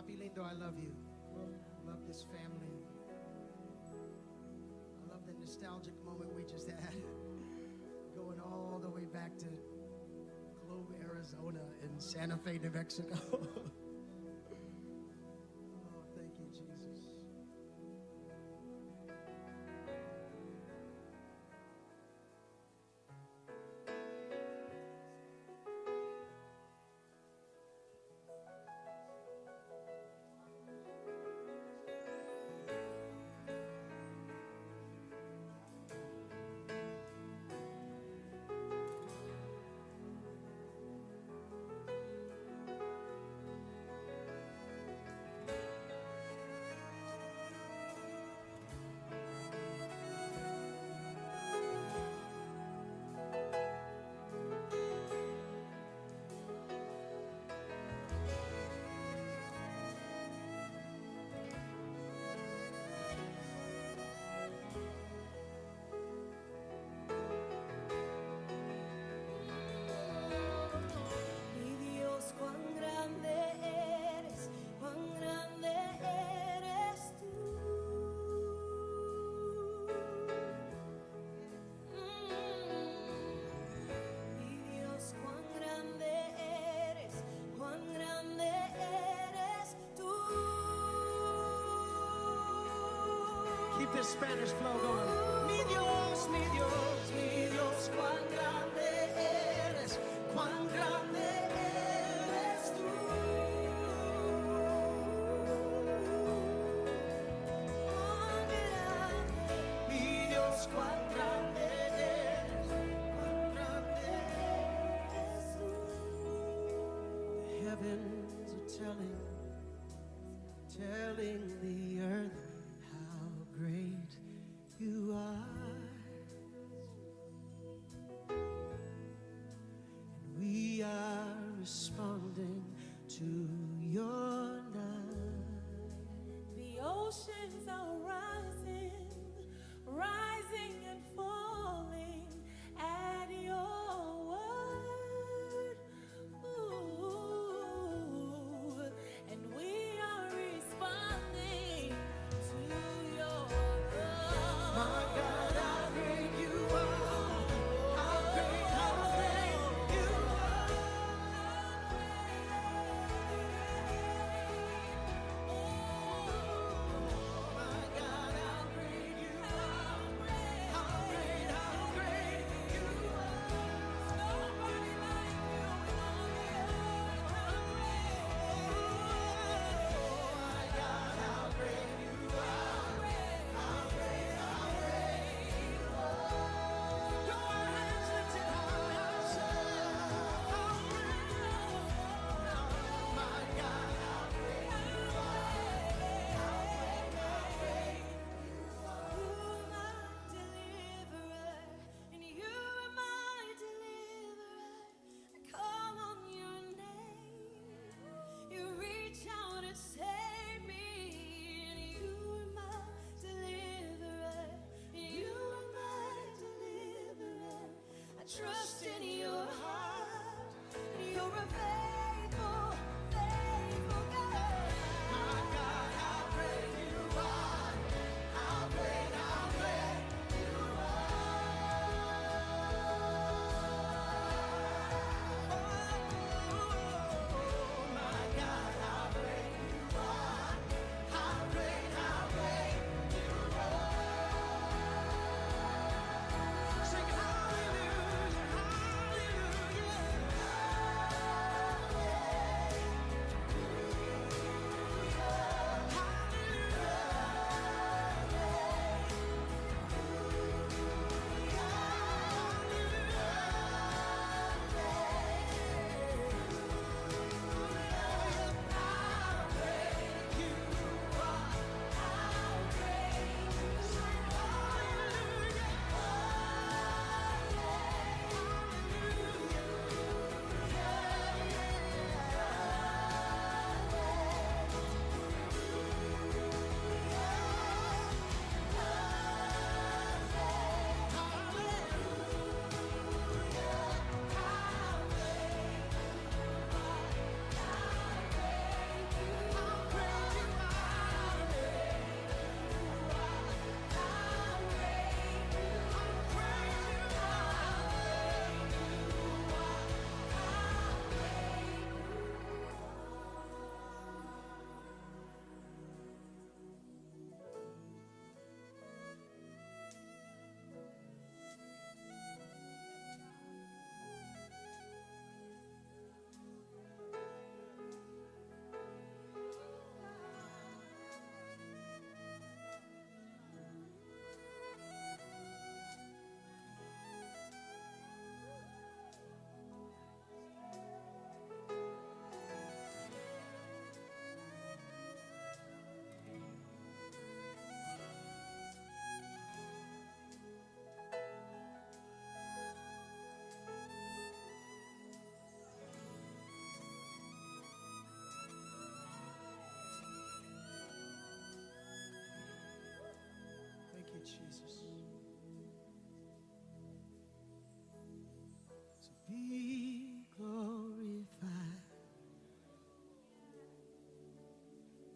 Papi Lindo, I love you. I love this family. I love the nostalgic moment we just had. Going all the way back to Globe, Arizona and Santa Fe, New Mexico. Oh, thank you, Jesus. Mi Dios, cuán grande eres tú. Mi Dios, cuán grande eres tú. Keep this Spanish flow going. Mi Dios, mi Dios, mi Dios, cuán grande eres, cuán grande eres tú. Cuán grande Mi Dios, cuán grande eres, cuán grande eres tú. The heavens are telling the earth how great you are. And we are responding to your love. The oceans are rising, rising and falling at your word. Ooh, and we are responding to your My love. God, how great you are. How great you My God, how great you are. How great you Nobody like you in all the earth. How My God, how great you are. How great Your hands lifted high, I say, how great. My God, how great you are. How great You are my deliverer, and you are my deliverer. I call on your name. You reach out and save me, and you are my deliverer. You are my deliverer. I trust in your heart. You're a faithful, faithful God. My God, how great you are. How great you are. My God, how great you are. How great you are. Sing hallelujah, hallelujah. Jesus. So be glorified.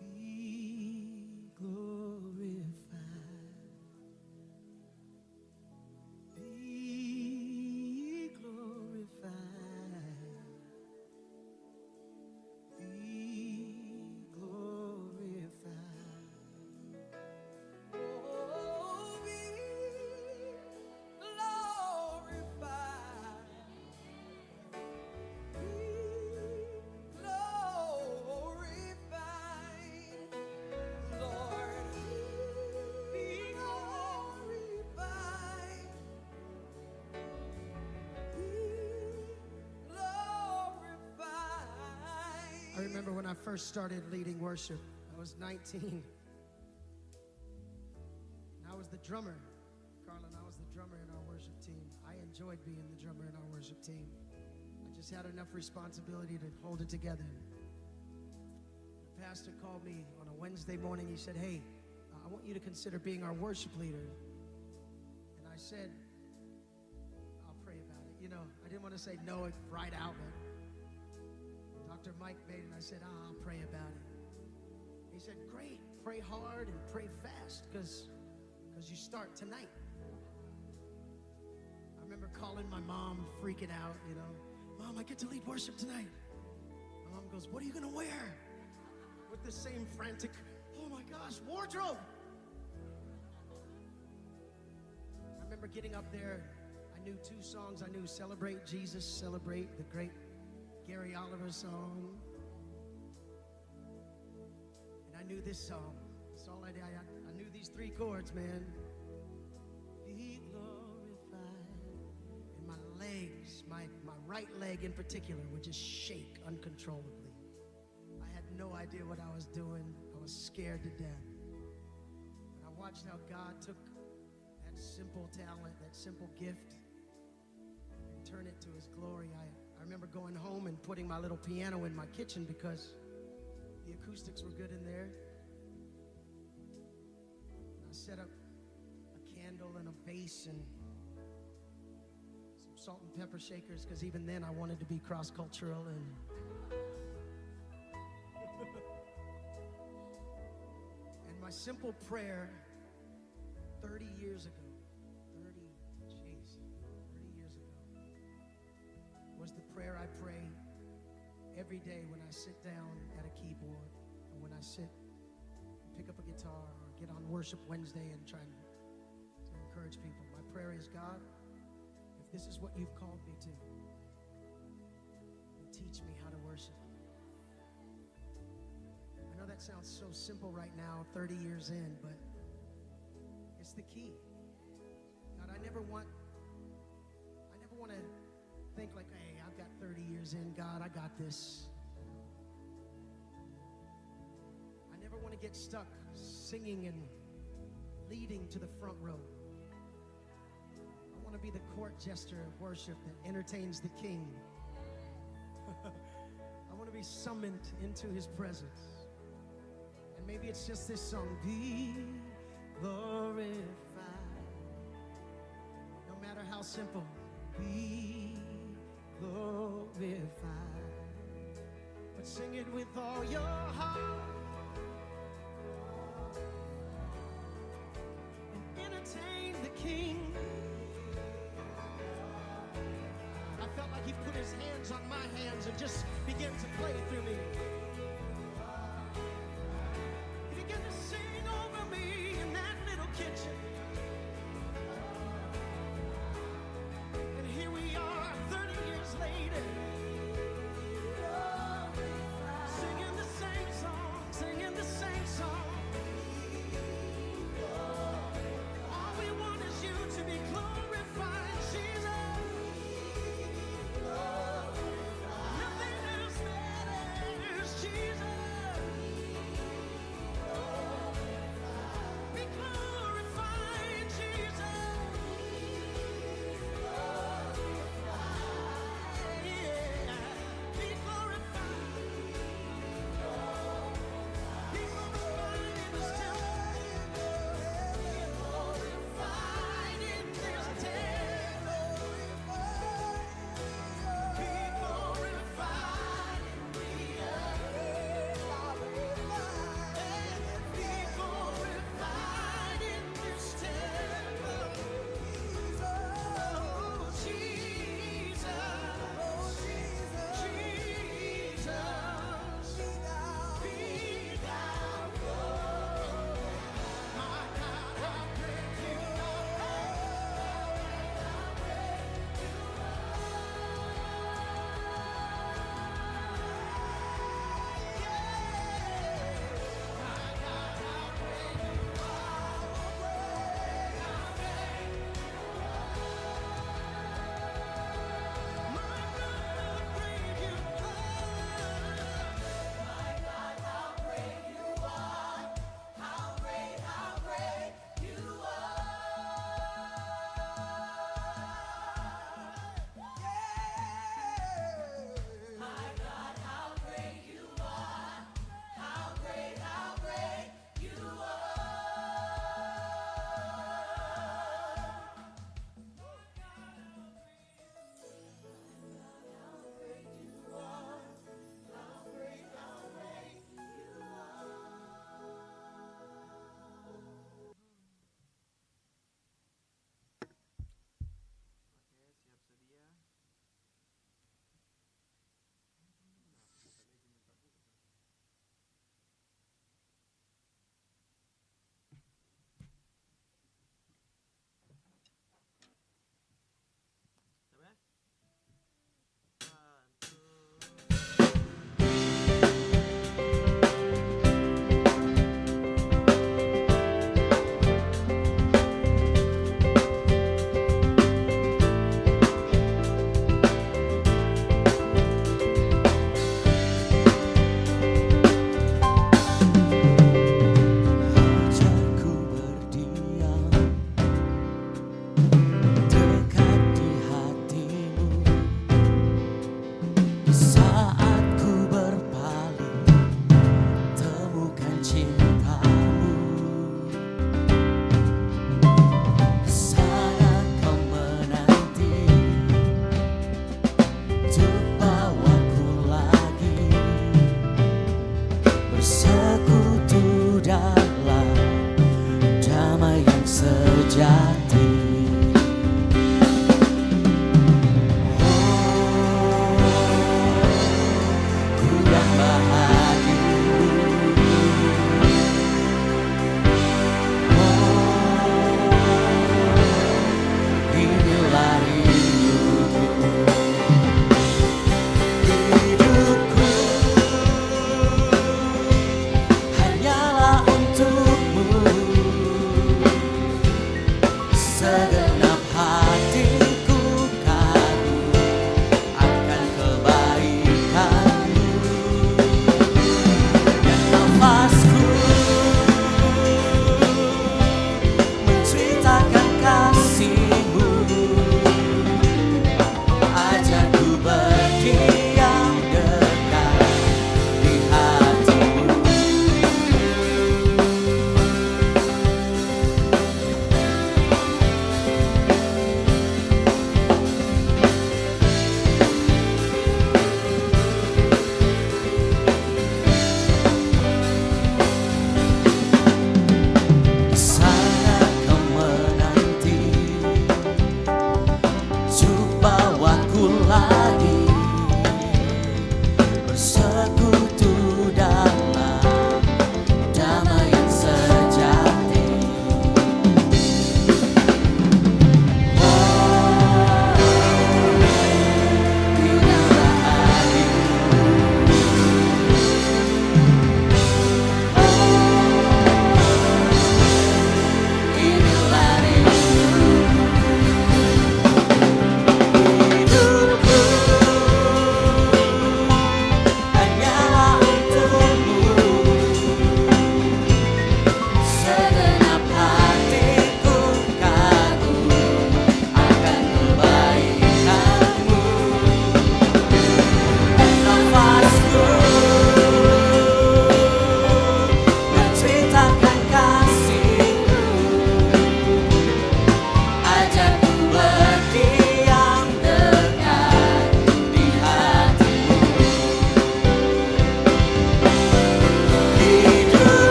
Be glorified. Be glorified. Be glorified. Oh, be glorified. Be glorified. Lord, be glorified. Be glorified. I remember when I first started leading worship, I was 19. And I was the drummer. Carla and I was the drummer in our worship team. I enjoyed being the drummer in our worship team. I just had enough responsibility to hold it together. The pastor called me on a Wednesday morning. He said, hey, I want you to consider being our worship leader. And I said, I'll pray about it. You know, I didn't want to say no right out, but Dr. Mike made it, and I said, I'll pray about it. He said, great, pray hard and pray fast, because you start tonight. I remember calling my mom, freaking out, you know. Mom, I get to lead worship tonight. My mom goes, what are you gonna wear? With the same frantic, oh my gosh, wardrobe. I remember getting up there, I knew 2 songs. I knew Celebrate Jesus, Celebrate, the great Gary Oliver song. And I knew this song. That's all I did. I knew these 3 chords, man. Be glorified. And my legs, my right leg in particular, would just shake uncontrollably. I had no idea what I was doing. I was scared to death. And I watched how God took that simple talent, that simple gift, and turn it to his glory. I remember going home and putting my little piano in my kitchen because the acoustics were good in there. And I set up a candle and a bass and some salt and pepper shakers, because even then I wanted to be cross-cultural. And and my simple prayer 30 years ago, 30 years ago, was the prayer I pray every day when I sit down at a keyboard, or when I sit and pick up a guitar, or get on Worship Wednesday and try to encourage people. My prayer is, God, if this is what you've called me to, then teach me how to worship. I know that sounds so simple right now, 30 years in, but it's the key. God, I never want to think like, hey, I've got 30 years in, God, I got this. I never want to get stuck singing and leading to the front row. I want to be the court jester of worship that entertains the King. I want to be summoned into his presence. And maybe it's just this song, be glorified. No matter how simple, be glorified. But sing it with all your heart and entertain the King. I felt like he put his hands on my hands and just began to play through me. He began to sing over me in that little kitchen. And here we are 30 years later, singing the same song, singing the same song. All we want is you to be glorified, Jesus. Nothing else matters.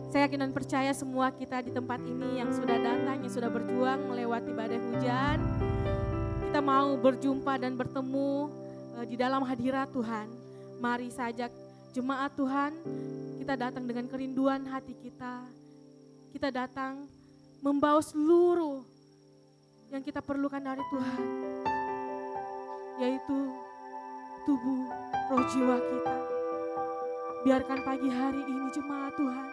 Saya yakin dan percaya semua kita di tempat ini yang sudah datang, yang sudah berjuang melewati badai hujan. Kita mau berjumpa dan bertemu di dalam hadirat Tuhan. Mari sajak jemaat Tuhan, kita datang dengan kerinduan hati kita. Kita datang membawa seluruh yang kita perlukan dari Tuhan. Yaitu tubuh, roh, jiwa kita. Biarkan pagi hari ini jemaat Tuhan,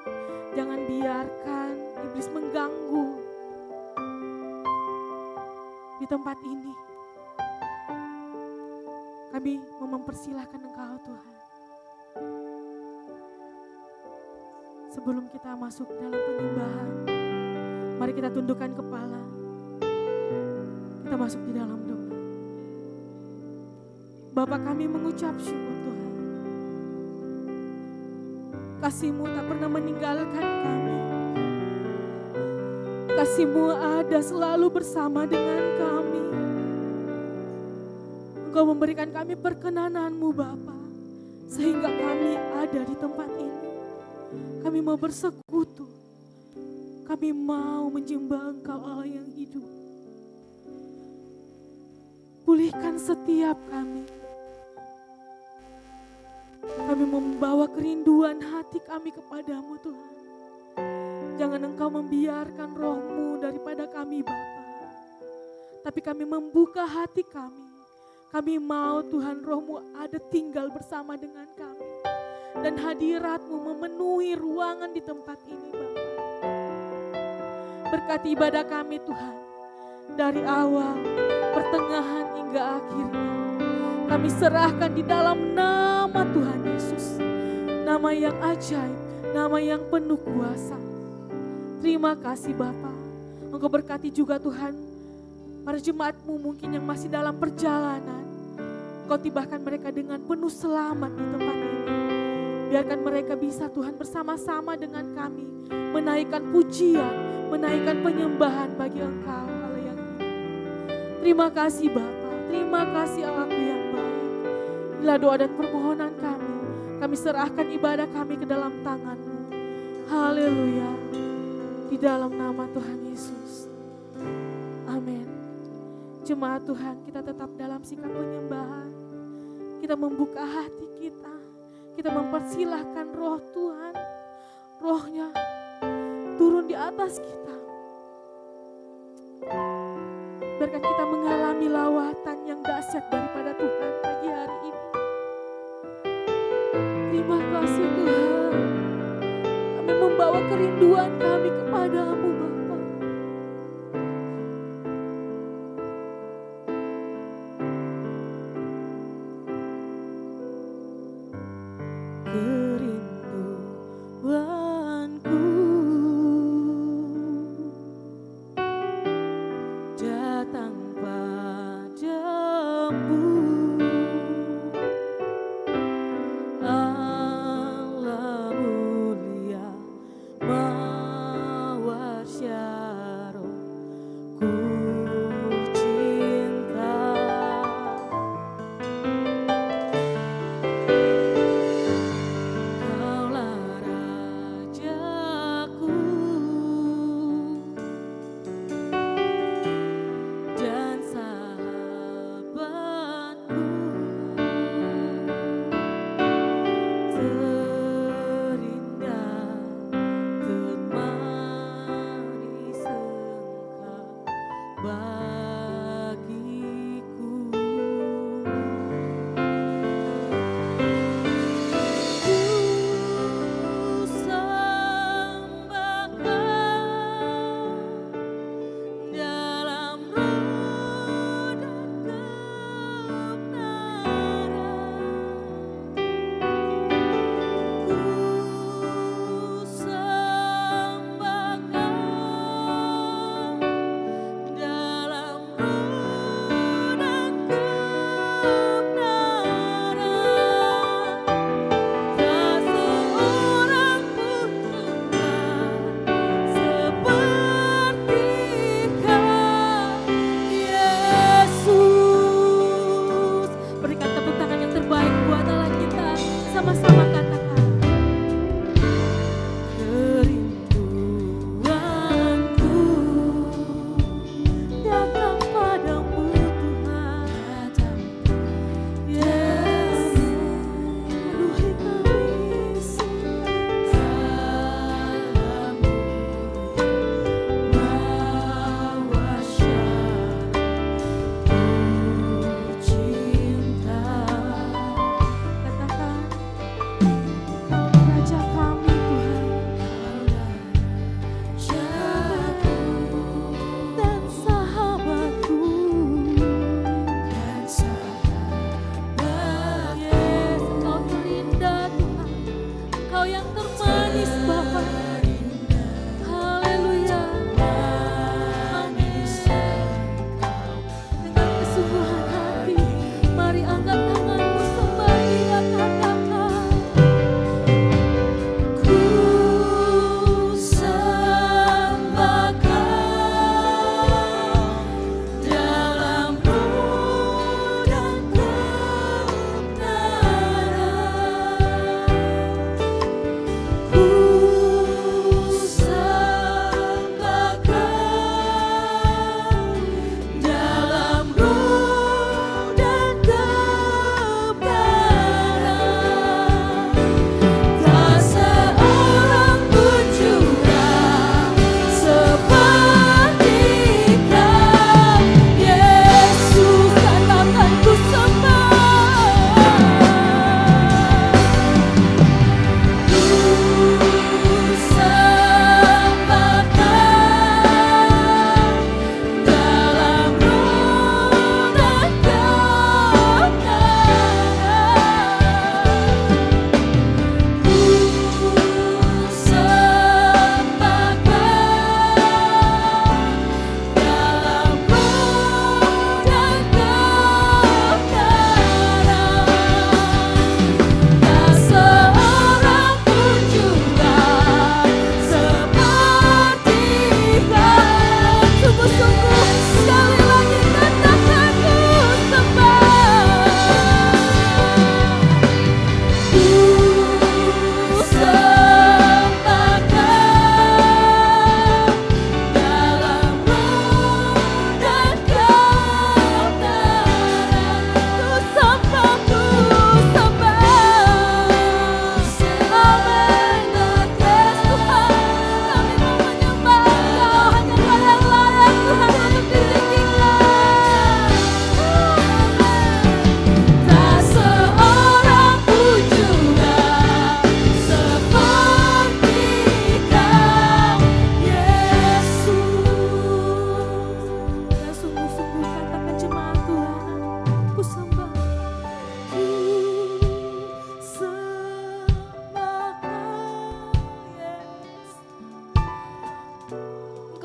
jangan biarkan iblis mengganggu di tempat ini. Kami mempersilahkan Engkau Tuhan. Sebelum kita masuk dalam penyembahan, mari kita tundukkan kepala. Kita masuk di dalam doa. Bapa, kami mengucap syukur Tuhan. Kasih-Mu tak pernah meninggalkan kami. Kasih-Mu ada selalu bersama dengan kami. Engkau memberikan kami perkenanan-Mu Bapa, sehingga kami ada di tempat ini. Kami mau bersekutu. Kami mau menyembah Engkau Allah yang hidup. Pulihkan setiap kami. Kami membawa kerinduan hati kami kepadamu Tuhan. Jangan Engkau membiarkan roh-Mu daripada kami Bapa. Tapi kami membuka hati kami. Kami mau Tuhan roh-Mu ada tinggal bersama dengan kami. Dan hadirat-Mu memenuhi ruangan di tempat ini Bapa. Berkati ibadah kami Tuhan. Dari awal, pertengahan hingga akhirnya. Kami serahkan di dalam nama Tuhan Yesus. Nama yang ajaib, nama yang penuh kuasa. Terima kasih Bapa. Engkau berkati juga Tuhan para jemaat-Mu mungkin yang masih dalam perjalanan. Engkau tibahkan mereka dengan penuh selamat di tempat ini. Biarkan mereka bisa Tuhan bersama-sama dengan kami menaikkan pujian, menaikkan penyembahan bagi Engkau Allah yang hidup. Terima kasih Bapa, terima kasih Allahku yang baik. Inilah doa dan permohonan kami. Kami serahkan ibadah kami ke dalam tangan-Mu. Haleluya. Di dalam nama Tuhan Yesus. Amin. Jemaat Tuhan, kita tetap dalam sikap penyembahan. Kita membuka hati kita. Kita mempersilahkan roh Tuhan. Rohnya turun di atas kita. Biarkan kita mengalami lawatan yang dahsyat daripada Tuhan pagi hari ini. Terima kasih Tuhan. Kami membawa kerinduan kami kepadamu Bapa. Kerinduanku datang padamu. Allah mulia mawar syaro ku cinta. Kaulah rajaku dan sahabatku, terindah, termanis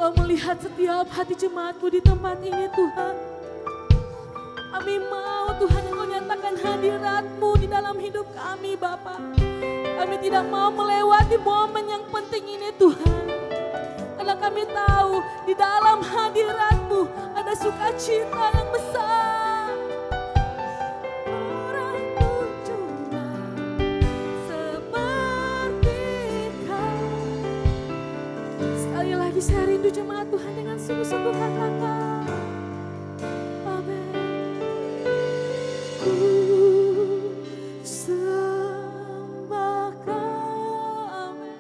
Engkau melihat setiap hati jemaat-Mu di tempat ini Tuhan. Kami mau Tuhan Engkau nyatakan hadirat-Mu di dalam hidup kami Bapa. Kami tidak mau melewati momen yang penting ini Tuhan. Karena kami tahu di dalam hadirat-Mu ada sukacita yang besar. Orang-Mu cuma seperti Kau. Sekali lagi saya rindu jemaat Tuhan dengan sungguh-sungguh katakan. Amin. Ku sembah Kau. Amin.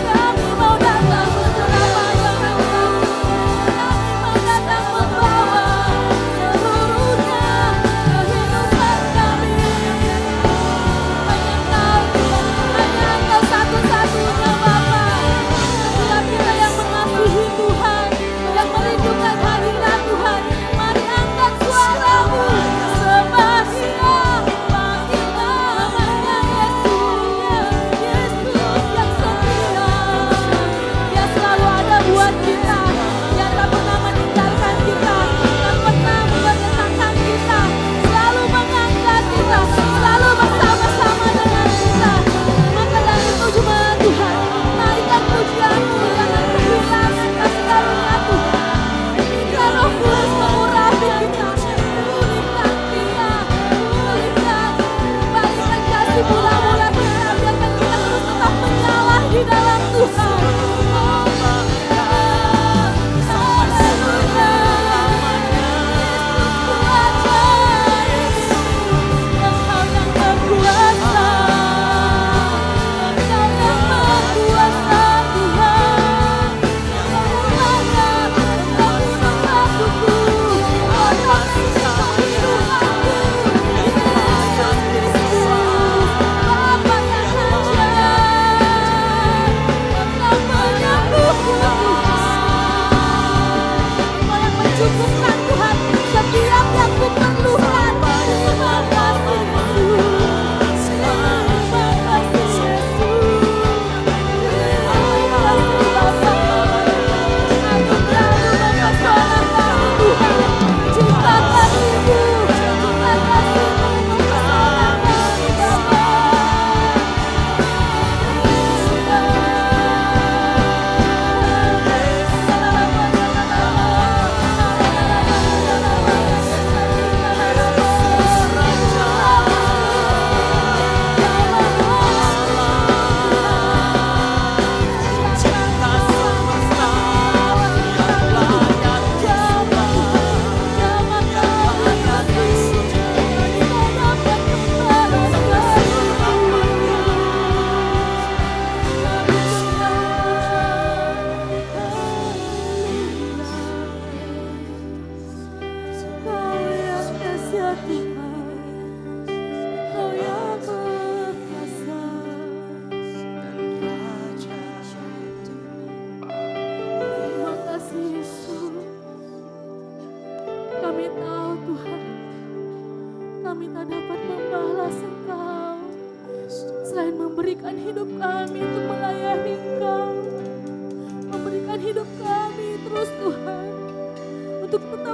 Kami mau datang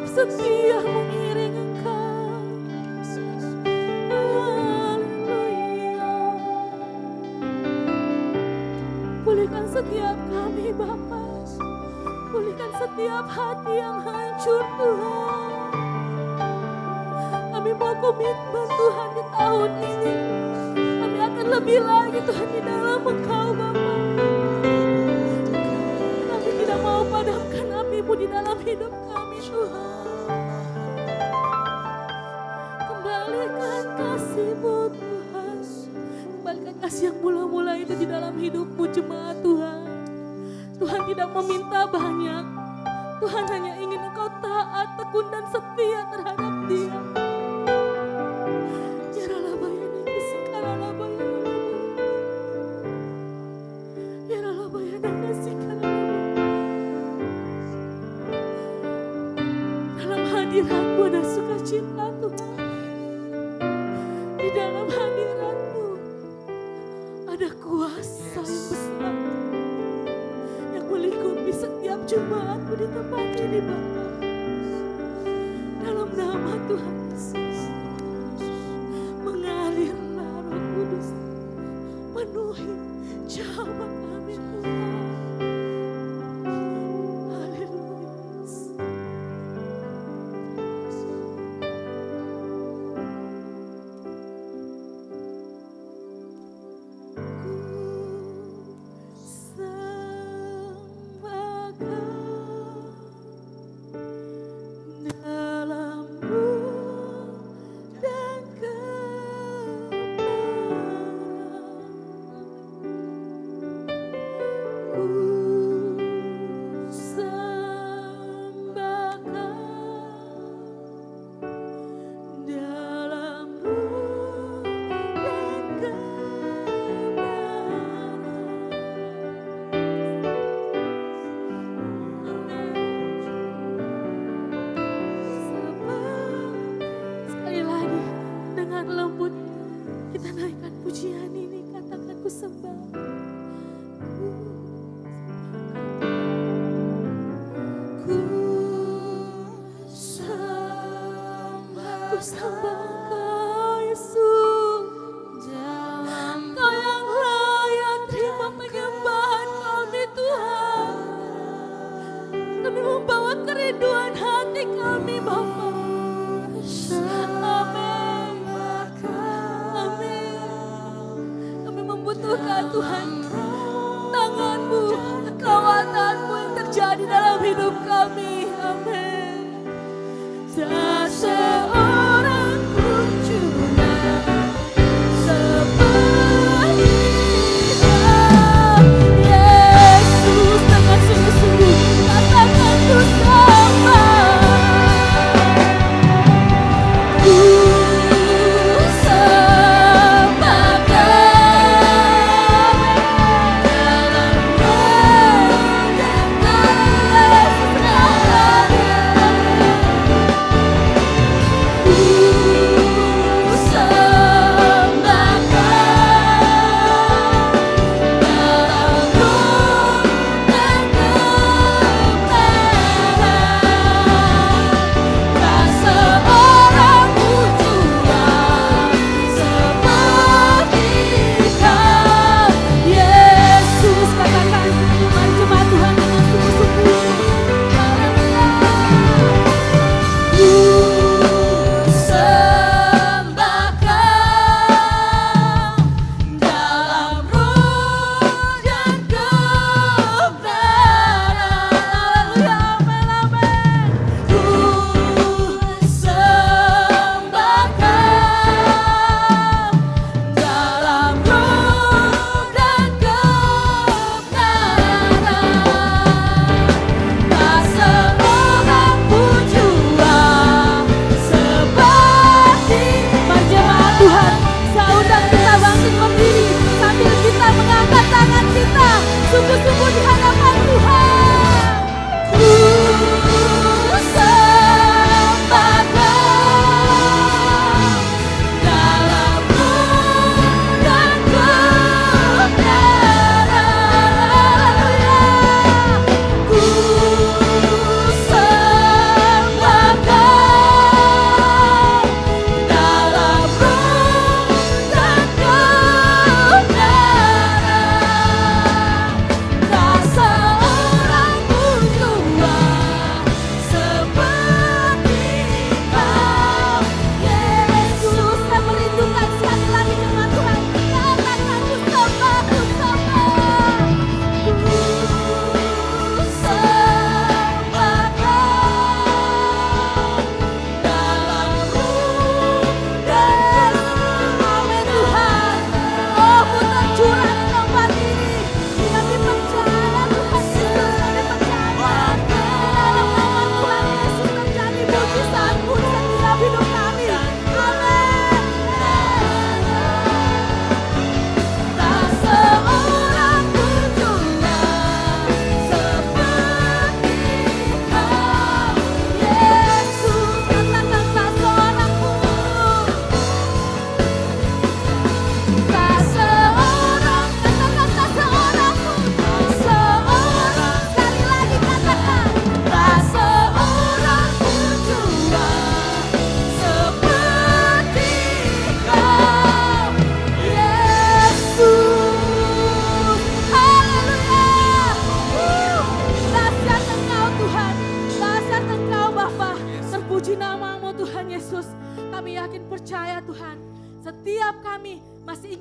tetap setia mengiring Engkau. Haleluya. Pulihkan setiap kami Bapa. Pulihkan setiap hati yang hancur Tuhan. Kami mau komitmen Tuhan di tahun ini. Kami akan lebih lagi Tuhan di dalam Engkau Bapa. Kami tidak mau padamkan api-Mu di dalam hidup kami Tuhan. Kembalikan kasih-Mu Tuhan. Kembalikan kasih yang mula-mula itu di dalam hidup-Mu jemaat Tuhan. Tuhan tidak meminta banyak. Tuhan hanya ingin Engkau taat, tekun dan setia terhadap Dia. Dalam hadirat-Mu ada sukacita Tuhan. Di dalam hadirat-Mu ada kuasa yang besar yang melingkupi setiap jemaat-Mu di tempat ini Bapa. Dalam nama Tuhan Yesus, mengalirlah Roh Kudus, penuhi jemaat kami Tuhan. Tuhan, tangan-Mu, kekuatan-Mu yang terjadi dalam hidup kami. Amin. Tak seorang pun juga seperti Kau, Yesus. Dengan sungguh-sungguh katakan ku sembah.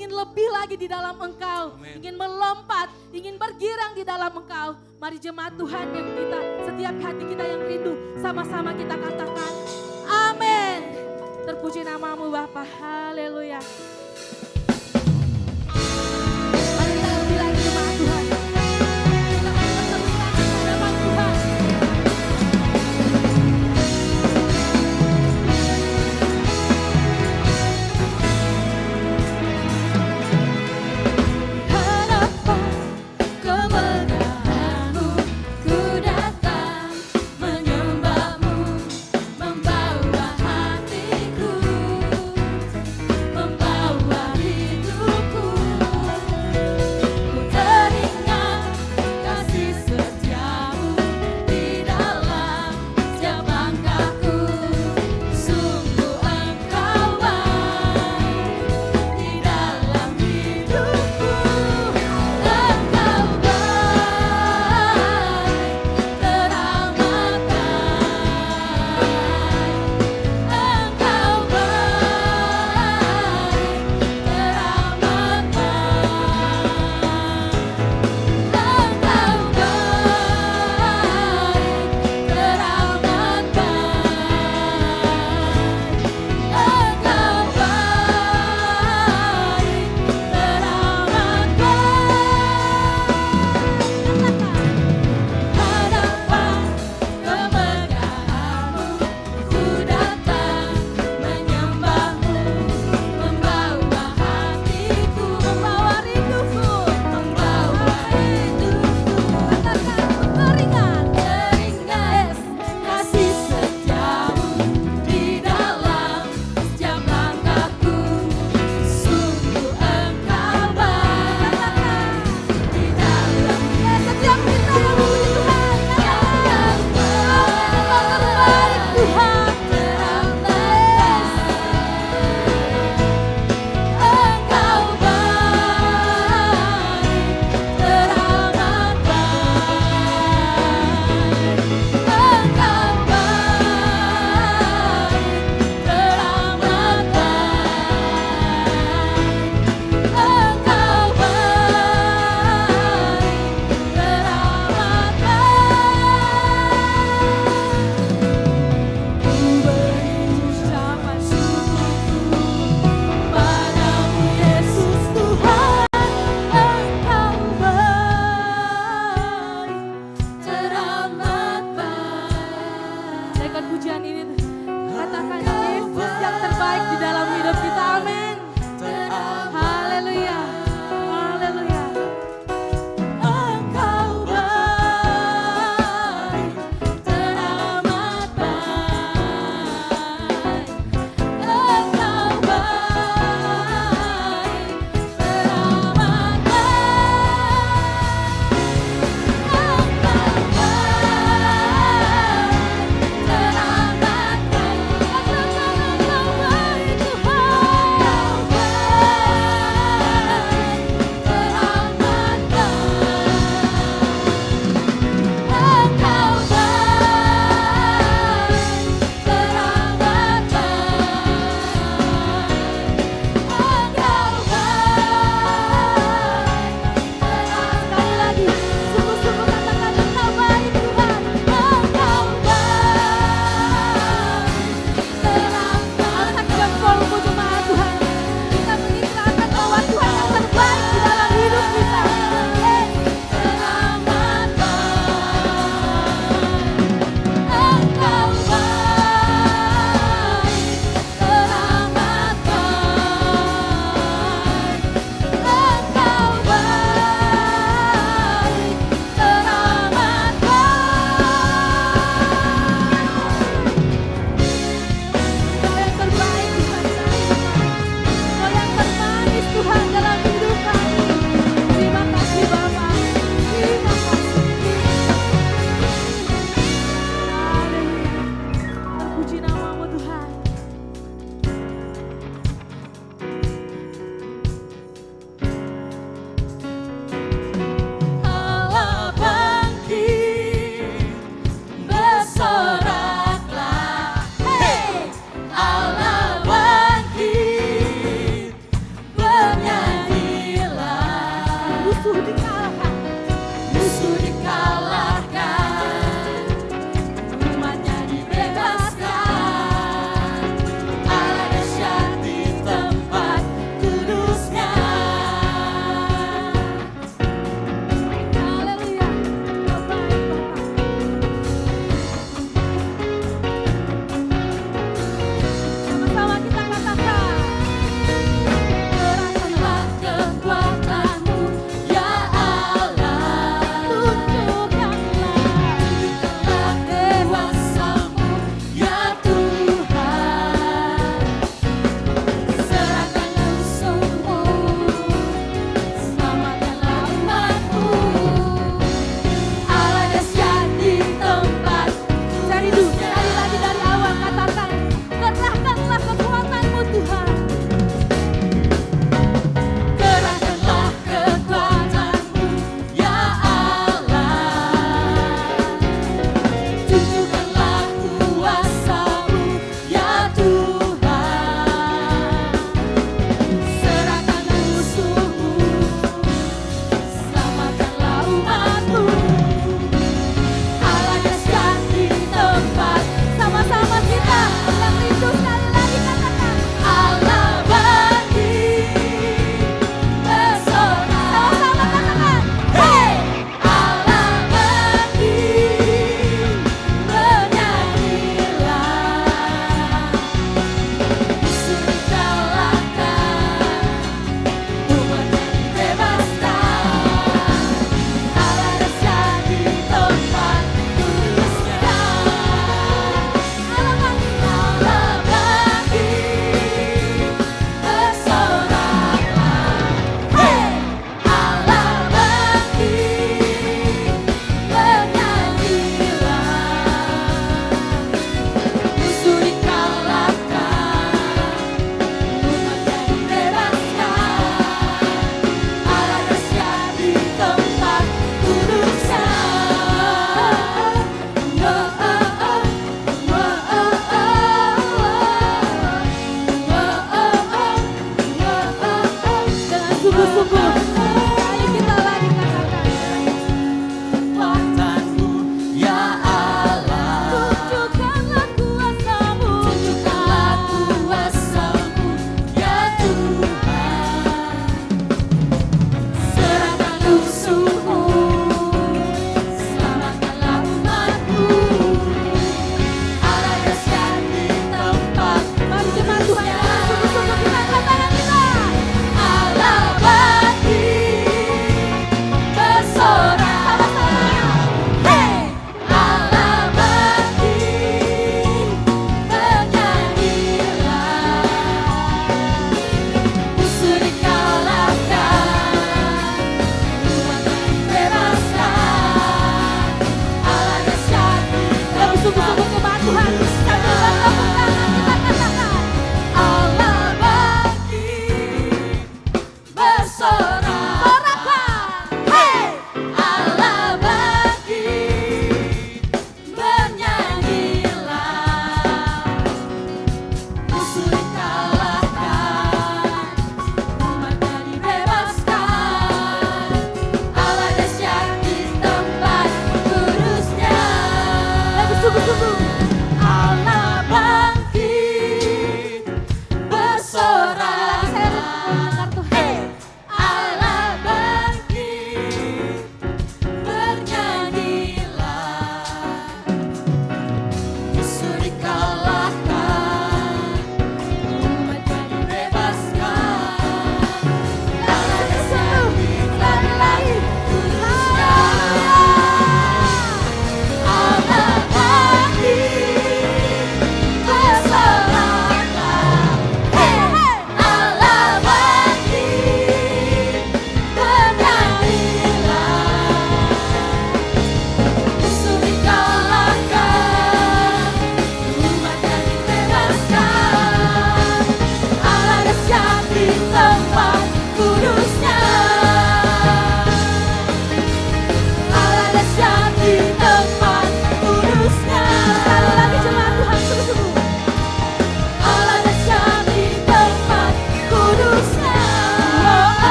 ingin lebih lagi di dalam Engkau, Amen. ingin melompat, ingin bergirang di dalam Engkau. Mari jemaat Tuhan yang kita, setiap hati kita yang rindu, sama-sama kita katakan, amin. Terpuji namamu Bapa, haleluya. Mari kita lebih lagi jemaat Tuhan. Kita mari berseru di hadapan Tuhan. Harapan kemuliaan-Mu, ku datang menyembah-Mu, membawa hatiku, membawa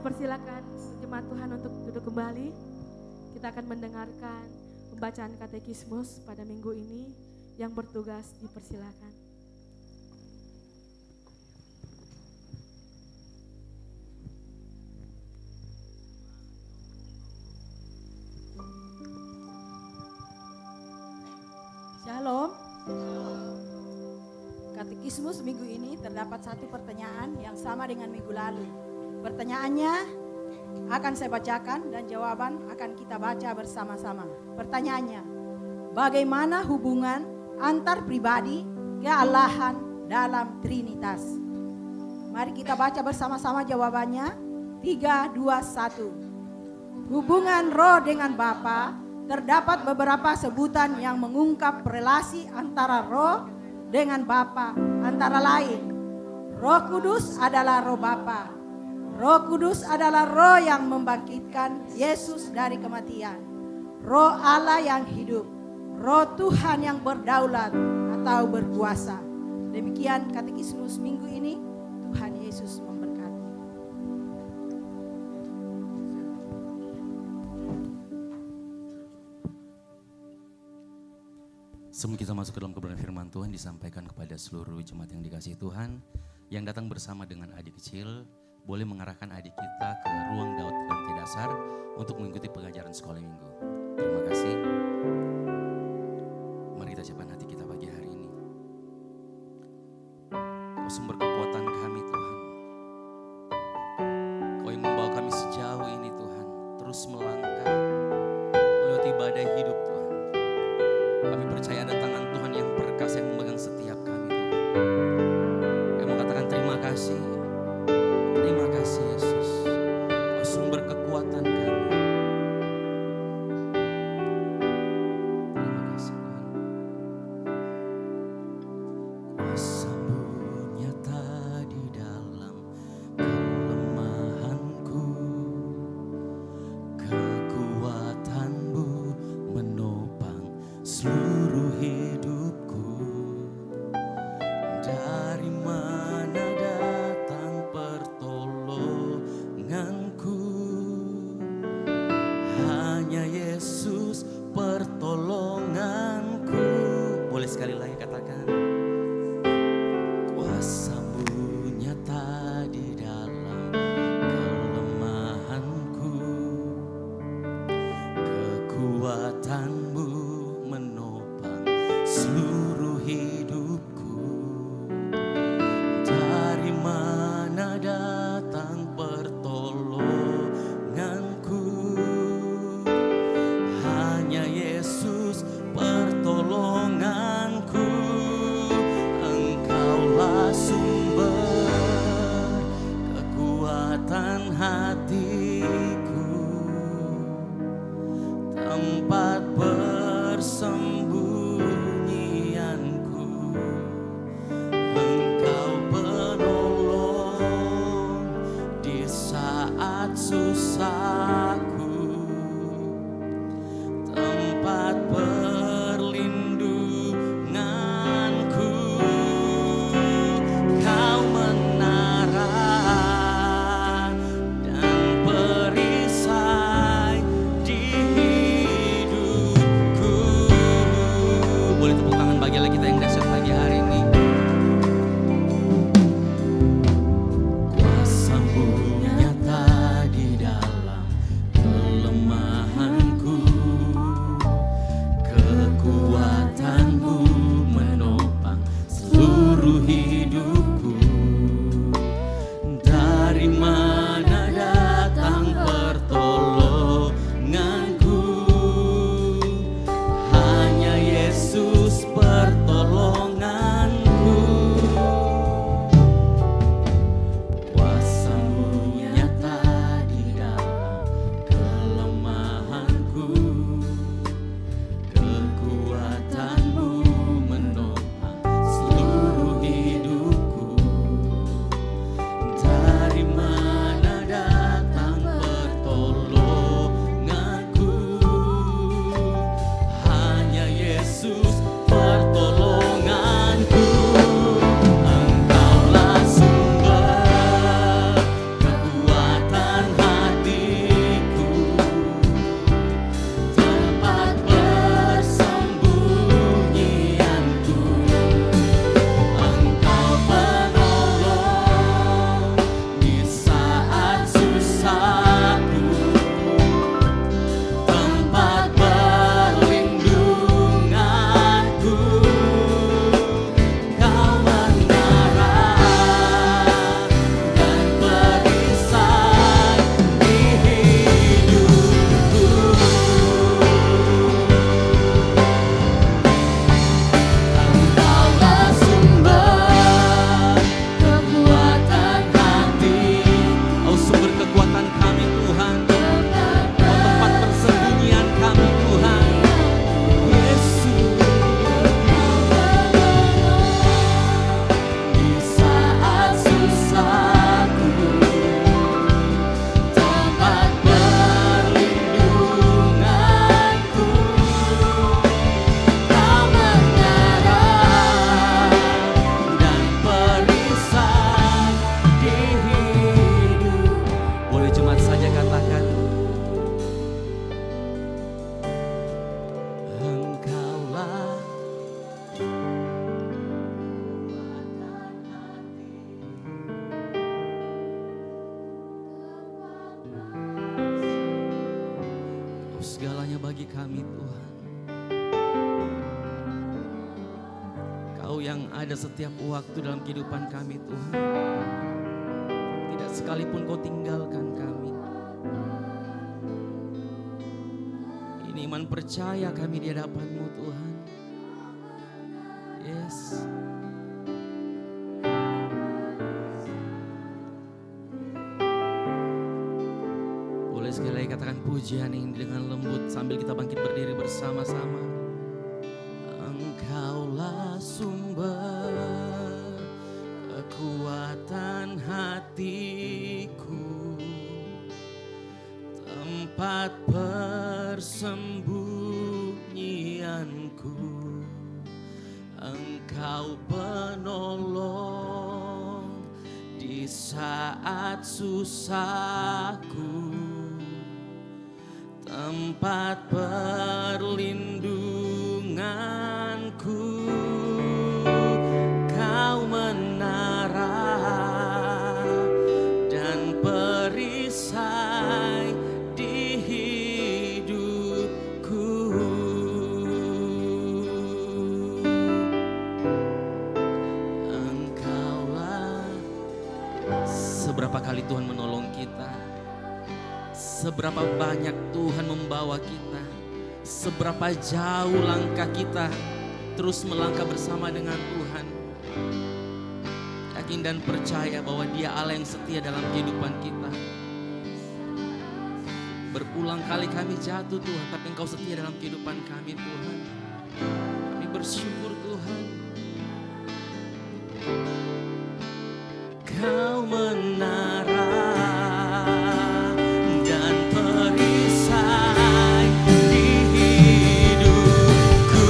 Persilakan jemaat Tuhan untuk duduk kembali. Kita akan mendengarkan pembacaan katekismus pada minggu ini. Yang bertugas dipersilakan. Shalom. Katekismus minggu ini terdapat satu pertanyaan yang sama dengan minggu lalu. Pertanyaannya akan saya bacakan dan jawaban akan kita baca bersama-sama. Pertanyaannya, bagaimana hubungan antar pribadi kealahan dalam Trinitas? Mari kita baca bersama-sama jawabannya. 3, 2, 1. Hubungan Roh dengan Bapa, terdapat beberapa sebutan yang mengungkap relasi antara Roh dengan Bapa, antara lain Roh Kudus adalah Roh Bapa. Roh Kudus adalah Roh yang membangkitkan Yesus dari kematian. Roh Allah yang hidup, Roh Tuhan yang berdaulat atau berkuasa. Demikian katekismus minggu ini. Tuhan Yesus memberkati. Sebelum kita masuk ke dalam kebenaran firman Tuhan, disampaikan kepada seluruh jemaat yang dikasihi Tuhan, yang datang bersama dengan adik kecil, boleh mengarahkan adik kita ke ruang Daud lantai dasar untuk mengikuti pengajaran sekolah minggu. Terima kasih. Mari kita siapkan hati kita pagi hari ini. Kau sumber kekuatan kami Tuhan. Kau yang membawa kami sejauh ini Tuhan, terus melangkah melewati badai hidup Tuhan. Kami percaya ada tangan Tuhan yang perkasa yang memegang setiap kami Tuhan. Kami mau katakan terima kasih. Terima kasih Yesus. Kau sumber kekuatan kami. Terima kasih Tuhan. Kuasa-Mu nyata di dalam kelemahanku. Kekuatan-Mu menopang seluruh hidupku. Dari mana datang pertolonganku? Hanya Yesus pertolonganku. Boleh sekali lagi katakan. Kuasa-Mu nyata di dalam kelemahanku. Kekuatan-Mu menopang seluruh hidupku. Dari mana datang pertolonganku? Hanya Yesus pertolonganku. Engkaulah sumber kekuatan hatiku, tempat persembunyianku. Engkau penolong di saat susahku, tempat perlindunganku. Kau menara dan perisai di hidupku. Boleh tepuk tangan bagi lagi kita yang dahsyat pagi hari ini. Kuasa-Mu nyata di dalam segalanya bagi kami Tuhan. Kau yang ada setiap waktu dalam kehidupan kami Tuhan. Tidak sekalipun Kau tinggalkan kami. Ini iman percaya kami di hadapan-Mu Tuhan. Yes. Boleh sekali lagi katakan pujian ini dengan lembut sambil kita bangkit berdiri bersama-sama. Engkaulah sumber kekuatan hatiku, tempat persembunyianku. Engkau penolong di saat susahku, tempat perlindunganku. Kau menara dan perisai di hidupku. Engkaulah. Seberapa kali Tuhan menolong kita, seberapa banyak Tuhan membawa kita, seberapa jauh langkah kita terus melangkah bersama dengan Tuhan. Yakin dan percaya bahwa Dia Allah yang setia dalam kehidupan kita. Berulang kali kami jatuh Tuhan, tapi Engkau setia dalam kehidupan kami Tuhan. Kami bersyukur Tuhan. Kau menara dan perisai di hidupku.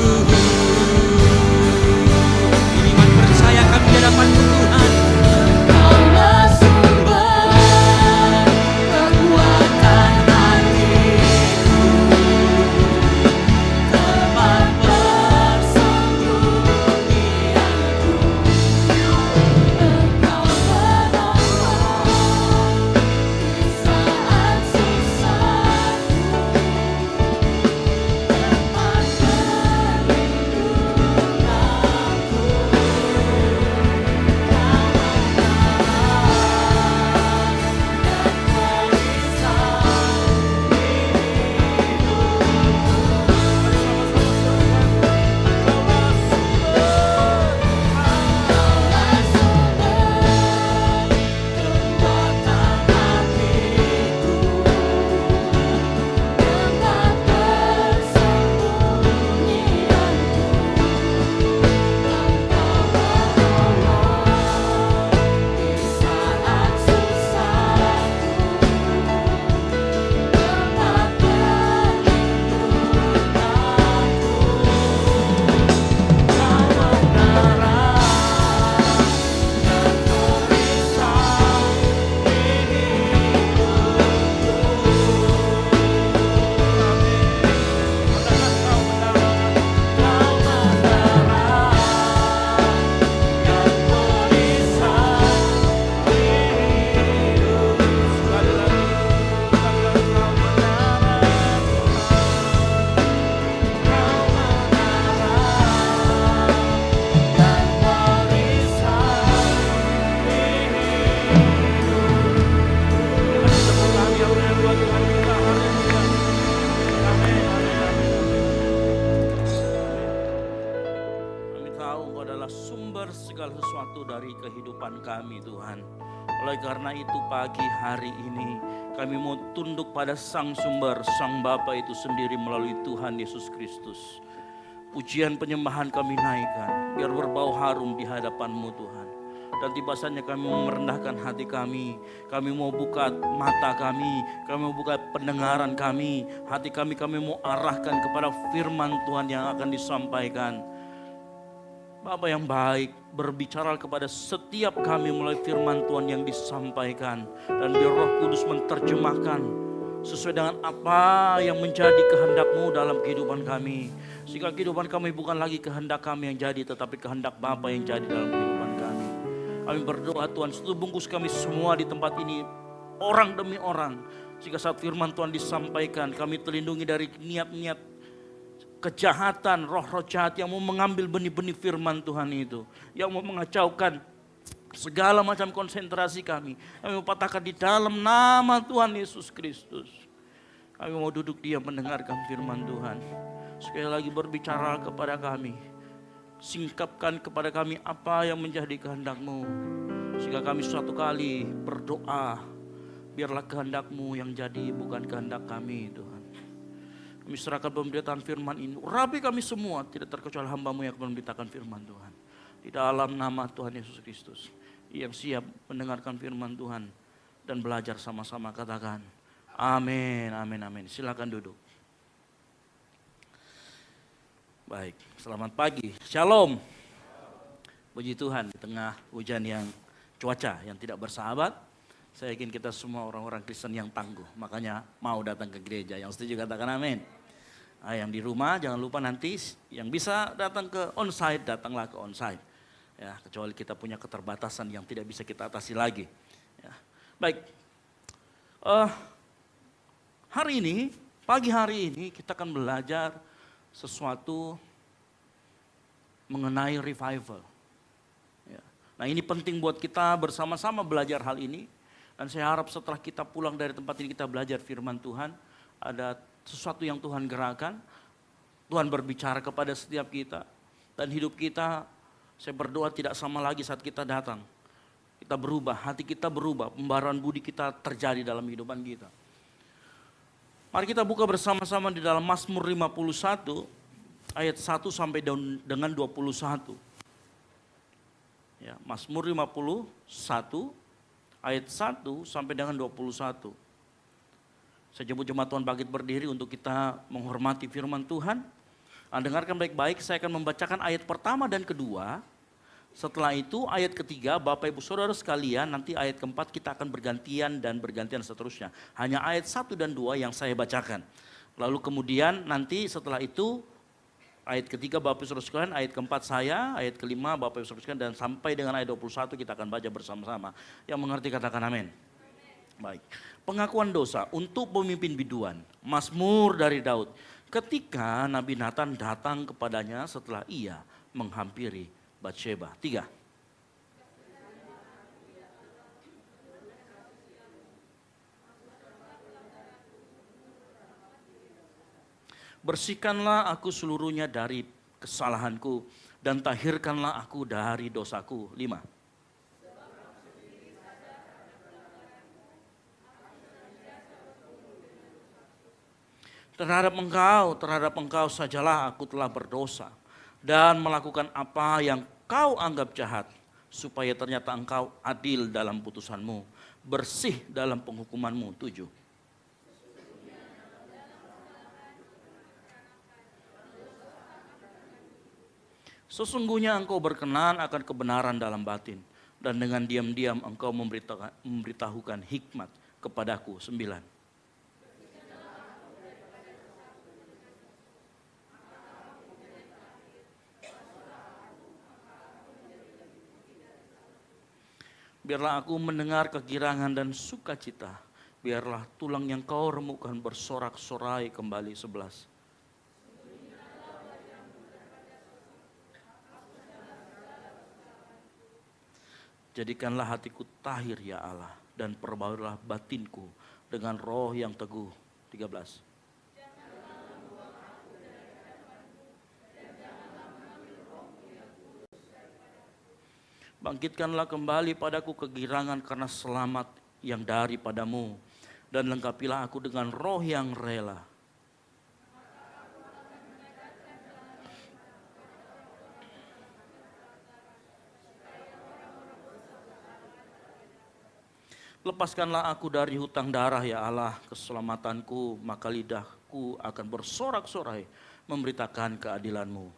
Ini iman percaya kami di hadapan-Mu Tuhan. Engkaulah sumber kekuatan hatiku, tempat persembunyianku. Engkau penolong di saat susahku, tempat perlindunganku. segala sesuatu dari kehidupan kami Tuhan. Oleh karena itu pagi hari ini kami mau tunduk pada Sang Sumber, Sang Bapa itu sendiri melalui Tuhan Yesus Kristus. Pujian penyembahan kami naikkan biar berbau harum di hadapan-Mu Tuhan. Dan tiba saatnya kami mau merendahkan hati kami mau buka mata kami mau buka pendengaran kami, hati kami mau arahkan kepada firman Tuhan yang akan disampaikan. Bapa yang baik, berbicara kepada setiap kami melalui firman Tuhan yang disampaikan. Dan biar Roh Kudus menerjemahkan sesuai dengan apa yang menjadi kehendak-Mu dalam kehidupan kami. Sehingga kehidupan kami bukan lagi kehendak kami yang jadi, tetapi kehendak Bapa yang jadi dalam kehidupan kami. Kami berdoa Tuhan, satu bungkus kami semua di tempat ini, orang demi orang, Sehingga saat firman Tuhan disampaikan, kami terlindungi dari niat-niat kejahatan, roh-roh jahat yang mau mengambil benih-benih firman Tuhan itu. Yang mau mengacaukan segala macam konsentrasi kami. Kami mau patahkan di dalam nama Tuhan Yesus Kristus. Kami mau duduk diam mendengarkan firman Tuhan. Sekali lagi berbicara kepada kami. Singkapkan kepada kami apa yang menjadi kehendak-Mu. Sehingga kami suatu kali berdoa, biarlah kehendak-Mu yang jadi, bukan kehendak kami Tuhan. Kami serahkan pemberitaan firman ini. Urapi kami semua, tidak terkecuali hamba-Mu yang akan memberitakan firman Tuhan. Di dalam nama Tuhan Yesus Kristus. Yang siap mendengarkan firman Tuhan dan belajar sama-sama, katakan amin, amin, amin. Silakan duduk. Baik, selamat pagi. Shalom. Puji Tuhan, di tengah hujan yang cuaca yang tidak bersahabat, saya yakin kita semua orang-orang Kristen yang tangguh. Makanya mau datang ke gereja. Yang setuju katakan amin. Nah, yang di rumah jangan lupa nanti yang bisa datang ke onsite, datanglah ke onsite. Ya, kecuali kita punya keterbatasan yang tidak bisa kita atasi lagi. Ya. Baik, hari ini, pagi hari ini kita akan belajar sesuatu mengenai revival. Ya. Nah, ini penting buat kita bersama-sama belajar hal ini. Dan saya harap setelah kita pulang dari tempat ini kita belajar firman Tuhan. Ada sesuatu yang Tuhan gerakan. Tuhan berbicara kepada setiap kita. Dan hidup kita, saya berdoa tidak sama lagi saat kita datang. Kita berubah, hati kita berubah. Pembaruan budi kita terjadi dalam kehidupan kita. Mari kita buka bersama-sama di dalam Mazmur 51 ayat 1 sampai dengan 21. Ya, Mazmur 51 ayat 1 sampai dengan 21. Saya jemput jemaat Tuhan bangkit berdiri untuk kita menghormati firman Tuhan. Dengarkan baik-baik, saya akan membacakan ayat pertama dan kedua. Setelah itu ayat ketiga, Bapak Ibu Saudara sekalian, nanti ayat keempat kita akan bergantian dan bergantian seterusnya. Hanya ayat 1 dan 2 yang saya bacakan. Lalu kemudian nanti setelah itu ayat ketiga Bapak Ibu Saudara sekalian, ayat keempat saya, ayat kelima Bapak Ibu Saudara sekalian, dan sampai dengan ayat 21 kita akan baca bersama-sama. Yang mengerti katakan amin. Baik. Pengakuan dosa untuk pemimpin biduan, Mazmur dari Daud. Ketika Nabi Nathan datang kepadanya setelah ia menghampiri Batsheba. 3. Bersihkanlah aku seluruhnya dari kesalahanku dan tahirkanlah aku dari dosaku. 5. Terhadap engkau sajalah aku telah berdosa dan melakukan apa yang kau anggap jahat, supaya ternyata engkau adil dalam putusanmu, bersih dalam penghukumanmu. 7. Sesungguhnya engkau berkenan akan kebenaran dalam batin, dan dengan diam-diam engkau memberitahukan hikmat kepadaku. 9. Biarlah aku mendengar kegirangan dan sukacita. Biarlah tulang yang kau remukkan bersorak-sorai kembali. 11. Jadikanlah hatiku tahir ya Allah, dan perbaulah batinku dengan roh yang teguh. 13. Bangkitkanlah kembali padaku kegirangan karena selamat yang daripadamu, dan lengkapilah aku dengan roh yang rela. Lepaskanlah aku dari hutang darah ya Allah, keselamatanku, maka lidahku akan bersorak-sorai memberitakan keadilanmu.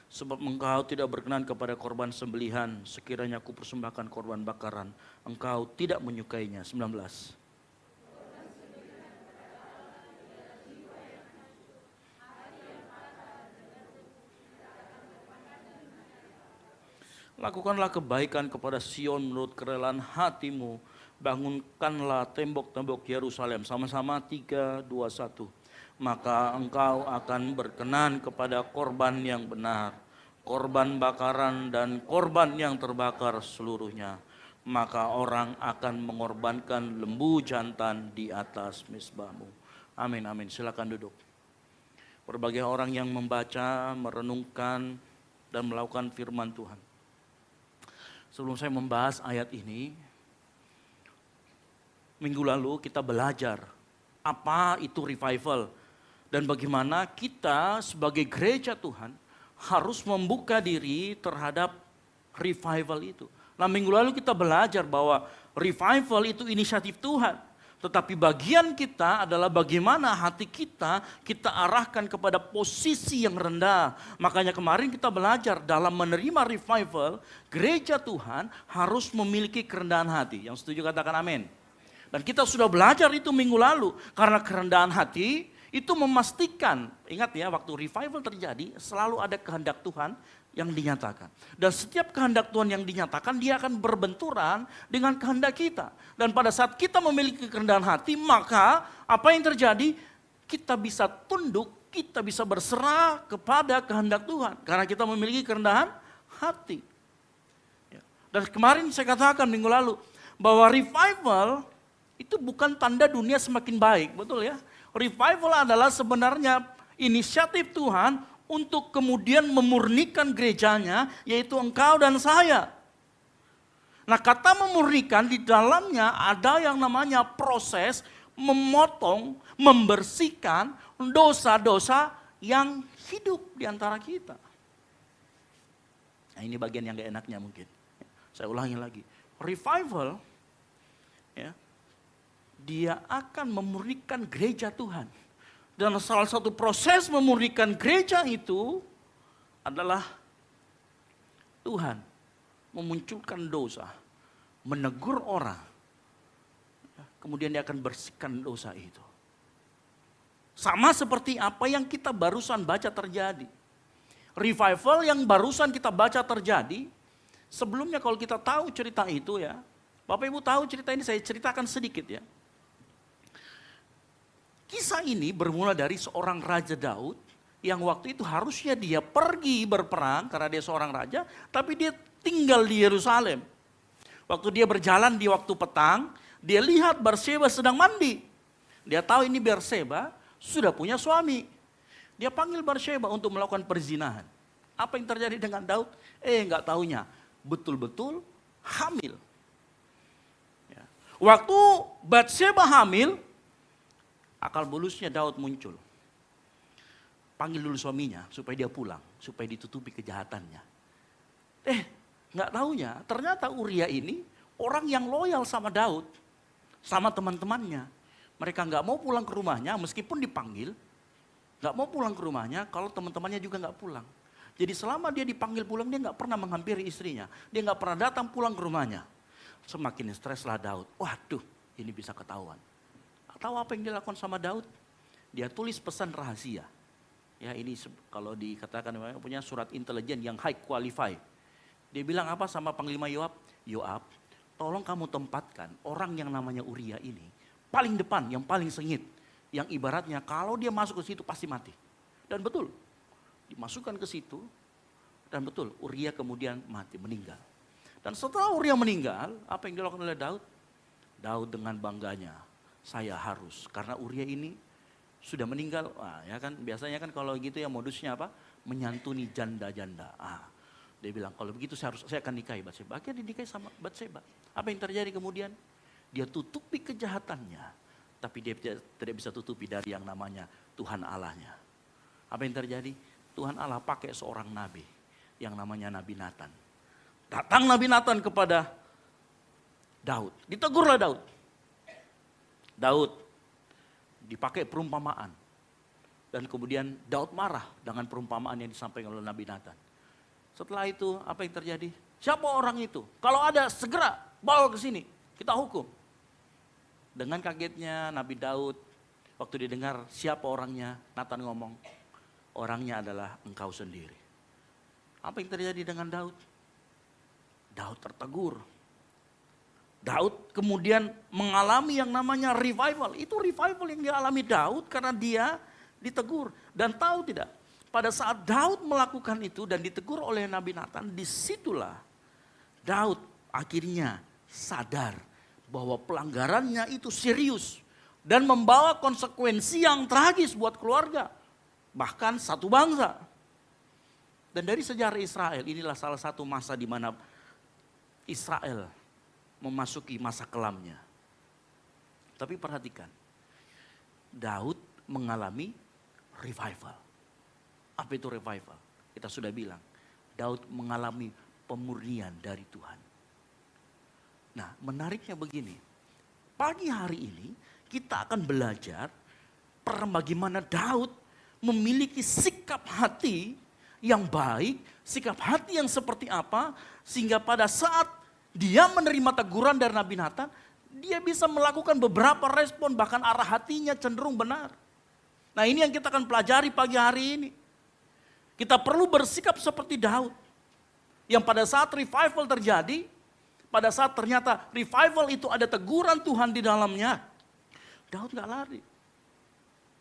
Sebab engkau tidak berkenan kepada korban sembelihan, sekiranya aku persembahkan korban bakaran, engkau tidak menyukainya. 19. Lakukanlah kebaikan kepada Sion menurut kerelaan hatimu. Bangunkanlah tembok-tembok Yerusalem. Sama-sama 3, 2, 1. Maka engkau akan berkenan kepada korban yang benar, korban bakaran dan korban yang terbakar seluruhnya. Maka orang akan mengorbankan lembu jantan di atas mezbahmu. Amin, amin. Silakan duduk. Berbagai orang yang membaca, merenungkan, dan melakukan firman Tuhan. Sebelum saya membahas ayat ini, minggu lalu kita belajar apa itu revival dan bagaimana kita sebagai gereja Tuhan harus membuka diri terhadap revival itu. Nah, minggu lalu kita belajar bahwa revival itu inisiatif Tuhan. Tetapi bagian kita adalah bagaimana hati kita arahkan kepada posisi yang rendah. Makanya kemarin kita belajar dalam menerima revival, gereja Tuhan harus memiliki kerendahan hati. Yang setuju katakan amin. Dan kita sudah belajar itu minggu lalu. Karena kerendahan hati itu memastikan, ingat ya, waktu revival terjadi selalu ada kehendak Tuhan yang dinyatakan. Dan setiap kehendak Tuhan yang dinyatakan, dia akan berbenturan dengan kehendak kita. Dan pada saat kita memiliki kerendahan hati, maka apa yang terjadi? Kita bisa tunduk, kita bisa berserah kepada kehendak Tuhan. Karena kita memiliki kerendahan hati. Dan kemarin saya katakan minggu lalu, bahwa revival itu bukan tanda dunia semakin baik, betul ya? Revival adalah sebenarnya inisiatif Tuhan untuk kemudian memurnikan gerejanya, yaitu engkau dan saya. Nah, kata memurnikan di dalamnya ada yang namanya proses memotong, membersihkan dosa-dosa yang hidup di antara kita. Nah, ini bagian yang gak enaknya mungkin. Saya ulangi lagi. Revival, ya, dia akan memurnikan gereja Tuhan. Dan salah satu proses memurnikan gereja itu adalah Tuhan memunculkan dosa, menegur orang, kemudian dia akan bersihkan dosa itu. Sama seperti apa yang kita barusan baca terjadi. Revival yang barusan kita baca terjadi, sebelumnya kalau kita tahu cerita itu ya, Bapak Ibu tahu cerita ini, saya ceritakan sedikit ya. Kisah ini bermula dari seorang Raja Daud yang waktu itu harusnya dia pergi berperang karena dia seorang raja, tapi dia tinggal di Yerusalem. Waktu dia berjalan di waktu petang, dia lihat Batseba sedang mandi. Dia tahu ini Batseba sudah punya suami. Dia panggil Batseba untuk melakukan perzinahan. Apa yang terjadi dengan Daud? Enggak taunya, betul-betul hamil. Ya. Waktu Batseba hamil, akal bulusnya Daud muncul. Panggil dulu suaminya supaya dia pulang, supaya ditutupi kejahatannya. Nggak taunya ternyata Uria ini orang yang loyal sama Daud, sama teman-temannya. Mereka nggak mau pulang ke rumahnya meskipun dipanggil, nggak mau pulang ke rumahnya kalau teman-temannya juga nggak pulang. Jadi selama dia dipanggil pulang, dia nggak pernah menghampiri istrinya, dia nggak pernah datang pulang ke rumahnya. Semakin streslah Daud. Waduh, ini bisa ketahuan. Tahu apa yang dilakukan sama Daud? Dia tulis pesan rahasia. Ya, ini kalau dikatakan punya surat intelijen yang high qualify. Dia bilang apa sama Panglima Yoab? Yoab, tolong kamu tempatkan orang yang namanya Uria ini paling depan, yang paling sengit. Yang ibaratnya kalau dia masuk ke situ pasti mati. Dan betul, dimasukkan ke situ dan betul Uria kemudian mati, meninggal. Dan setelah Uria meninggal, apa yang dilakukan oleh Daud? Daud dengan bangganya, saya harus, karena Uria ini sudah meninggal. Ya kan, biasanya kan kalau gitu ya modusnya apa? Menyantuni janda-janda. Dia bilang kalau begitu saya akan nikahi Batseba. Akhirnya dinikahi sama Batseba. Apa yang terjadi kemudian? Dia tutupi kejahatannya, tapi dia tidak bisa tutupi dari yang namanya Tuhan Allahnya. Apa yang terjadi? Tuhan Allah pakai seorang nabi yang namanya Nabi Nathan. Datang Nabi Nathan kepada Daud. Ditegurlah Daud. Daud dipakai perumpamaan. Dan kemudian Daud marah dengan perumpamaan yang disampaikan oleh Nabi Nathan. Setelah itu apa yang terjadi? Siapa orang itu? Kalau ada segera bawa ke sini, kita hukum. Dengan kagetnya Nabi Daud, waktu didengar siapa orangnya, Nathan ngomong, orangnya adalah engkau sendiri. Apa yang terjadi dengan Daud? Daud tertegur. Daud kemudian mengalami yang namanya revival. Itu revival yang dialami Daud karena dia ditegur. Dan tahu tidak, pada saat Daud melakukan itu dan ditegur oleh Nabi Nathan, disitulah Daud akhirnya sadar bahwa pelanggarannya itu serius dan membawa konsekuensi yang tragis buat keluarga, bahkan satu bangsa. Dan dari sejarah Israel, inilah salah satu masa di mana Israel memasuki masa kelamnya. Tapi perhatikan, Daud mengalami revival. Apa itu revival? Kita sudah bilang, Daud mengalami pemurnian dari Tuhan. Nah, menariknya begini. Pagi hari ini kita akan belajar bagaimana Daud memiliki sikap hati yang baik, sikap hati yang seperti apa, sehingga pada saat dia menerima teguran dari Nabi Nathan, dia bisa melakukan beberapa respon, bahkan arah hatinya cenderung benar. Nah, ini yang kita akan pelajari pagi hari ini. Kita perlu bersikap seperti Daud, yang pada saat revival terjadi, pada saat ternyata revival itu ada teguran Tuhan di dalamnya, Daud gak lari.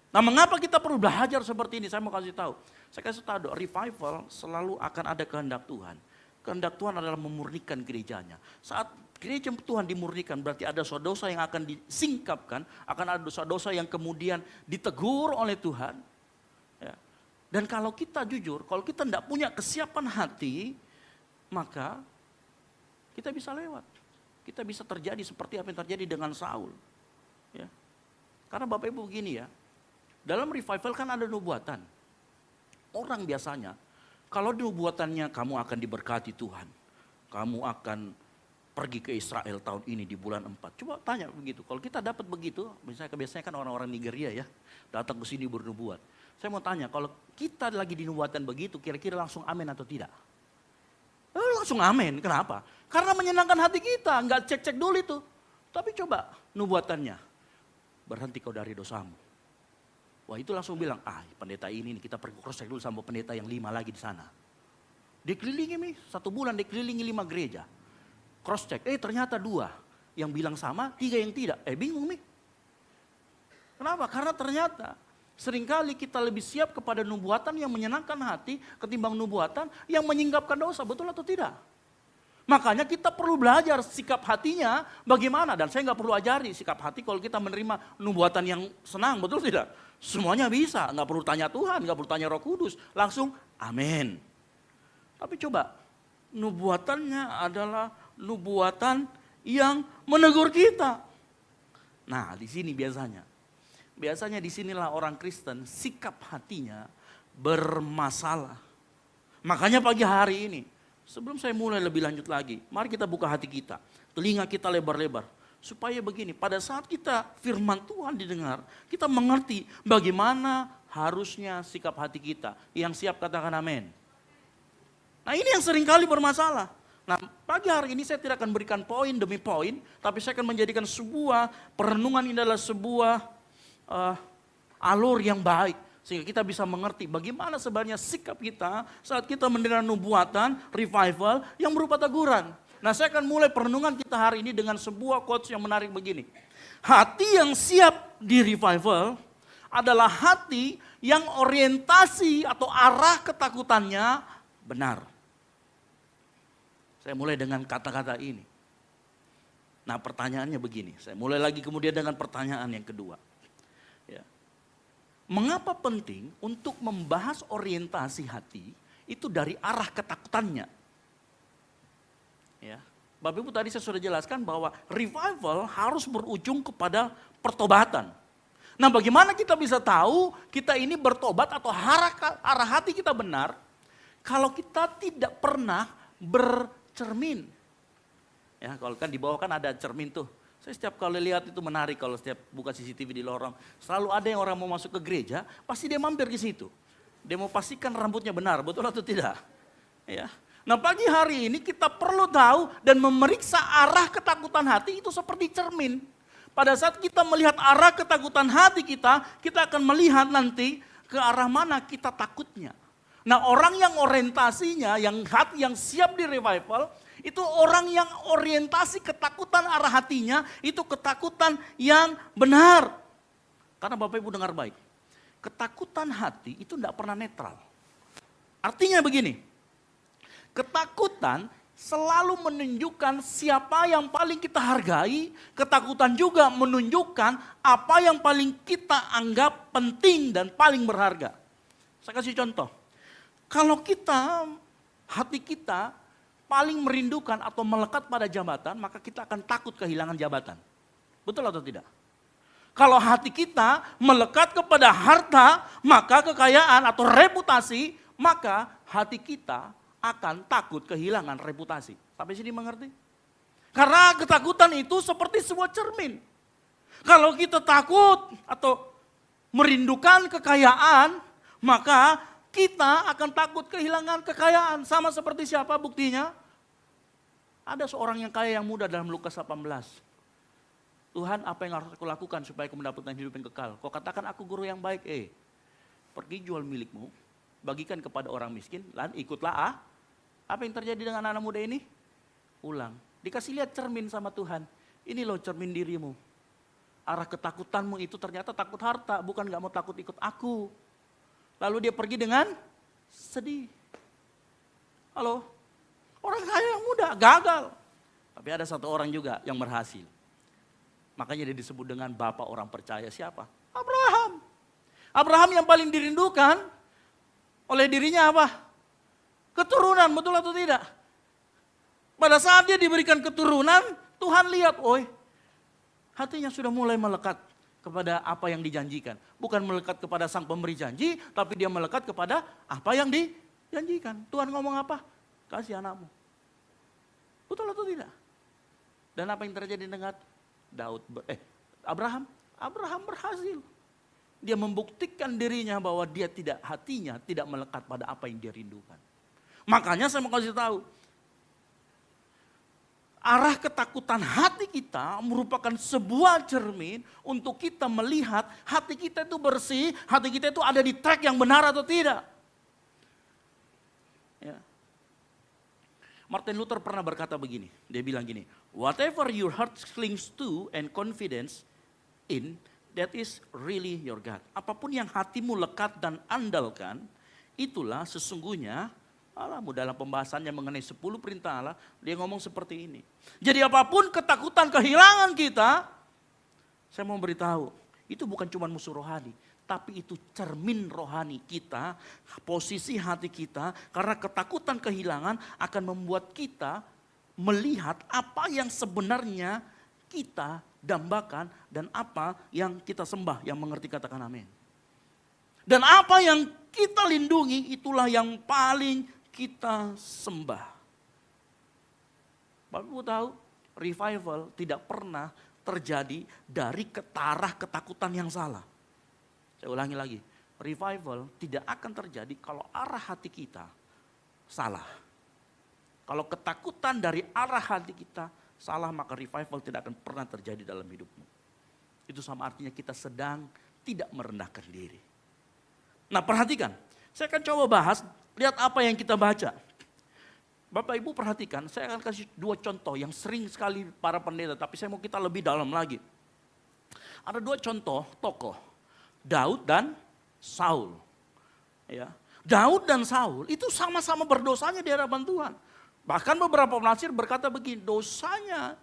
Nah, mengapa kita perlu belajar seperti ini? Saya mau kasih tahu. Saya kasih tahu, revival selalu akan ada kehendak Tuhan. Kehendak Tuhan adalah memurnikan gerejanya. Saat gereja Tuhan dimurnikan, berarti ada dosa-dosa yang akan disingkapkan, akan ada dosa-dosa yang kemudian ditegur oleh Tuhan. Ya. Dan kalau kita jujur, kalau kita tidak punya kesiapan hati, maka kita bisa lewat. Kita bisa terjadi seperti apa yang terjadi dengan Saul. Ya. Karena Bapak Ibu begini ya, dalam revival kan ada nubuatan. Orang biasanya, kalau nubuatannya kamu akan diberkati Tuhan, kamu akan pergi ke Israel tahun ini di bulan 4. Coba tanya begitu, kalau kita dapat begitu, misalnya biasanya kan orang-orang Nigeria ya, datang ke sini bernubuat. Saya mau tanya, kalau kita lagi di nubuatan begitu, kira-kira langsung amin atau tidak? Langsung amin, kenapa? Karena menyenangkan hati kita, nggak cek-cek dulu itu. Tapi coba nubuatannya, berhenti kau dari dosamu. Wah, itu langsung bilang, pendeta ini kita pergi cross check dulu sama pendeta yang 5 lagi di sana. Dikelilingi nih, 1 bulan dikelilingi 5 gereja. Cross check, ternyata 2 yang bilang sama, 3 yang tidak. Bingung nih. Kenapa? Karena ternyata seringkali kita lebih siap kepada nubuatan yang menyenangkan hati ketimbang nubuatan yang menyingkapkan dosa, betul atau tidak? Makanya kita perlu belajar sikap hatinya bagaimana. Dan saya nggak perlu ajari sikap hati kalau kita menerima nubuatan yang senang, betul tidak? Semuanya bisa, nggak perlu tanya Tuhan, nggak perlu tanya Roh Kudus. Langsung amin. Tapi coba, nubuatannya adalah nubuatan yang menegur kita. Nah, di sini biasanya disinilah orang Kristen sikap hatinya bermasalah. Makanya pagi hari ini, sebelum saya mulai lebih lanjut lagi, mari kita buka hati kita, telinga kita lebar-lebar. Supaya begini, pada saat kita firman Tuhan didengar, kita mengerti bagaimana harusnya sikap hati kita. Yang siap katakan amin. Nah, ini yang seringkali bermasalah. Nah, pagi hari ini saya tidak akan berikan poin demi poin, tapi saya akan menjadikan sebuah perenungan ini adalah sebuah alur yang baik. Sehingga kita bisa mengerti bagaimana sebenarnya sikap kita saat kita mendengar nubuatan, revival yang berupa teguran. Nah, saya akan mulai perenungan kita hari ini dengan sebuah quotes yang menarik begini. Hati yang siap di revival adalah hati yang orientasi atau arah ketakutannya benar. Saya mulai dengan kata-kata ini. Nah, pertanyaannya begini. Saya mulai lagi kemudian dengan pertanyaan yang kedua. Ya. Mengapa penting untuk membahas orientasi hati itu dari arah ketakutannya? Ya, Bapak Ibu tadi saya sudah jelaskan bahwa revival harus berujung kepada pertobatan. Nah, bagaimana kita bisa tahu kita ini bertobat atau arah hati kita benar kalau kita tidak pernah bercermin? Ya, kalau kan di bawah kan ada cermin tuh. Saya setiap kali lihat itu menarik kalau setiap buka CCTV di lorong. Selalu ada yang orang mau masuk ke gereja, pasti dia mampir ke situ. Dia mau pastikan rambutnya benar, betul atau tidak? Ya. Nah, pagi hari ini kita perlu tahu dan memeriksa arah ketakutan hati itu seperti cermin. Pada saat kita melihat arah ketakutan hati kita akan melihat nanti ke arah mana kita takutnya. Nah, orang yang orientasinya, yang hati yang siap di revival, Itu orang yang orientasi ketakutan arah hatinya, itu ketakutan yang benar. Karena Bapak Ibu dengar baik, ketakutan hati itu tidak pernah netral. Artinya begini, ketakutan selalu menunjukkan siapa yang paling kita hargai, ketakutan juga menunjukkan apa yang paling kita anggap penting dan paling berharga. Saya kasih contoh, kalau hati kita paling merindukan atau melekat pada jabatan, maka kita akan takut kehilangan jabatan. Betul atau tidak? Kalau hati kita melekat kepada harta, maka kekayaan atau reputasi, maka hati kita akan takut kehilangan reputasi. Sampai sini mengerti? Karena ketakutan itu seperti sebuah cermin. Kalau kita takut atau merindukan kekayaan, maka kita akan takut kehilangan kekayaan. Sama seperti siapa buktinya? Ada seorang yang kaya yang muda dalam Lukas 18. Tuhan, apa yang harus aku lakukan supaya aku mendapatkan hidup yang kekal? Kau katakan aku guru yang baik. Pergi jual milikmu, bagikan kepada orang miskin, dan ikutlah. Apa yang terjadi dengan anak muda ini? Pulang. Dikasih lihat cermin sama Tuhan. Ini loh cermin dirimu. Arah ketakutanmu itu ternyata takut harta, bukan gak mau takut ikut aku. Lalu dia pergi dengan sedih. Halo, orang kaya yang muda, gagal. Tapi ada satu orang juga yang berhasil. Makanya dia disebut dengan bapak orang percaya. Siapa? Abraham. Abraham yang paling dirindukan oleh dirinya apa? Keturunan, betul atau tidak? Pada saat dia diberikan keturunan, Tuhan lihat, hatinya sudah mulai melekat kepada apa yang dijanjikan. Bukan melekat kepada sang pemberi janji, tapi dia melekat kepada apa yang dijanjikan. Tuhan ngomong apa? Kasih anakmu. Betul atau tidak? Dan apa yang terjadi dengan Abraham? Abraham berhasil. Dia membuktikan dirinya bahwa hatinya tidak melekat pada apa yang dia rindukan. Makanya saya mau kasih tahu, arah ketakutan hati kita merupakan sebuah cermin untuk kita melihat hati kita itu bersih, hati kita itu ada di track yang benar atau tidak. Ya. Martin Luther pernah berkata begini, dia bilang gini, whatever your heart clings to and confidence in, that is really your God. Apapun yang hatimu lekat dan andalkan, itulah sesungguhnya Allahmu. Dalam pembahasannya mengenai 10 perintah Allah, dia ngomong seperti ini. Jadi apapun ketakutan kehilangan kita, saya mau beritahu, itu bukan cuma musuh rohani, tapi itu cermin rohani kita, posisi hati kita, karena ketakutan kehilangan akan membuat kita melihat apa yang sebenarnya kita dambakan dan apa yang kita sembah, yang mengerti katakan amin. Dan apa yang kita lindungi itulah yang paling kita sembah. Bapak Ibu tahu, revival tidak pernah terjadi dari arah ketakutan yang salah. Saya ulangi lagi, revival tidak akan terjadi kalau arah hati kita salah. Kalau ketakutan dari arah hati kita salah, maka revival tidak akan pernah terjadi dalam hidupmu. Itu sama artinya kita sedang tidak merendahkan diri. Nah perhatikan, saya akan coba bahas, lihat apa yang kita baca. Bapak Ibu perhatikan, saya akan kasih 2 contoh yang sering sekali para pendeta, tapi saya mau kita lebih dalam lagi. Ada 2 contoh tokoh, Daud dan Saul. Ya. Daud dan Saul itu sama-sama berdosanya di hadapan Tuhan. Bahkan beberapa penafsir berkata begini, dosanya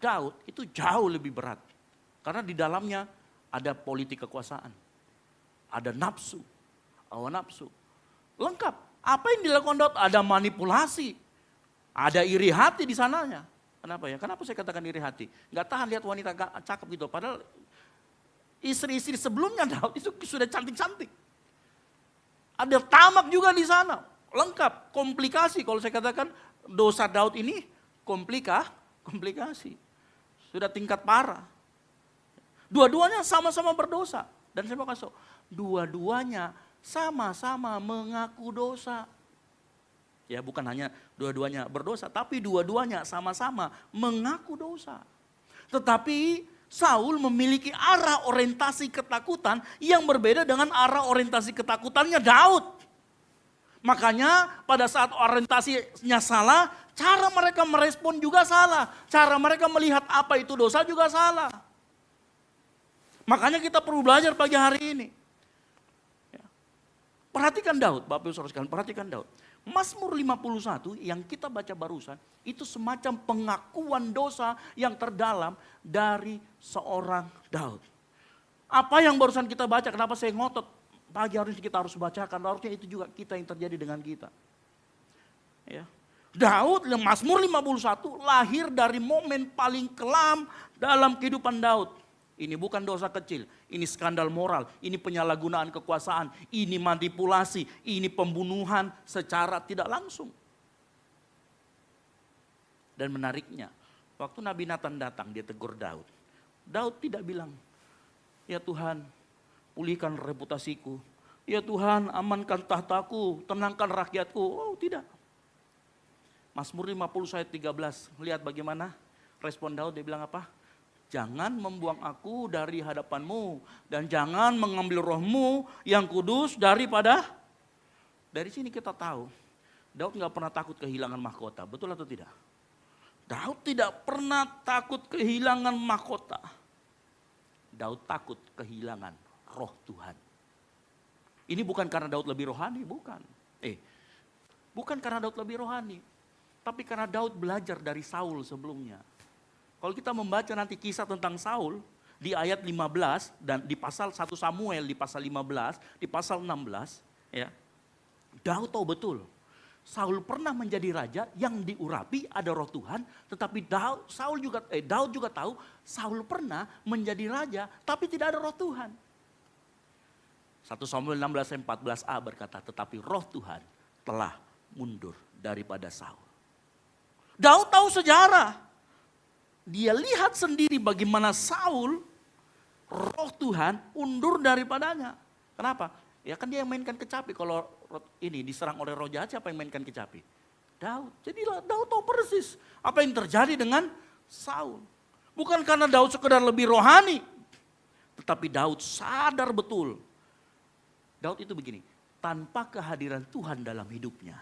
Daud itu jauh lebih berat. Karena di dalamnya ada politik kekuasaan, ada nafsu, hawa nafsu. Lengkap. Apa yang dilakukan Daud? Ada manipulasi, ada iri hati di sananya. Kenapa ya? Kenapa saya katakan iri hati? Gak tahan lihat wanita cakep gitu. Padahal istri-istri sebelumnya Daud itu sudah cantik-cantik. Ada tamak juga di sana. Lengkap, komplikasi. Kalau saya katakan dosa Daud ini komplikasi. Sudah tingkat parah. Dua-duanya sama-sama berdosa. Dan saya mau kasih tahu, dua-duanya sama-sama mengaku dosa. Ya bukan hanya dua-duanya berdosa, tapi dua-duanya sama-sama mengaku dosa. Tetapi Saul memiliki arah orientasi ketakutan yang berbeda dengan arah orientasi ketakutannya Daud. Makanya pada saat orientasinya salah, Cara mereka merespon juga salah. Cara mereka melihat apa itu dosa juga salah. Makanya kita perlu belajar pagi hari ini. Ya. Perhatikan Daud, Bapak Ibu Saudara sekalian, perhatikan Daud. Mazmur 51 yang kita baca barusan, itu semacam pengakuan dosa yang terdalam dari seorang Daud. Apa yang barusan kita baca, kenapa saya ngotot? Pagi hari ini kita harus bacakan, harusnya itu juga kita yang terjadi dengan kita. Ya. Daud, Mazmur 51 lahir dari momen paling kelam dalam kehidupan Daud. Ini bukan dosa kecil, ini skandal moral, ini penyalahgunaan kekuasaan, ini manipulasi, ini pembunuhan secara tidak langsung. Dan menariknya, waktu Nabi Nathan datang dia tegur Daud. Daud tidak bilang, ya Tuhan pulihkan reputasiku, ya Tuhan amankan tahtaku, tenangkan rakyatku. Oh tidak. Mazmur 50 ayat 13, lihat bagaimana respon Daud, dia bilang apa? Jangan membuang aku dari hadapanmu dan jangan mengambil rohmu yang kudus daripada. Dari sini kita tahu Daud nggak pernah takut kehilangan mahkota, betul atau tidak? Daud tidak pernah takut kehilangan mahkota. Daud takut kehilangan roh Tuhan. Ini bukan karena Daud lebih rohani, bukan. Bukan karena Daud lebih rohani, tapi karena Daud belajar dari Saul sebelumnya. Kalau kita membaca nanti kisah tentang Saul di ayat 15 dan di pasal 1 Samuel di pasal 15, di pasal 16, ya. Daud tahu betul Saul pernah menjadi raja yang diurapi ada roh Tuhan, tetapi Daud juga tahu Saul pernah menjadi raja tapi tidak ada roh Tuhan. 1 Samuel 16 ayat 14a berkata, tetapi roh Tuhan telah mundur daripada Saul. Daud tahu sejarah. Dia lihat sendiri bagaimana Saul, roh Tuhan undur daripadanya. Kenapa? Ya kan dia yang mainkan kecapi. Kalau ini diserang oleh roh jahat, siapa yang mainkan kecapi? Daud. Jadi Daud tahu persis apa yang terjadi dengan Saul. Bukan karena Daud sekedar lebih rohani, tetapi Daud sadar betul. Daud itu begini, tanpa kehadiran Tuhan dalam hidupnya,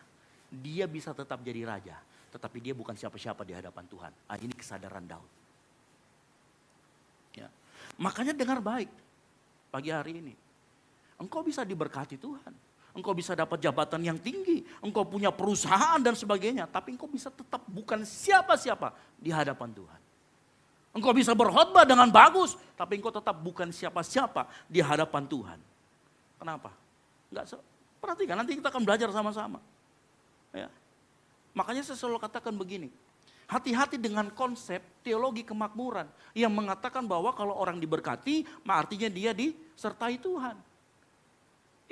dia bisa tetap jadi raja. Tetapi dia bukan siapa-siapa di hadapan Tuhan. Ini kesadaran Daud. Ya. Makanya dengar baik pagi hari ini. Engkau bisa diberkati Tuhan. Engkau bisa dapat jabatan yang tinggi. Engkau punya perusahaan dan sebagainya. Tapi engkau bisa tetap bukan siapa-siapa di hadapan Tuhan. Engkau bisa berkhotbah dengan bagus. Tapi engkau tetap bukan siapa-siapa di hadapan Tuhan. Kenapa? Perhatikan, nanti kita akan belajar sama-sama. Ya. Makanya saya selalu katakan begini, hati-hati dengan konsep teologi kemakmuran yang mengatakan bahwa kalau orang diberkati, artinya dia disertai Tuhan.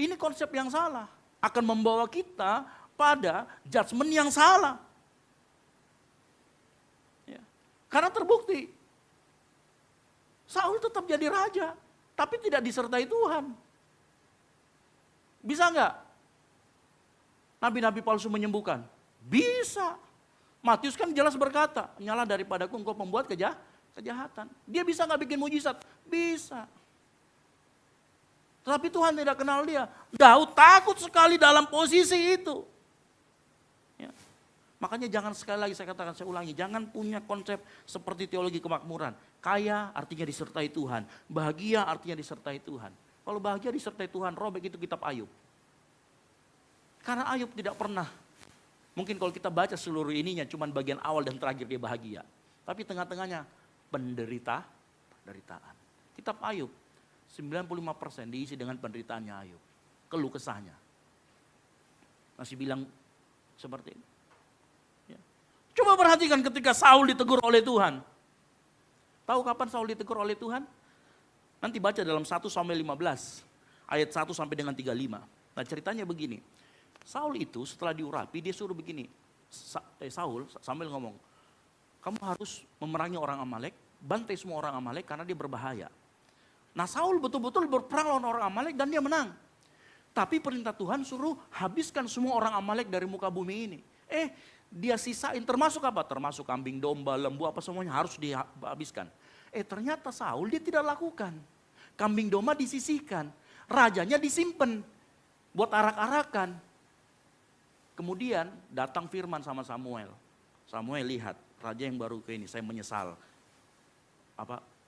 Ini konsep yang salah, akan membawa kita pada judgement yang salah. Ya. Karena terbukti, Saul tetap jadi raja, tapi tidak disertai Tuhan. Bisa nggak nabi-nabi palsu menyembuhkan? Bisa. Matius kan jelas berkata, nyala daripadaku engkau membuat kejahatan. Dia bisa gak bikin mujizat? Bisa. Tetapi Tuhan tidak kenal dia. Daud takut sekali dalam posisi itu. Ya. Makanya jangan sekali lagi saya katakan, saya ulangi. Jangan punya konsep seperti teologi kemakmuran. Kaya artinya disertai Tuhan. Bahagia artinya disertai Tuhan. Kalau bahagia disertai Tuhan, robek itu kitab Ayub. Karena Ayub tidak pernah. Mungkin kalau kita baca seluruh ininya cuma bagian awal dan terakhir dia bahagia. Tapi tengah-tengahnya penderitaan. Kitab Ayub 95% diisi dengan penderitaannya Ayub. Keluh kesahnya. Masih bilang seperti ini. Ya. Coba perhatikan ketika Saul ditegur oleh Tuhan. Tahu kapan Saul ditegur oleh Tuhan? Nanti baca dalam 1 Samuel 15 ayat 1 sampai dengan 35. Nah ceritanya begini. Saul itu setelah diurapi dia suruh begini. Samuel ngomong, kamu harus memerangi orang Amalek, bantai semua orang Amalek karena dia berbahaya. Nah Saul betul-betul berperang lawan orang Amalek dan dia menang. Tapi perintah Tuhan suruh habiskan semua orang Amalek dari muka bumi ini. Dia sisain termasuk apa? Termasuk kambing, domba, lembu apa semuanya harus dihabiskan. Ternyata Saul dia tidak lakukan. Kambing domba disisihkan, rajanya disimpan buat arak-arakan. Kemudian datang firman sama Samuel. Samuel lihat, raja yang baru ke ini, saya menyesal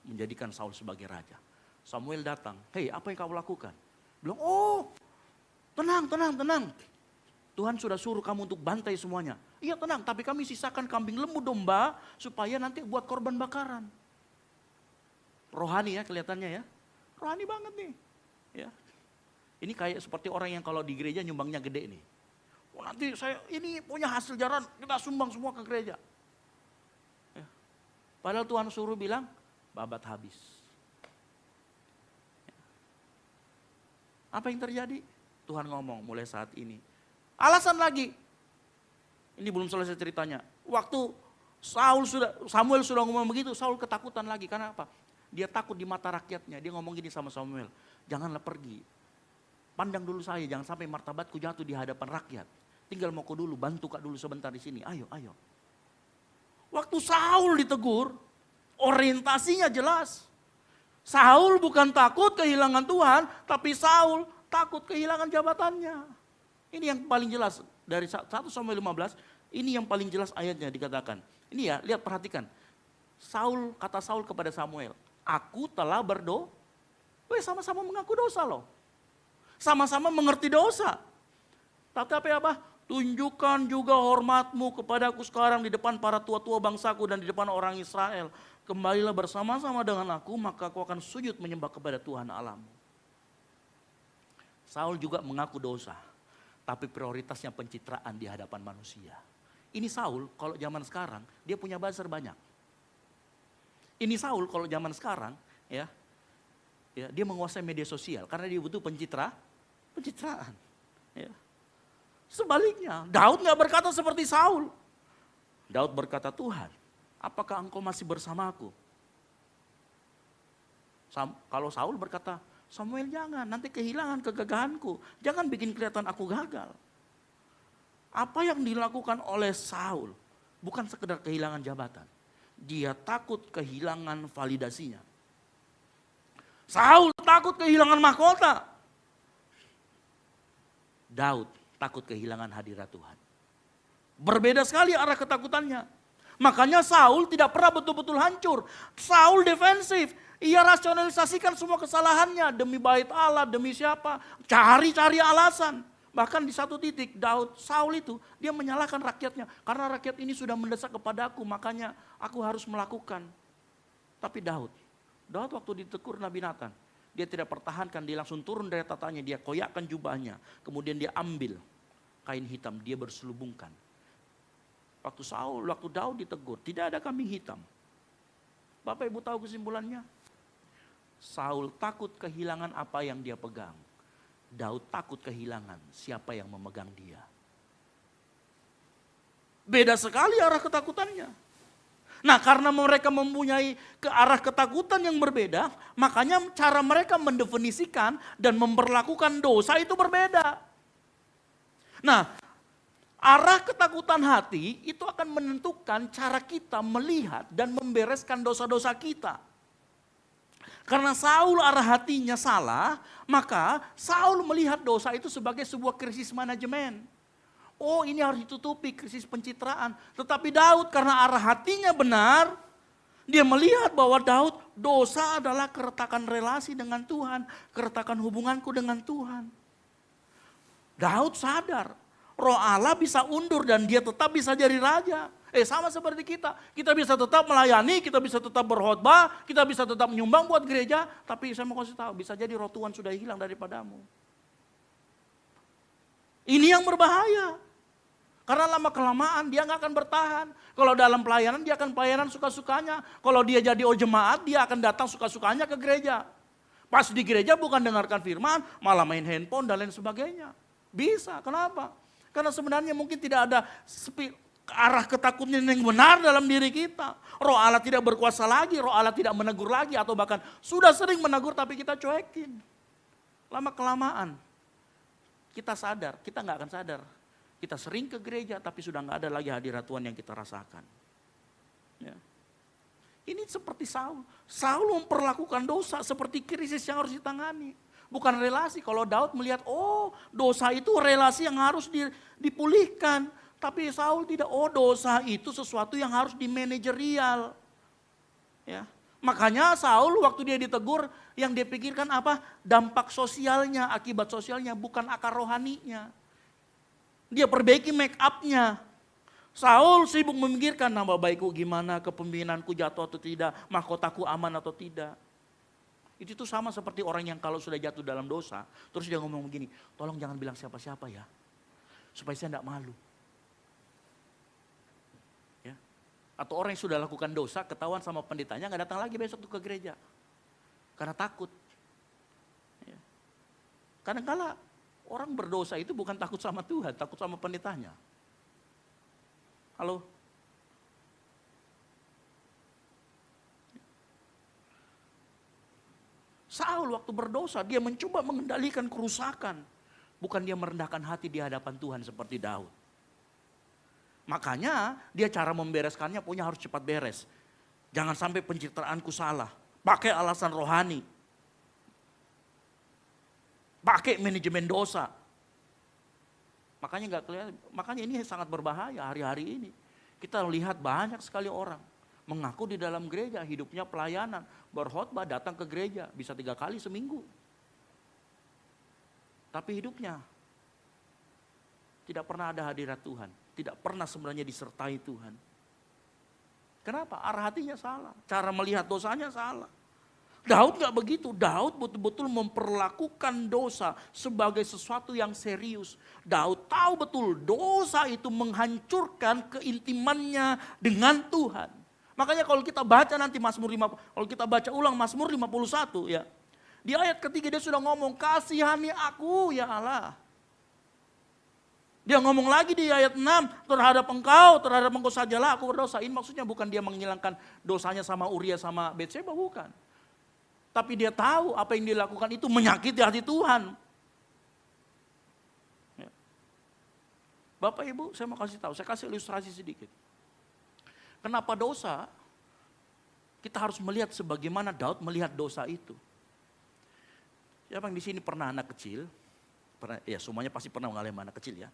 menjadikan Saul sebagai raja. Samuel datang, hei apa yang kau lakukan? Bilang, oh tenang. Tuhan sudah suruh kamu untuk bantai semuanya. Iya tenang, tapi kami sisakan kambing lembu domba supaya nanti buat korban bakaran. Rohani ya kelihatannya ya. Rohani banget nih. Ya. Ini kayak seperti orang yang kalau di gereja nyumbangnya gede nih. Oh nanti saya ini punya hasil jaran, kita sumbang semua ke gereja. Ya. Padahal Tuhan suruh bilang, babat habis. Ya. Apa yang terjadi? Tuhan ngomong mulai saat ini. Alasan lagi. Ini belum selesai ceritanya. Waktu Samuel sudah ngomong begitu, Saul ketakutan lagi. Karena apa? Dia takut di mata rakyatnya. Dia ngomong gini sama Samuel, janganlah pergi. Pandang dulu saya, jangan sampai martabatku jatuh di hadapan rakyat. Tinggal mau kau dulu, bantu kak dulu sebentar di sini. Ayo. Waktu Saul ditegur, orientasinya jelas. Saul bukan takut kehilangan Tuhan, tapi Saul takut kehilangan jabatannya. Ini yang paling jelas dari 1 Samuel 15, ini yang paling jelas ayatnya dikatakan. Ini ya, lihat perhatikan. Kata Saul kepada Samuel, aku telah berdosa. Sama-sama mengaku dosa loh. Sama-sama mengerti dosa. Tapi apa? Tunjukkan juga hormatmu kepadaku sekarang di depan para tua-tua bangsaku dan di depan orang Israel. Kembalilah bersama-sama dengan aku, maka aku akan sujud menyembah kepada Tuhan Allahmu. Saul juga mengaku dosa, tapi prioritasnya pencitraan di hadapan manusia. Ini Saul kalau zaman sekarang, dia punya buzzer banyak. Ini Saul kalau zaman sekarang, ya dia menguasai media sosial karena dia butuh pencitraan. Ya. Sebaliknya, Daud nggak berkata seperti Saul. Daud berkata, Tuhan, apakah engkau masih bersamaku? Kalau Saul berkata, Samuel jangan, nanti kehilangan kegagahanku. Jangan bikin kelihatan aku gagal. Apa yang dilakukan oleh Saul bukan sekedar kehilangan jabatan. Dia takut kehilangan validasinya. Saul takut kehilangan mahkota. Daud takut kehilangan hadirat Tuhan. Berbeda sekali arah ketakutannya. Makanya Saul tidak pernah betul-betul hancur. Saul defensif. Ia rasionalisasikan semua kesalahannya demi bait Allah, demi siapa. Cari-cari alasan. Bahkan di satu titik Saul itu dia menyalahkan rakyatnya. Karena rakyat ini sudah mendesak kepadaku, makanya aku harus melakukan. Tapi Daud waktu ditegur Nabi Nathan, dia tidak pertahankan, dia langsung turun dari tatanya, dia koyakkan jubahnya. Kemudian dia ambil kain hitam, dia berselubungkan. Waktu Daud ditegur, tidak ada kambing hitam. Bapak Ibu tahu kesimpulannya? Saul takut kehilangan apa yang dia pegang. Daud takut kehilangan siapa yang memegang dia. Beda sekali arah ketakutannya. Nah karena mereka mempunyai ke arah ketakutan yang berbeda, makanya cara mereka mendefinisikan dan memperlakukan dosa itu berbeda. Nah arah ketakutan hati itu akan menentukan cara kita melihat dan membereskan dosa-dosa kita. Karena Saul arah hatinya salah, maka Saul melihat dosa itu sebagai sebuah krisis manajemen. Oh ini harus ditutupi, krisis pencitraan. Tetapi Daud karena arah hatinya benar, dia melihat bahwa dosa adalah keretakan relasi dengan Tuhan, keretakan hubunganku dengan Tuhan. Daud sadar, Roh Allah bisa undur dan dia tetap bisa jadi raja. Sama seperti kita. Kita bisa tetap melayani, kita bisa tetap berkhotbah, kita bisa tetap menyumbang buat gereja. Tapi saya mau kasih tahu, bisa jadi roh Tuhan sudah hilang daripadamu. Ini yang berbahaya. Karena lama-kelamaan dia nggak akan bertahan. Kalau dalam pelayanan dia akan pelayanan suka-sukanya. Kalau dia jadi jemaat dia akan datang suka-sukanya ke gereja. Pas di gereja bukan dengarkan firman, malah main handphone dan lain sebagainya. Bisa, kenapa? Karena sebenarnya mungkin tidak ada arah ketakutan yang benar dalam diri kita. Roh Allah tidak berkuasa lagi, roh Allah tidak menegur lagi, atau bahkan sudah sering menegur tapi kita cuekin. Lama-kelamaan kita sadar, kita nggak akan sadar. Kita sering ke gereja tapi sudah nggak ada lagi hadirat Tuhan yang kita rasakan. Ya. Ini seperti Saul. Saul memperlakukan dosa seperti krisis yang harus ditangani. Bukan relasi. Kalau Daud melihat, dosa itu relasi yang harus dipulihkan. Tapi Saul tidak, dosa itu sesuatu yang harus dimanajerial. Ya. Makanya Saul waktu dia ditegur, yang dia pikirkan apa? Dampak sosialnya, akibat sosialnya, bukan akar rohaninya. Dia perbaiki make up-nya. Saul sibuk memikirkan nama baikku gimana, kepemimpinanku jatuh atau tidak, mahkotaku aman atau tidak. Itu tuh sama seperti orang yang kalau sudah jatuh dalam dosa, terus dia ngomong begini, tolong jangan bilang siapa-siapa ya, supaya saya tidak malu. Ya. Atau orang yang sudah lakukan dosa, ketahuan sama pendetanya, gak datang lagi besok tuh ke gereja. Karena takut. Ya. Kadang-kala orang berdosa itu bukan takut sama Tuhan, takut sama pendetanya. Halo? Saul waktu berdosa, dia mencoba mengendalikan kerusakan. Bukan dia merendahkan hati di hadapan Tuhan seperti Daud. Makanya dia cara membereskannya punya harus cepat beres. Jangan sampai pencitraanku salah. Pakai alasan rohani. Pakai manajemen dosa. Makanya ini sangat berbahaya hari-hari ini. Kita lihat banyak sekali orang mengaku di dalam gereja, hidupnya pelayanan, berkhotbah, datang ke gereja, bisa 3 kali seminggu. Tapi hidupnya tidak pernah ada hadirat Tuhan, tidak pernah sebenarnya disertai Tuhan. Kenapa? Arah hatinya salah, cara melihat dosanya salah. Daud gak begitu, Daud betul-betul memperlakukan dosa sebagai sesuatu yang serius. Daud tahu betul dosa itu menghancurkan keintimannya dengan Tuhan. Makanya kalau kita baca nanti Mazmur 50, kalau kita baca ulang Mazmur 51 ya. Di ayat ketiga dia sudah ngomong, kasihani aku ya Allah. Dia ngomong lagi di ayat 6, terhadap engkau sajalah aku berdosa. Ini maksudnya bukan dia menghilangkan dosanya sama Uria sama Betseba, bukan. Tapi dia tahu apa yang dilakukan itu menyakiti hati Tuhan. Ya. Bapak Ibu, saya mau kasih tahu, saya kasih ilustrasi sedikit. Kenapa dosa? Kita harus melihat sebagaimana Daud melihat dosa itu. Siapa yang di sini pernah anak kecil? Ya semuanya pasti pernah mengalami anak kecil ya.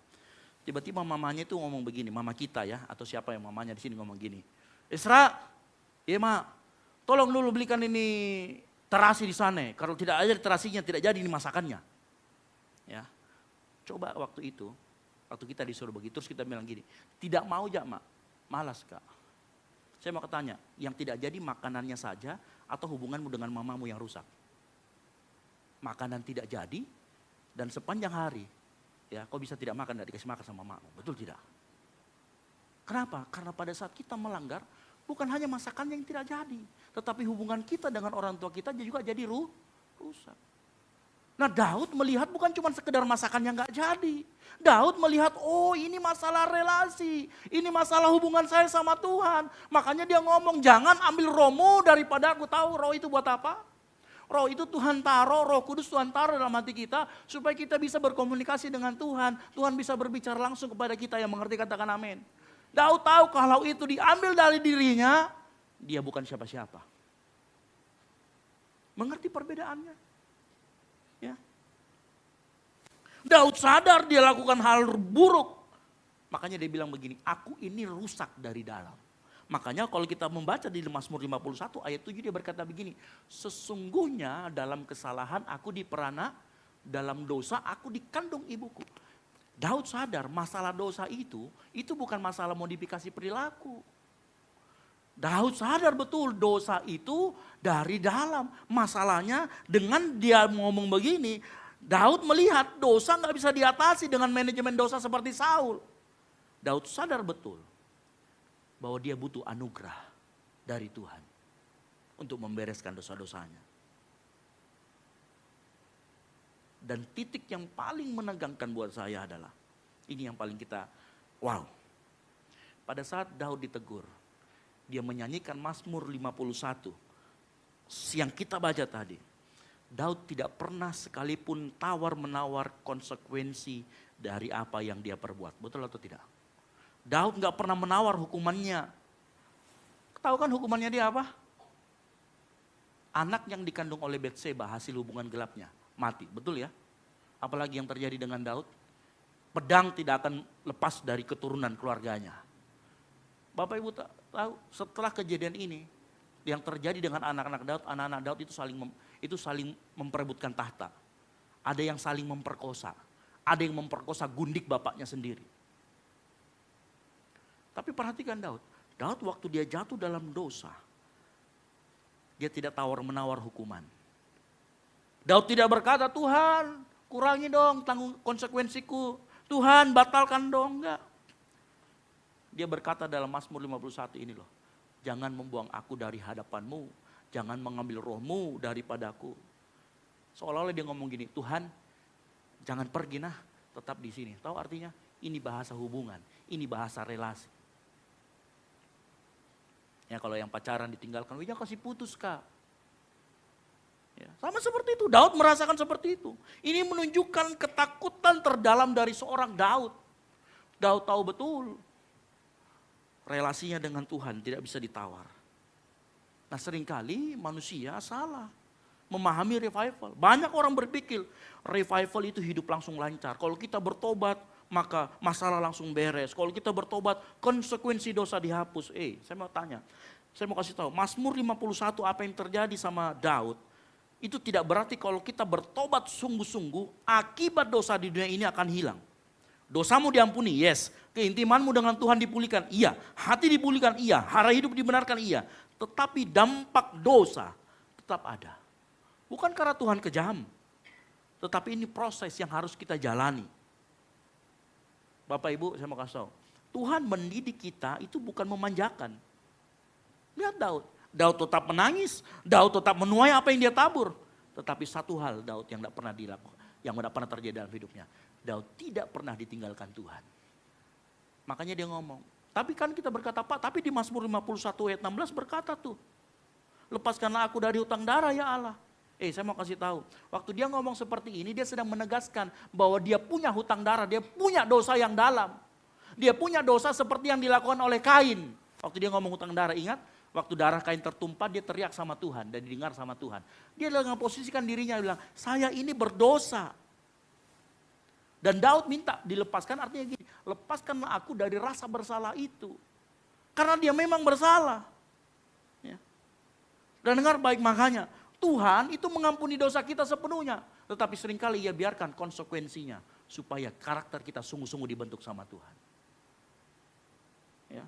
Tiba-tiba mamanya itu ngomong begini, mama kita ya, atau siapa yang mamanya di sini ngomong gini. Isra, iya ma, tolong dulu belikan ini terasi di sana. Kalau tidak ada terasinya tidak jadi ini masakannya. Ya. Coba waktu itu, waktu kita disuruh begitu terus kita bilang gini, tidak mau ya mak, malas kak. Saya mau tanya, yang tidak jadi makanannya saja atau hubunganmu dengan mamamu yang rusak? Makanan tidak jadi dan sepanjang hari, ya kau bisa tidak makan, tidak dikasih makan sama mamamu, betul tidak? Kenapa? Karena pada saat kita melanggar, bukan hanya masakannya yang tidak jadi, tetapi hubungan kita dengan orang tua kita juga jadi rusak. Nah Daud melihat bukan cuma sekedar masakan yang gak jadi. Daud melihat, oh ini masalah relasi, ini masalah hubungan saya sama Tuhan. Makanya dia ngomong, jangan ambil rohmu daripada aku tahu roh itu buat apa. Roh itu Tuhan taruh, Roh Kudus Tuhan taruh dalam hati kita supaya kita bisa berkomunikasi dengan Tuhan. Tuhan bisa berbicara langsung kepada kita yang mengerti, katakan amin. Daud tahu kalau itu diambil dari dirinya, dia bukan siapa-siapa. Mengerti perbedaannya? Ya. Daud sadar dia lakukan hal buruk. Makanya dia bilang begini, aku ini rusak dari dalam. Makanya kalau kita membaca di Mazmur 51 ayat 7 dia berkata begini, sesungguhnya dalam kesalahan aku diperanak, dalam dosa aku dikandung ibuku. Daud sadar masalah dosa itu bukan masalah modifikasi perilaku. Daud sadar betul dosa itu dari dalam. Masalahnya dengan dia ngomong begini, Daud melihat dosa gak bisa diatasi dengan manajemen dosa seperti Saul. Daud sadar betul bahwa dia butuh anugerah dari Tuhan untuk membereskan dosa-dosanya. Dan titik yang paling menegangkan buat saya adalah, ini yang paling kita, wow. Pada saat Daud ditegur, dia menyanyikan Mazmur 51, yang kita baca tadi. Daud tidak pernah sekalipun tawar-menawar konsekuensi dari apa yang dia perbuat. Betul atau tidak? Daud gak pernah menawar hukumannya. Tahu kan hukumannya dia apa? Anak yang dikandung oleh Betseba hasil hubungan gelapnya mati, betul ya? Apalagi yang terjadi dengan Daud? pedang tidak akan lepas dari keturunan keluarganya. Bapak Ibu tahu setelah kejadian ini yang terjadi dengan anak-anak Daud itu saling memperebutkan tahta. Ada yang saling memperkosa, ada yang memperkosa gundik bapaknya sendiri. Tapi perhatikan Daud waktu dia jatuh dalam dosa, dia tidak tawar-menawar hukuman. Daud tidak berkata, Tuhan kurangi dong tanggung konsekuensiku. Tuhan batalkan dong, enggak. Dia berkata dalam Mazmur 51 ini loh. Jangan membuang aku dari hadapanmu. Jangan mengambil rohmu daripadaku. Seolah-olah dia ngomong gini, Tuhan jangan pergi nah, tetap di sini. Tahu artinya? Ini bahasa hubungan, ini bahasa relasi. Ya kalau yang pacaran ditinggalkan, ya kasih putus kak. Ya, sama seperti itu, Daud merasakan seperti itu. Ini menunjukkan ketakutan terdalam dari seorang Daud. Daud tahu betul relasinya dengan Tuhan tidak bisa ditawar. Nah seringkali manusia salah memahami revival. Banyak orang berpikir revival itu hidup langsung lancar. Kalau kita bertobat maka masalah langsung beres. Kalau kita bertobat konsekuensi dosa dihapus. Saya mau tanya, saya mau kasih tahu. Mazmur 51 apa yang terjadi sama Daud. Itu tidak berarti kalau kita bertobat sungguh-sungguh akibat dosa di dunia ini akan hilang. Dosamu diampuni, yes. Keintimanmu dengan Tuhan dipulihkan, iya. Hati dipulihkan, iya. Hara hidup dibenarkan, iya. Tetapi dampak dosa tetap ada. Bukan karena Tuhan kejam. Tetapi ini proses yang harus kita jalani. Bapak Ibu saya mau kasih tahu. Tuhan mendidik kita itu bukan memanjakan. Lihat Daud. Daud tetap menangis. Daud tetap menuai apa yang dia tabur. Tetapi satu hal Daud yang tidak pernah dilakukan. Yang tidak pernah terjadi dalam hidupnya. Daud tidak pernah ditinggalkan Tuhan. Makanya dia ngomong. Tapi kan kita berkata Pak, tapi di Mazmur 51 ayat 16 berkata tuh. Lepaskanlah aku dari hutang darah ya Allah. Saya mau kasih tahu. Waktu dia ngomong seperti ini dia sedang menegaskan bahwa dia punya hutang darah. Dia punya dosa yang dalam. Dia punya dosa seperti yang dilakukan oleh Kain. Waktu dia ngomong hutang darah ingat. Waktu darah Kain tertumpah dia teriak sama Tuhan dan didengar sama Tuhan. Dia dengan posisikan dirinya bilang saya ini berdosa. Dan Daud minta dilepaskan artinya gini. Lepaskanlah aku dari rasa bersalah itu. Karena dia memang bersalah. Ya. Dan dengar baik makanya. Tuhan itu mengampuni dosa kita sepenuhnya. Tetapi seringkali ia biarkan konsekuensinya. Supaya karakter kita sungguh-sungguh dibentuk sama Tuhan. Ya.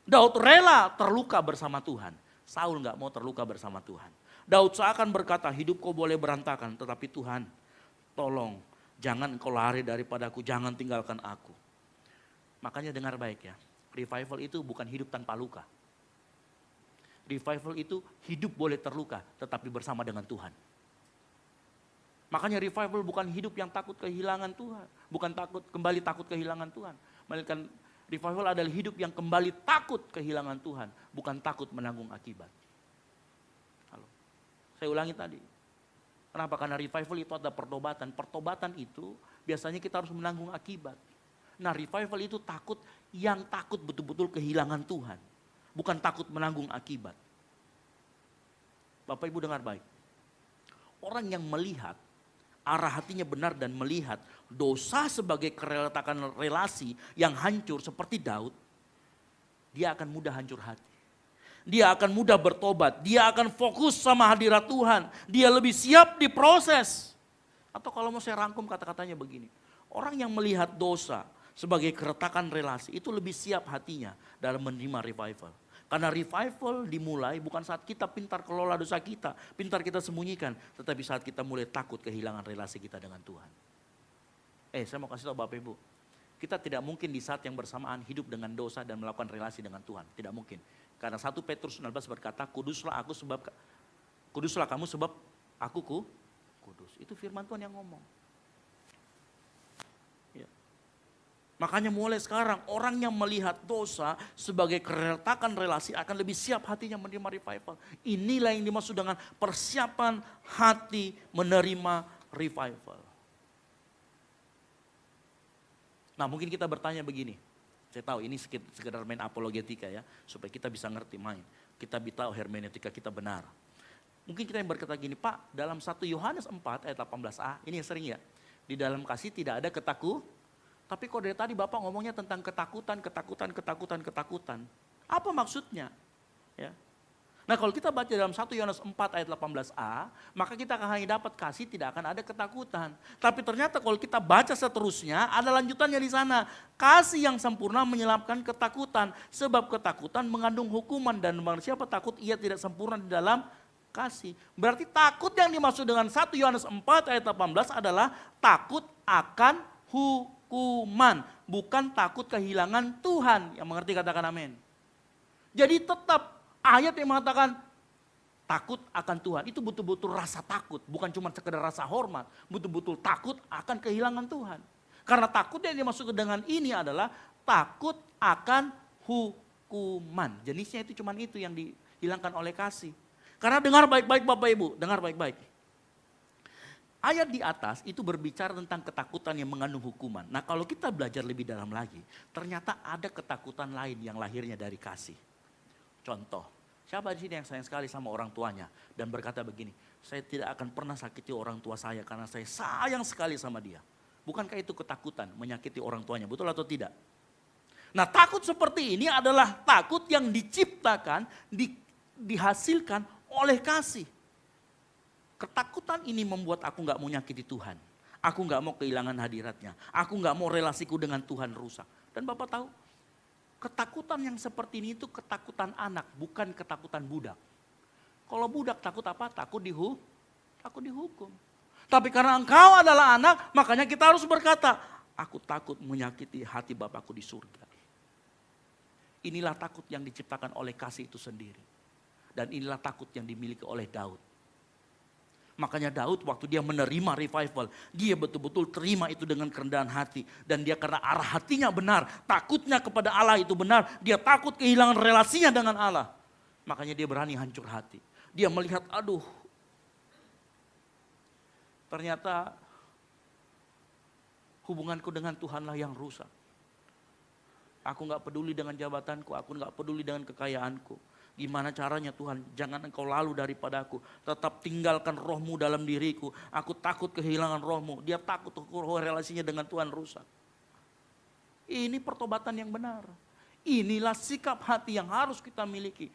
Daud rela terluka bersama Tuhan. Saul gak mau terluka bersama Tuhan. Daud seakan berkata hidupku boleh berantakan. Tetapi Tuhan tolong. Jangan engkau lari daripadaku, jangan tinggalkan aku. Makanya dengar baik ya, revival itu bukan hidup tanpa luka. Revival itu hidup boleh terluka, tetapi bersama dengan Tuhan. Makanya revival bukan hidup yang takut kehilangan Tuhan. Bukan kembali takut kehilangan Tuhan. Melainkan revival adalah hidup yang kembali takut kehilangan Tuhan. Bukan takut menanggung akibat. Halo. Saya ulangi tadi. Kenapa? Karena revival itu ada pertobatan. Pertobatan itu biasanya kita harus menanggung akibat. Nah revival itu takut betul-betul kehilangan Tuhan. Bukan takut menanggung akibat. Bapak Ibu dengar baik. Orang yang melihat, arah hatinya benar dan melihat dosa sebagai keretakan relasi yang hancur seperti Daud. Dia akan mudah hancur hati. Dia akan mudah bertobat. Dia akan fokus sama hadirat Tuhan. Dia lebih siap diproses. Atau kalau mau saya rangkum kata-katanya begini. Orang yang melihat dosa sebagai keretakan relasi itu lebih siap hatinya dalam menerima revival. Karena revival dimulai bukan saat kita pintar kelola dosa kita. Pintar kita sembunyikan. Tetapi saat kita mulai takut kehilangan relasi kita dengan Tuhan. Saya mau kasih tahu Bapak Ibu. Kita tidak mungkin di saat yang bersamaan hidup dengan dosa dan melakukan relasi dengan Tuhan. Tidak mungkin. Karena 1 Petrus 19 berkata, kuduslah kamu sebab aku kudus. Itu firman Tuhan yang ngomong. Ya. Makanya mulai sekarang orang yang melihat dosa sebagai keretakan relasi akan lebih siap hatinya menerima revival. Inilah yang dimaksud dengan persiapan hati menerima revival. Nah mungkin kita bertanya begini. Saya tahu ini sekedar main apologetika ya. Supaya kita bisa ngerti main. Kita bisa tahu hermeneutika kita benar. Mungkin kita yang berkata gini, Pak dalam 1 Yohanes 4 ayat 18a. Ini yang sering ya. Di dalam kasih tidak ada Tapi kok dari tadi Bapak ngomongnya tentang ketakutan. Apa maksudnya? Ya. Nah kalau kita baca dalam 1 Yohanes 4 ayat 18a, maka kita akan hanya dapat kasih, tidak akan ada ketakutan. Tapi ternyata kalau kita baca seterusnya, ada lanjutannya di sana. Kasih yang sempurna menyelapkan ketakutan, sebab ketakutan mengandung hukuman dan barang siapa takut ia tidak sempurna di dalam kasih. Berarti takut yang dimaksud dengan 1 Yohanes 4 ayat 18 adalah takut akan hukuman, bukan takut kehilangan Tuhan. Yang mengerti katakan amin. Jadi tetap ayat yang mengatakan takut akan Tuhan, itu betul-betul rasa takut, bukan cuma sekedar rasa hormat, betul-betul takut akan kehilangan Tuhan. Karena takut yang dimaksud dengan ini adalah takut akan hukuman. Jenisnya itu cuma itu yang dihilangkan oleh kasih. Karena dengar baik-baik Bapak Ibu, dengar baik-baik. Ayat di atas itu berbicara tentang ketakutan yang mengandung hukuman. Nah kalau kita belajar lebih dalam lagi, ternyata ada ketakutan lain yang lahirnya dari kasih. Contoh, siapa di sini yang sayang sekali sama orang tuanya dan berkata begini, saya tidak akan pernah sakiti orang tua saya karena saya sayang sekali sama dia. Bukankah itu ketakutan menyakiti orang tuanya, betul atau tidak? Nah takut seperti ini adalah takut yang diciptakan, dihasilkan oleh kasih. Ketakutan ini membuat aku gak mau nyakiti Tuhan. Aku gak mau kehilangan hadiratnya. Aku gak mau relasiku dengan Tuhan rusak. Dan Bapak tahu, ketakutan yang seperti ini itu ketakutan anak, bukan ketakutan budak. Kalau budak takut apa? Takut dihukum. Tapi karena engkau adalah anak, makanya kita harus berkata, aku takut menyakiti hati Bapakku di surga. Inilah takut yang diciptakan oleh kasih itu sendiri. Dan inilah takut yang dimiliki oleh Daud. Makanya Daud waktu dia menerima revival, dia betul-betul terima itu dengan kerendahan hati. Dan dia karena arah hatinya benar, takutnya kepada Allah itu benar, dia takut kehilangan relasinya dengan Allah. Makanya dia berani hancur hati. Dia melihat, aduh, ternyata hubunganku dengan Tuhanlah yang rusak. Aku gak peduli dengan jabatanku, aku gak peduli dengan kekayaanku. Gimana caranya Tuhan, jangan engkau lalu daripadaku. Tetap tinggalkan rohmu dalam diriku. Aku takut kehilangan rohmu. Dia takut relasinya dengan Tuhan rusak. Ini pertobatan yang benar. Inilah sikap hati yang harus kita miliki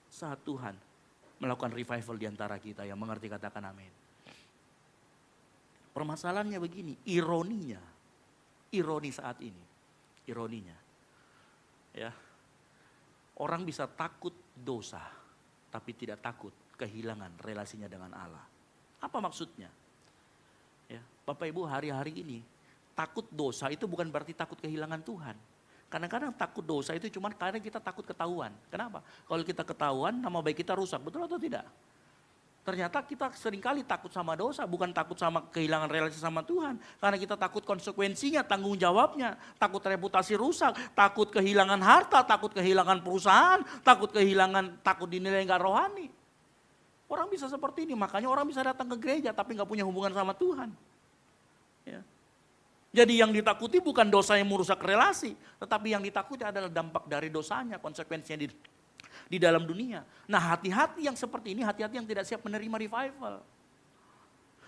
saat Tuhan melakukan revival di antara kita. Yang mengerti katakan amin. Permasalahannya begini, ironi saat ini. Ironinya. Ya. Orang bisa takut dosa, tapi tidak takut kehilangan relasinya dengan Allah. Apa maksudnya? Ya, Bapak Ibu hari-hari ini, takut dosa itu bukan berarti takut kehilangan Tuhan. Kadang-kadang takut dosa itu cuma karena kita takut ketahuan. Kenapa? Kalau kita ketahuan, nama baik kita rusak, betul atau tidak? Ternyata kita seringkali takut sama dosa, bukan takut sama kehilangan relasi sama Tuhan. Karena kita takut konsekuensinya, tanggung jawabnya, takut reputasi rusak, takut kehilangan harta, takut kehilangan perusahaan, takut dinilai nggak rohani. Orang bisa seperti ini, makanya orang bisa datang ke gereja tapi nggak punya hubungan sama Tuhan. Ya. Jadi yang ditakuti bukan dosa yang merusak relasi, tetapi yang ditakuti adalah dampak dari dosanya, konsekuensinya di dalam dunia. Nah hati-hati yang seperti ini, hati-hati yang tidak siap menerima revival.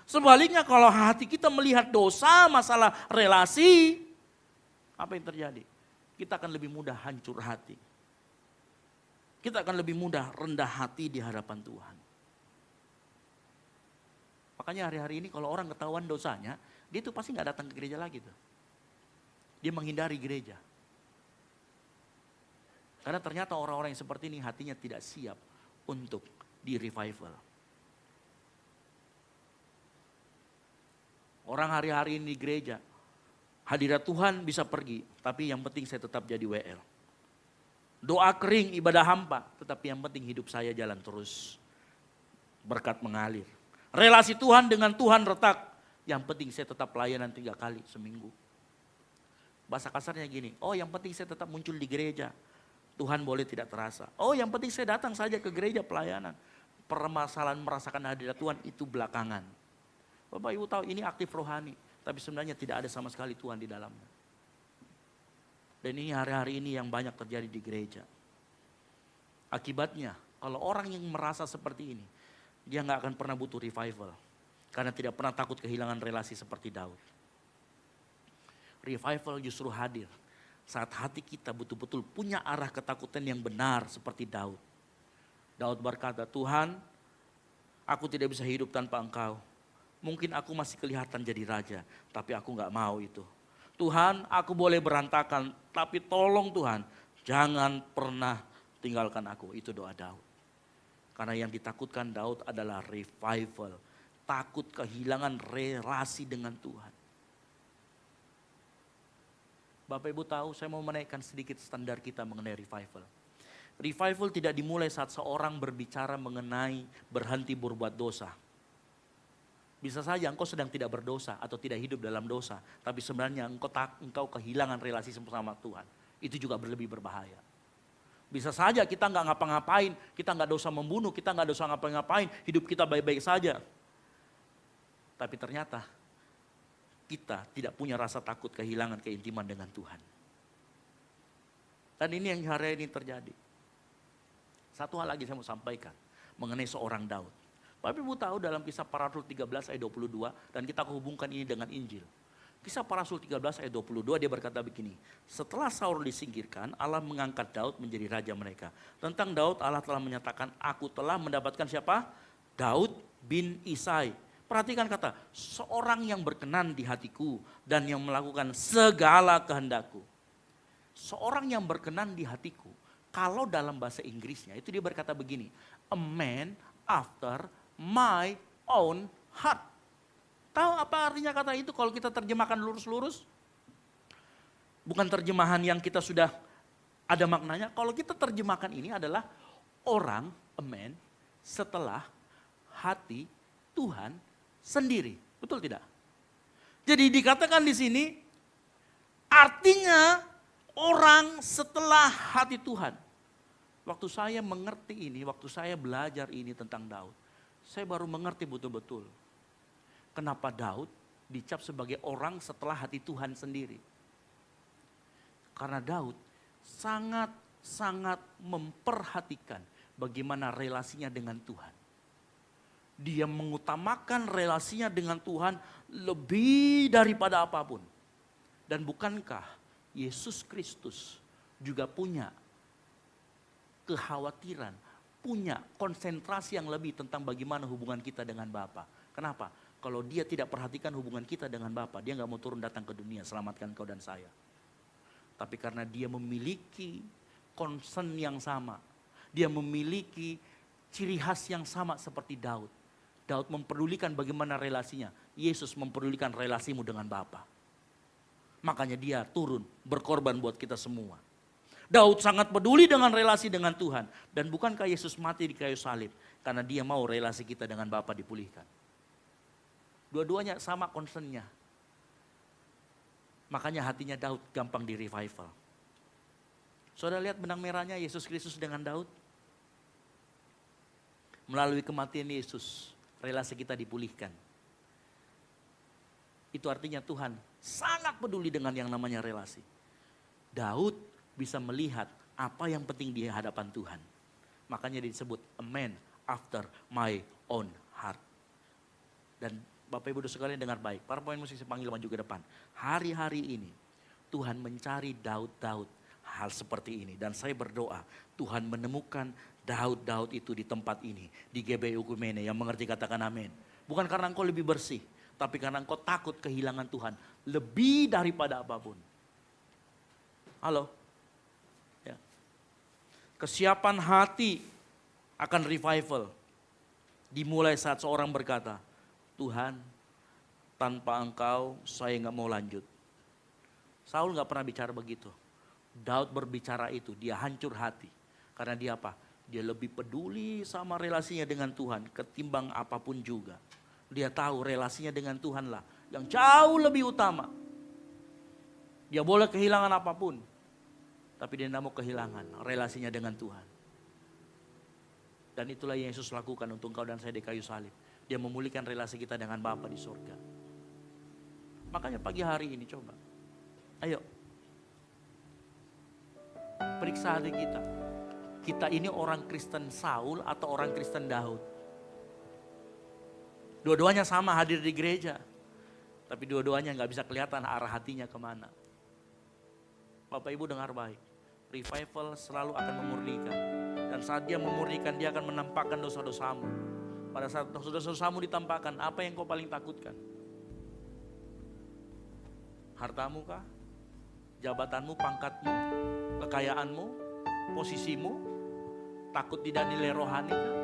Sebaliknya kalau hati kita melihat dosa, masalah relasi, apa yang terjadi? Kita akan lebih mudah hancur hati. Kita akan lebih mudah rendah hati di hadapan Tuhan. Makanya hari-hari ini kalau orang ketahuan dosanya, dia tuh pasti gak datang ke gereja lagi tuh. Dia menghindari gereja. Karena ternyata orang-orang yang seperti ini hatinya tidak siap untuk di revival. Orang hari-hari ini di gereja, hadirat Tuhan bisa pergi, tapi yang penting saya tetap jadi WL. Doa kering, ibadah hampa, tetapi yang penting hidup saya jalan terus. Berkat mengalir. Relasi Tuhan dengan Tuhan retak, yang penting saya tetap pelayanan 3 kali seminggu. Bahasa kasarnya gini, oh yang penting saya tetap muncul di gereja. Tuhan boleh tidak terasa. Oh yang penting saya datang saja ke gereja pelayanan. Permasalahan merasakan hadirat Tuhan itu belakangan. Bapak Ibu tahu ini aktif rohani. Tapi sebenarnya tidak ada sama sekali Tuhan di dalamnya. Dan ini hari-hari ini yang banyak terjadi di gereja. Akibatnya kalau orang yang merasa seperti ini. Dia gak akan pernah butuh revival. Karena tidak pernah takut kehilangan relasi seperti Daud. Revival justru hadir saat hati kita betul-betul punya arah ketakutan yang benar seperti Daud. Daud berkata, Tuhan, aku tidak bisa hidup tanpa Engkau. Mungkin aku masih kelihatan jadi raja, tapi aku gak mau itu. Tuhan, aku boleh berantakan, tapi tolong Tuhan, jangan pernah tinggalkan aku. Itu doa Daud. Karena yang ditakutkan Daud adalah revival. Takut kehilangan relasi dengan Tuhan. Bapak Ibu tahu, saya mau menaikkan sedikit standar kita mengenai revival. Revival tidak dimulai saat seorang berbicara mengenai berhenti berbuat dosa. Bisa saja engkau sedang tidak berdosa atau tidak hidup dalam dosa. Tapi sebenarnya engkau kehilangan relasi sama Tuhan. Itu juga lebih berbahaya. Bisa saja kita nggak ngapa-ngapain, kita nggak dosa membunuh, kita nggak dosa ngapa-ngapain, hidup kita baik-baik saja. Tapi ternyata kita tidak punya rasa takut kehilangan keintiman dengan Tuhan. Dan ini yang hari ini terjadi. Satu hal lagi saya mau sampaikan mengenai seorang Daud. Bapak Ibu tahu dalam Kisah Para Rasul 13 ayat 22 dan kita hubungkan ini dengan Injil. Kisah Para Rasul 13 ayat 22 dia berkata begini. Setelah Saul disingkirkan, Allah mengangkat Daud menjadi raja mereka. Tentang Daud Allah telah menyatakan, aku telah mendapatkan siapa? Daud bin Isai. Perhatikan kata, seorang yang berkenan di hatiku dan yang melakukan segala kehendakku. Seorang yang berkenan di hatiku, kalau dalam bahasa Inggrisnya itu dia berkata begini, a man after my own heart. Tahu apa artinya kata itu kalau kita terjemahkan lurus-lurus? Bukan terjemahan yang kita sudah ada maknanya. Kalau kita terjemahkan ini adalah orang, a man, setelah hati Tuhan sendiri. Betul tidak? Jadi dikatakan di sini artinya orang setelah hati Tuhan. Waktu saya mengerti ini, waktu saya belajar ini tentang Daud, saya baru mengerti betul-betul kenapa Daud dicap sebagai orang setelah hati Tuhan sendiri. Karena Daud sangat-sangat memperhatikan bagaimana relasinya dengan Tuhan. Dia mengutamakan relasinya dengan Tuhan lebih daripada apapun. Dan bukankah Yesus Kristus juga punya kekhawatiran, punya konsentrasi yang lebih tentang bagaimana hubungan kita dengan Bapa. Kenapa? Kalau dia tidak perhatikan hubungan kita dengan Bapa, dia gak mau turun datang ke dunia, selamatkan kau dan saya. Tapi karena dia memiliki concern yang sama, dia memiliki ciri khas yang sama seperti Daud. Daud memperdulikan bagaimana relasinya. Yesus memperdulikan relasimu dengan Bapa. Makanya dia turun berkorban buat kita semua. Daud sangat peduli dengan relasi dengan Tuhan. Dan bukankah Yesus mati di kayu salib? Karena dia mau relasi kita dengan Bapa dipulihkan. Dua-duanya sama concernnya. Makanya hatinya Daud gampang di revival. Saudara lihat benang merahnya Yesus Kristus dengan Daud? Melalui kematian Yesus, relasi kita dipulihkan. Itu artinya Tuhan sangat peduli dengan yang namanya relasi. Daud bisa melihat apa yang penting di hadapan Tuhan. Makanya disebut a man after my own heart. Dan Bapak Ibu sekalian dengar baik, para pemain musik saya panggil maju ke depan. Hari-hari ini Tuhan mencari Daud-Daud hal seperti ini. Dan saya berdoa Tuhan menemukan Daud-Daud itu di tempat ini. Di GBI Ukumene yang mengerti katakan amin. Bukan karena engkau lebih bersih. Tapi karena engkau takut kehilangan Tuhan. Lebih daripada apapun. Halo? Ya. Kesiapan hati akan revival. Dimulai saat seorang berkata, Tuhan tanpa engkau saya gak mau lanjut. Saul gak pernah bicara begitu. Daud berbicara itu, dia hancur hati. Karena dia apa? Dia lebih peduli sama relasinya dengan Tuhan ketimbang apapun juga. Dia tahu relasinya dengan Tuhan lah yang jauh lebih utama. Dia boleh kehilangan apapun. Tapi dia tidak mau kehilangan relasinya dengan Tuhan. Dan itulah yang Yesus lakukan untuk engkau dan saya di kayu salib. Dia memulihkan relasi kita dengan Bapa di surga. Makanya pagi hari ini coba. Ayo. Periksa hati kita. Kita ini orang Kristen Saul atau orang Kristen Daud? Dua-duanya sama hadir di gereja. Tapi dua-duanya nggak bisa kelihatan arah hatinya kemana. Bapak Ibu dengar baik. Revival selalu akan memurnikan. Dan saat dia memurnikan, dia akan menampakkan dosa-dosamu. Pada saat dosa-dosamu ditampakkan, apa yang kau paling takutkan? Hartamu kah? Jabatanmu, pangkatmu, kekayaanmu, posisimu? Takut tidak nilai rohani kah?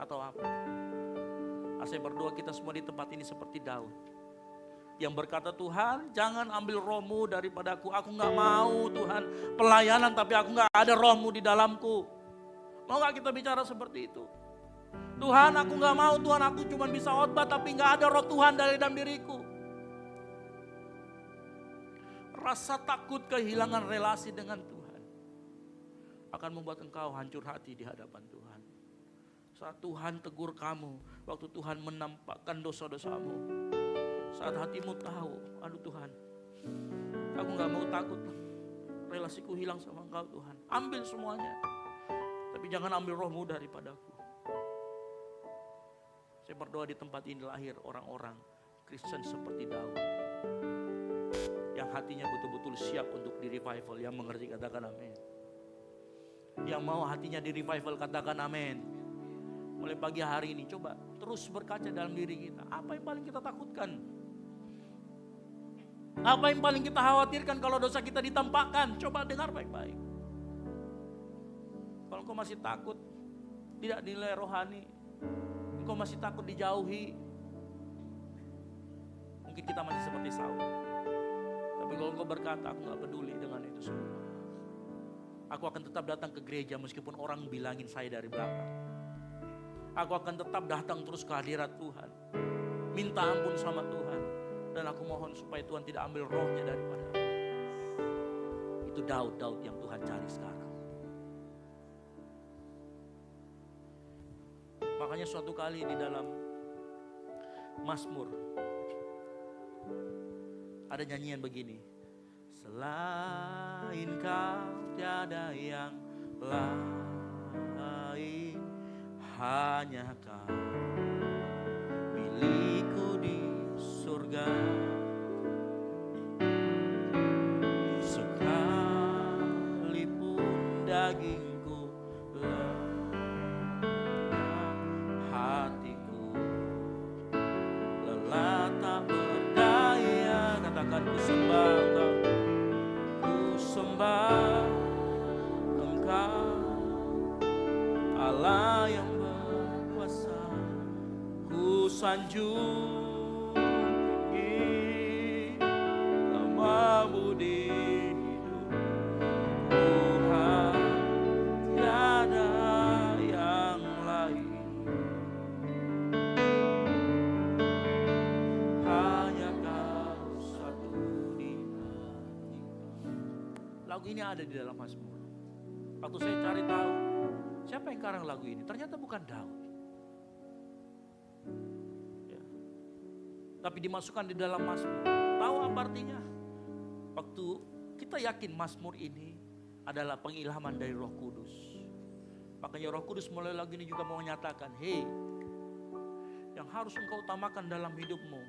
Atau apa? Saya berdoa kita semua di tempat ini seperti Daud. Yang berkata, Tuhan jangan ambil rohmu daripadaku. Aku gak mau Tuhan pelayanan tapi aku gak ada rohmu di dalamku. Mau gak kita bicara seperti itu? Tuhan aku gak mau, Tuhan aku cuma bisa khotbah tapi gak ada roh Tuhan dalam diriku. Rasa takut kehilangan relasi dengan Tuhan akan membuat engkau hancur hati di hadapan Tuhan. Saat Tuhan tegur kamu, waktu Tuhan menampakkan dosa-dosamu, saat hatimu tahu, aduh Tuhan, aku gak mau takut, relasiku hilang sama Engkau Tuhan. Ambil semuanya, tapi jangan ambil rohmu daripadaku. Saya berdoa di tempat ini lahir orang-orang Kristen seperti Daud, yang hatinya betul-betul siap untuk di revival. Yang mengerti katakan amin. Yang mau hatinya di revival katakan amin. Mulai pagi hari ini coba terus berkaca dalam diri kita. Apa yang paling kita takutkan? Apa yang paling kita khawatirkan kalau dosa kita ditampakkan? Coba dengar baik-baik. Kalau engkau masih takut tidak nilai rohani, engkau masih takut dijauhi, mungkin kita masih seperti Saul. Tapi kalau engkau berkata, aku gak peduli dengan itu semua. Aku akan tetap datang ke gereja meskipun orang bilangin saya dari belakang. Aku akan tetap datang terus ke hadirat Tuhan. Minta ampun sama Tuhan. Dan aku mohon supaya Tuhan tidak ambil rohnya daripada aku. Itu Daud yang Tuhan cari sekarang. Makanya suatu kali di dalam Mazmur ada nyanyian begini. Selain Kau tiada yang lain, hanya Kau milikku di surga. Sekalipun dagingku lemah, hatiku lelah tak berdaya. Katakan ku sembah Engkau, ku sembah Engkau, Allah yang berkuasa. Ku sanjung tinggi namamu di hidup Tuhan, tiada yang lain, hanya Kau satu di hati. Lagu ini ada di dalam Mazmur. Waktu saya cari tahu siapa yang karang lagu ini, ternyata bukan Daud. Tapi dimasukkan di dalam Mazmur. Tahu apa artinya? Waktu kita yakin Mazmur ini adalah pengilhaman dari Roh Kudus. Makanya Roh Kudus melalui lagu ini juga mau menyatakan, hei, yang harus engkau utamakan dalam hidupmu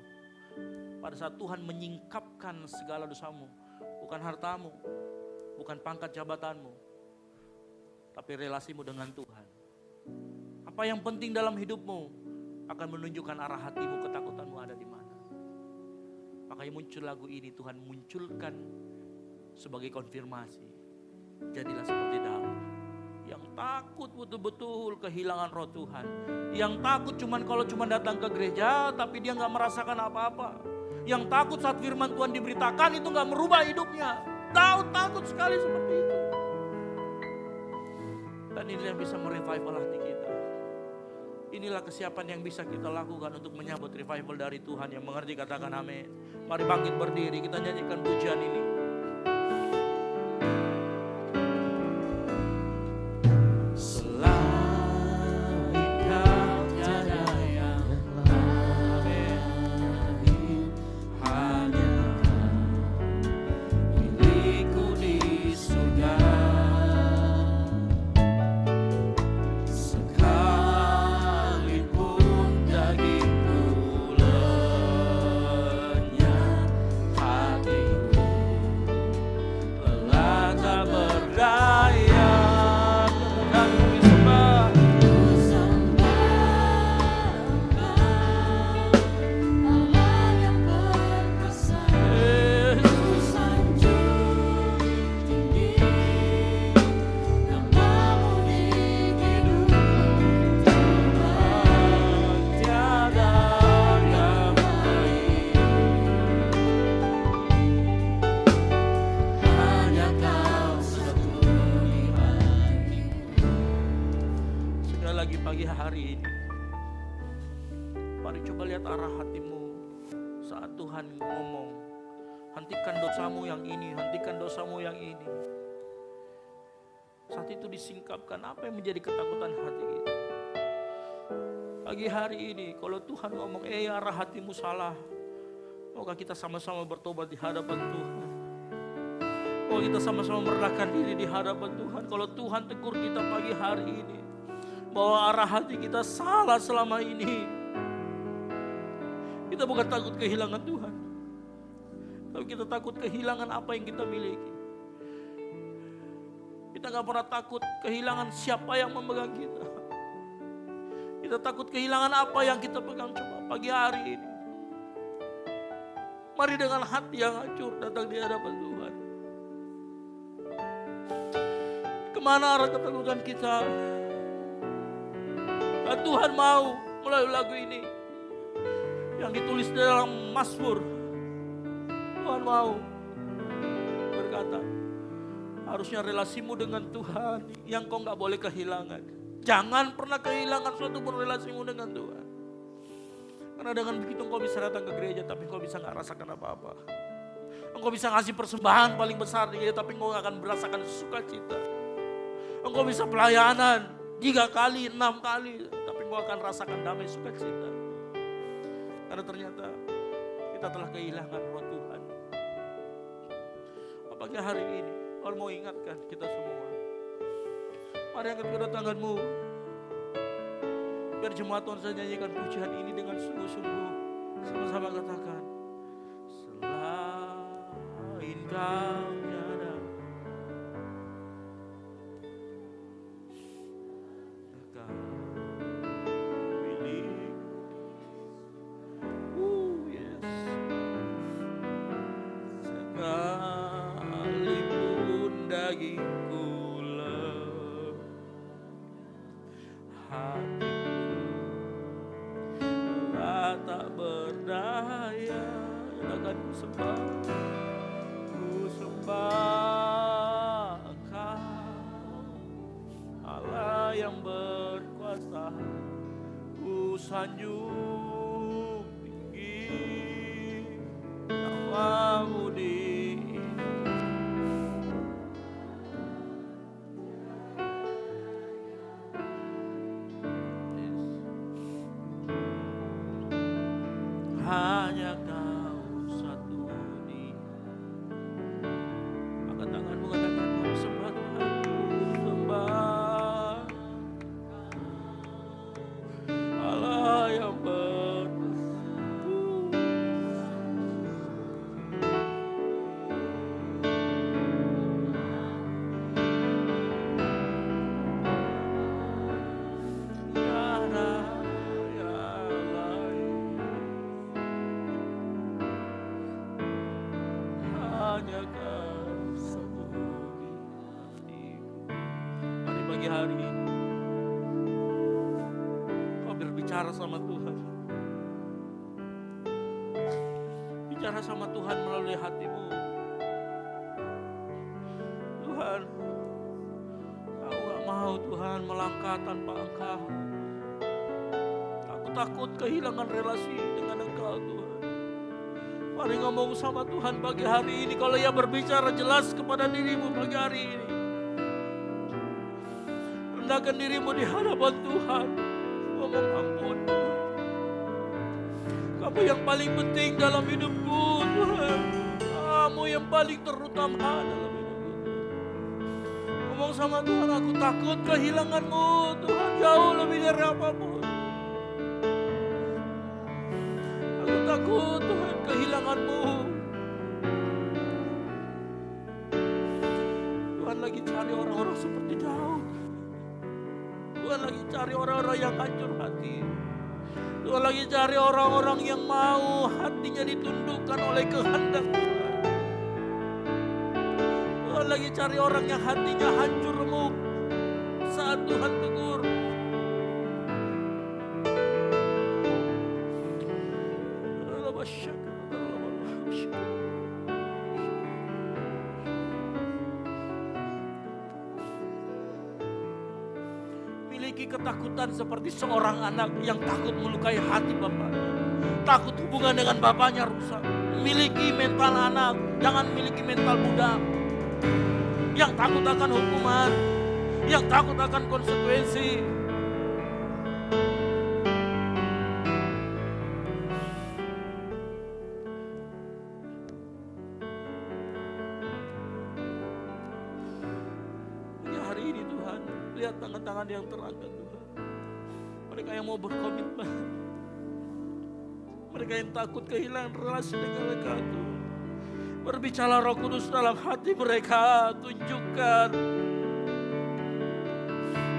pada saat Tuhan menyingkapkan segala dosamu, bukan hartamu, bukan pangkat jabatanmu, tapi relasimu dengan Tuhan. Apa yang penting dalam hidupmu akan menunjukkan arah hatimu, ketakutanmu ada di mana. Makanya muncul lagu ini, Tuhan munculkan sebagai konfirmasi. Jadilah seperti Daud yang takut betul-betul kehilangan roh Tuhan. Yang takut kalau cuma datang ke gereja tapi dia gak merasakan apa-apa. Yang takut saat firman Tuhan diberitakan itu gak merubah hidupnya. Daud takut sekali seperti itu. Dan ini yang bisa merevival hati kita. Inilah kesiapan yang bisa kita lakukan untuk menyambut revival dari Tuhan. Yang mengerti katakan amin. Mari bangkit berdiri, kita nyanyikan pujian ini. Sekalipun dagingku pagi hari ini. Mari coba lihat arah hatimu saat Tuhan ngomong, hentikan dosamu yang ini, hentikan dosamu yang ini. Saat itu disingkapkan apa yang menjadi ketakutan hati kita. Pagi hari ini kalau Tuhan ngomong, arah hatimu salah, maukah kita sama-sama bertobat di hadapan Tuhan? Mau kita sama-sama merendahkan diri di hadapan Tuhan. Kalau Tuhan tegur kita pagi hari ini bahwa arah hati kita salah selama ini, kita bukan takut kehilangan Tuhan, tapi kita takut kehilangan apa yang kita miliki. Kita gak pernah takut kehilangan siapa yang memegang kita. Kita takut kehilangan apa yang kita pegang. Coba pagi hari ini, mari dengan hati yang hancur datang di hadapan Tuhan. Kemana arah ketakutan kita? Dan Tuhan mau melalui lagu ini yang ditulis dalam Mazmur, Tuhan mau berkata, harusnya relasimu dengan Tuhan yang kau gak boleh kehilangan. Jangan pernah kehilangan suatu pun relasimu dengan Tuhan. Karena dengan begitu engkau bisa datang ke gereja tapi engkau bisa gak rasakan apa-apa. Engkau bisa ngasih persembahan paling besar di gereja tapi engkau gak akan merasakan sukacita. Engkau bisa pelayanan 3 kali, 6 kali, tapi engkau akan rasakan damai sukacita. Karena ternyata kita telah kehilangan roh Tuhan. Apakah hari ini Tuhan mau ingatkan kita semua, mari angkat kedua tanganmu, biar jemaat Tuhan saya nyanyikan pujian ini dengan sungguh-sungguh. Sama-sama katakan, selain kau tiada, kau milik. Yes. Sekalipun dagingku lemah, hatiku tak berdaya, akan ku sembah Kau, Allah yang berkuasa. Ku sanjung tinggi namamu di hanya Kau satu di. Angkat tanganmu, katakan, aku sembah Tuhan, ku sembah Allah yang hanya Kau satu di hatiku. Mari pagi hari ini kau berbicara sama Tuhan. Bicara sama Tuhan melalui hatimu. Tuhan, aku gak mau Tuhan melangkah tanpa Engkau. Aku takut kehilangan relasi dengan Engkau Tuhan. Mari ngomong sama Tuhan pagi hari ini. Kalau Ia berbicara jelas kepada dirimu pagi hari ini, rendahkan dirimu di hadapan Tuhan. Ngomong, ampun Tuhan, Kamu yang paling penting dalam hidupku Tuhan. Kamu yang paling terutama dalam hidup ini. Ngomong sama Tuhan, aku takut kehilangan-Mu Tuhan, jauh lebih dari apapun. Aku takut Tuhan kehilangan-Mu. Tuhan lagi cari orang-orang seperti Daud. Tuhan lagi cari orang-orang yang hancur hati. Tuhan lagi cari orang-orang yang mau hatinya ditundukkan oleh kehendak Tuhan. Tuhan lagi cari orang yang hatinya hancur remuk saat Tuhan tegur. memiliki ketakutan seperti seorang anak yang takut melukai hati bapaknya. Takut hubungan dengan bapaknya rusak. Miliki mental anak, jangan miliki mental budak. Yang takut akan hukuman, yang takut akan konsekuensi. Hari ini Tuhan, lihat tangan-tangan yang terangkat Tuhan. Mereka yang mau berkomitmen, mereka yang takut kehilangan relasi dengan Engkau Tuhan. Berbicara Roh Kudus dalam hati mereka, tunjukkan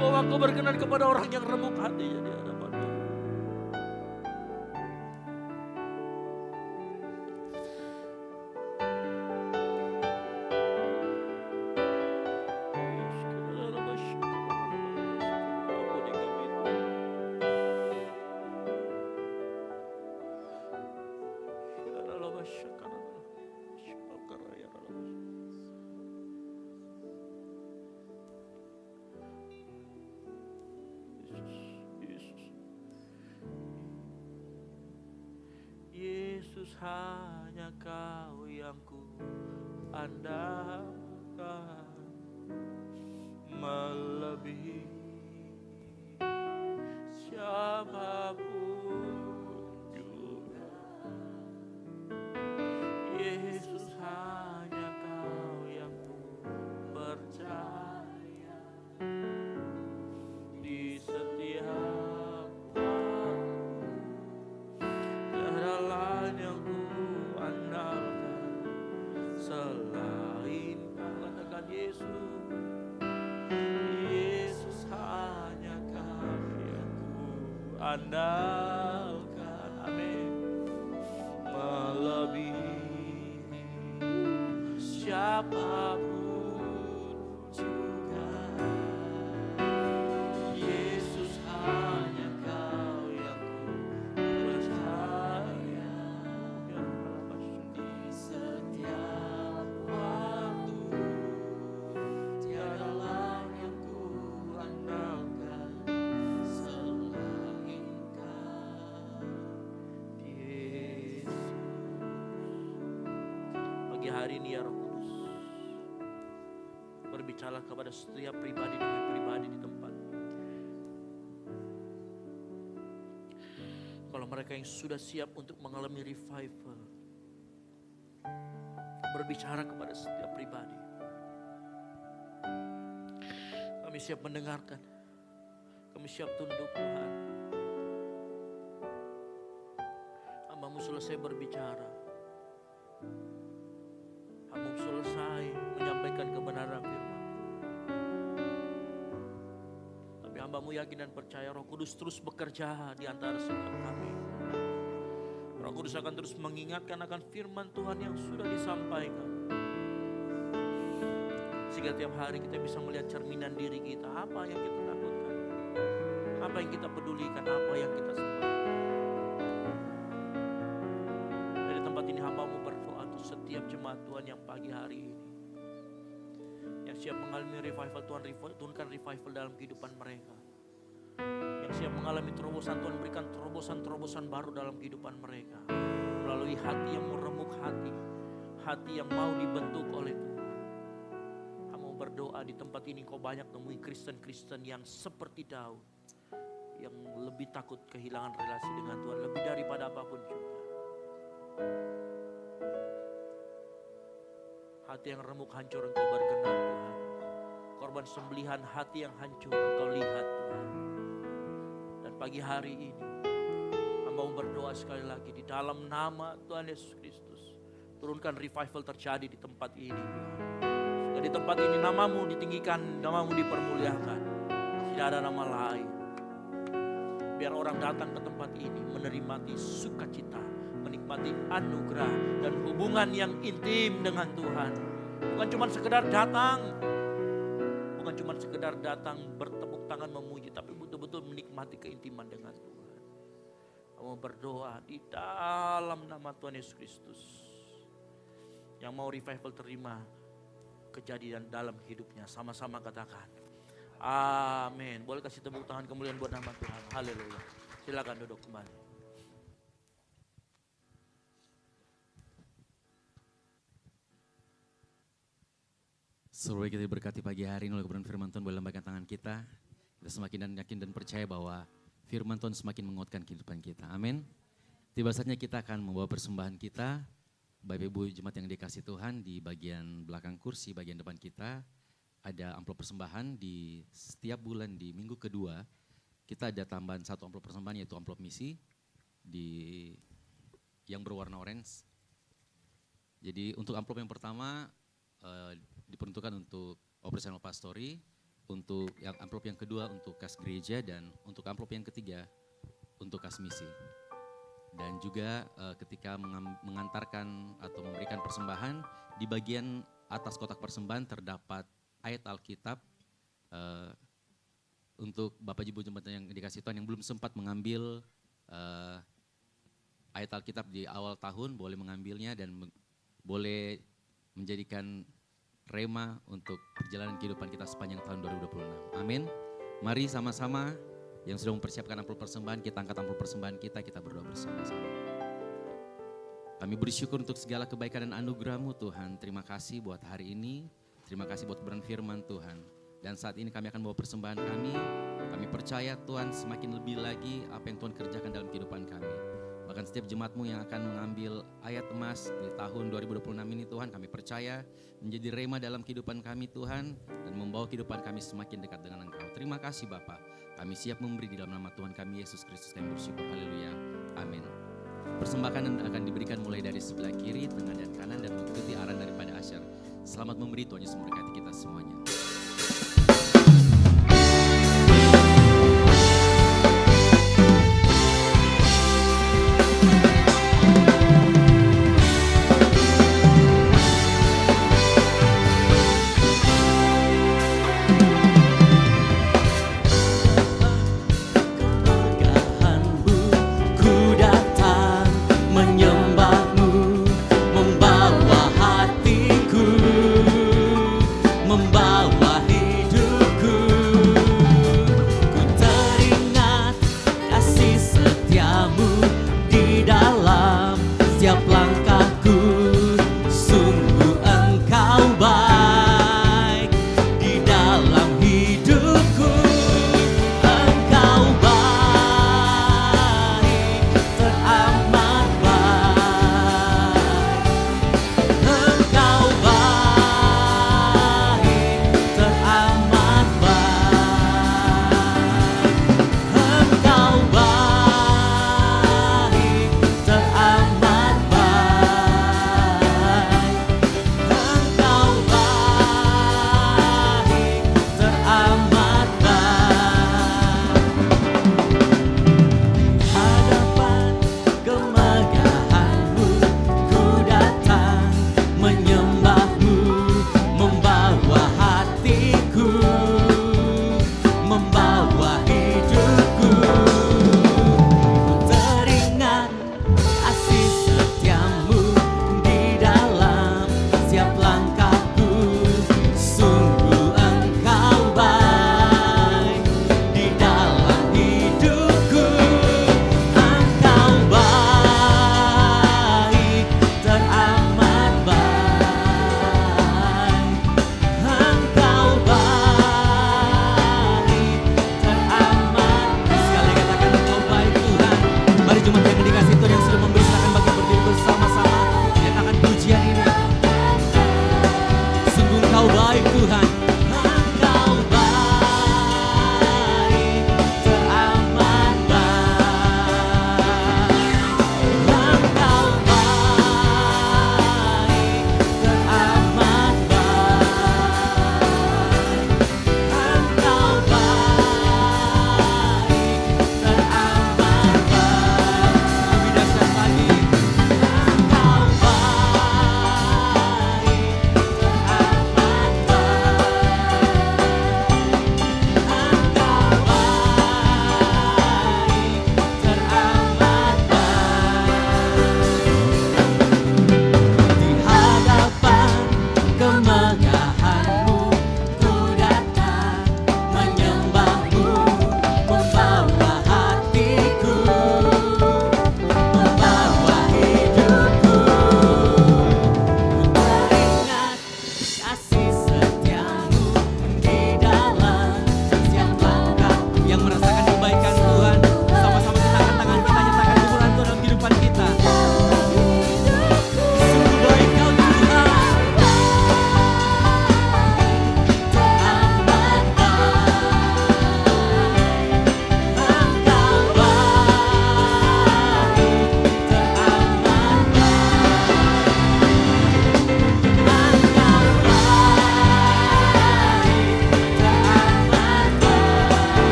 bahwa Engkau berkenan kepada orang yang remuk hatinya di hadapan-Mu. Yesus, hanya Kau yang ku andalkan, melebihi siapapun juga. Yesus, hanya Kau yang ku percaya di setiap yang ku andalkan selain Kau. Katakan Yesus, Yesus, hanya Kau yang ku andalkan. Amin. Melebihi siapapun juga. Yesus, hanya Kau yang ku percaya. Di setiap waktu, tiada lain yang ku andalkan selain Kau, Yesus. Pagi hari ini ya Roh Kudus, berbicara kepada setiap pribadi demi pribadi di tempat. Kalau mereka yang sudah siap untuk mengalami revival, berbicara kepada setiap pribadi. Kami siap mendengarkan. Kami siap tunduk Tuhan. Hamba-Mu selesai berbicara. Hamba-Mu selesai menyampaikan kebenaran firman. Tapi hamba-Mu yakin dan percaya Roh Kudus terus bekerja di antara setiap kami. Roh Kudus akan terus mengingatkan akan firman Tuhan yang sudah disampaikan. Sehingga tiap hari kita bisa melihat cerminan diri kita. Apa yang kita takutkan, apa yang kita pedulikan, apa yang kita sembah. Dari tempat ini hamba-Mu berdoa untuk setiap jemaat Tuhan yang pagi hari ini, yang siap mengalami revival Tuhan, turunkan revival dalam kehidupan mereka. Yang siap mengalami terobosan Tuhan, berikan terobosan-terobosan baru dalam kehidupan mereka. Melalui hati yang meremuk hati, hati yang mau dibentuk oleh Tuhan. Kamu berdoa di tempat ini, kau banyak temui Kristen-Kristen yang seperti Daud, yang lebih takut kehilangan relasi dengan Tuhan, lebih daripada apapun juga. Hati yang remuk hancur Engkau berkenan Tuhan. Korban sembelihan hati yang hancur Engkau lihat Tuhan. Dan pagi hari ini hamba-Mu berdoa sekali lagi di dalam nama Tuhan Yesus Kristus. Turunkan revival terjadi di tempat ini Tuhan. Sehingga di tempat ini nama-Mu ditinggikan, nama-Mu dipermuliakan. Tidak ada nama lain. Biar orang datang ke tempat ini menikmati sukacita, menikmati anugerah dan hubungan yang intim dengan Tuhan. Bukan cuma sekedar datang, bukan cuma sekedar datang bertepuk tangan memuji, tapi betul-betul menikmati keintiman dengan Tuhan. Kamu berdoa di dalam nama Tuhan Yesus Kristus. Yang mau revival terima kejadian dalam hidupnya, sama-sama katakan Amin. Boleh kasih tepuk tangan kemuliaan buat nama Tuhan. Haleluya. Silakan duduk kembali. Saudara kita diberkati pagi hari ini oleh kebenaran firman Tuhan, boleh lambaikan tangan kita. Kita semakin dan yakin dan percaya bahwa firman Tuhan semakin menguatkan kehidupan kita. Amin. Tiba saatnya kita akan membawa persembahan kita. Bapak Ibu jemaat yang dikasih Tuhan, di bagian belakang kursi, bagian depan kita ada amplop persembahan. Di setiap bulan di minggu kedua kita ada tambahan satu amplop persembahan, yaitu amplop misi yang berwarna orange. Jadi untuk amplop yang pertama diperuntukkan untuk operasional pastori, untuk yang amplop yang kedua untuk kas gereja, dan untuk amplop yang ketiga untuk kas misi. Dan juga ketika mengantarkan atau memberikan persembahan, di bagian atas kotak persembahan terdapat ayat Alkitab untuk Bapak Ibu jemaat yang dikasih Tuhan yang belum sempat mengambil ayat Alkitab di awal tahun, boleh mengambilnya dan boleh menjadikan rema untuk perjalanan kehidupan kita sepanjang tahun 2026. Amin. Mari sama-sama yang sudah mempersiapkan amplop persembahan, kita angkat amplop persembahan kita berdoa bersama-sama. Kami bersyukur untuk segala kebaikan dan anugerah-Mu Tuhan. Terima kasih buat hari ini, terima kasih buat kebenaran firman Tuhan. Dan saat ini kami akan bawa persembahan kami. Kami percaya Tuhan semakin lebih lagi apa yang Tuhan kerjakan dalam kehidupan kami. Bahkan setiap jemaat-Mu yang akan mengambil ayat emas di tahun 2026 ini Tuhan, kami percaya menjadi rema dalam kehidupan kami Tuhan, dan membawa kehidupan kami semakin dekat dengan Engkau. Terima kasih Bapa. Kami siap memberi di dalam nama Tuhan kami Yesus Kristus. Kami bersyukur. Haleluya. Amin. Persembahan akan diberikan mulai dari sebelah kiri, tengah dan kanan, dan mengikuti arahan daripada Asyar. Selamat memberi, Tuhan Yesus memberkati kita semuanya. Membawa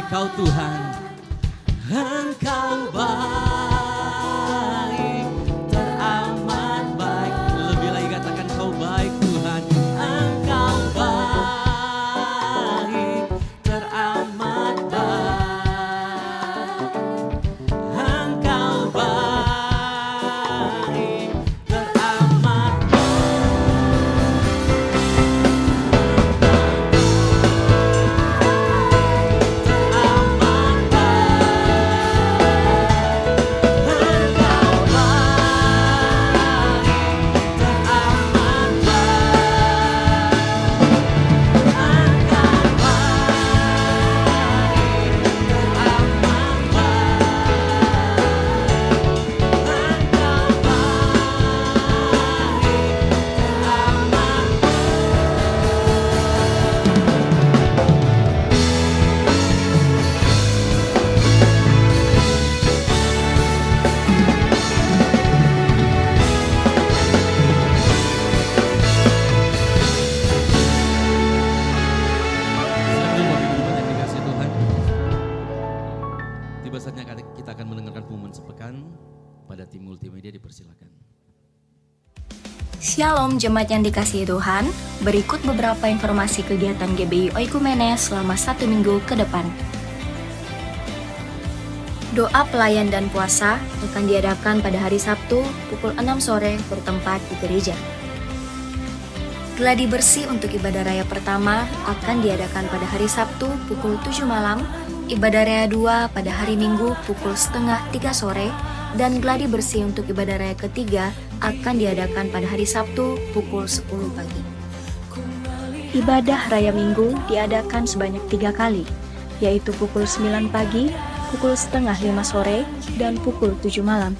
Engkau Tuhan, Engkau baik, teramat baik. Lebih lagi katakan Kau baik Tuhan. Engkau baik, teramat baik. Engkau baik, teramat Tiba saatnya kita akan mendengarkan pengumuman sepekan. Pada tim multimedia dipersilakan. Shalom jemaat yang dikasihi Tuhan, berikut beberapa informasi kegiatan GBI Oikumene selama 1 minggu ke depan. Doa pelayan dan puasa akan diadakan pada hari Sabtu pukul 6 sore bertempat di gereja. Gladi bersih untuk ibadah raya pertama akan diadakan pada hari Sabtu pukul 7 malam, ibadah raya 2 pada hari Minggu pukul setengah 3 sore, dan gladi bersih untuk ibadah raya ketiga akan diadakan pada hari Sabtu pukul 10 pagi. Ibadah raya Minggu diadakan sebanyak 3 kali, yaitu pukul 9 pagi, pukul setengah 5 sore, dan pukul 7 malam.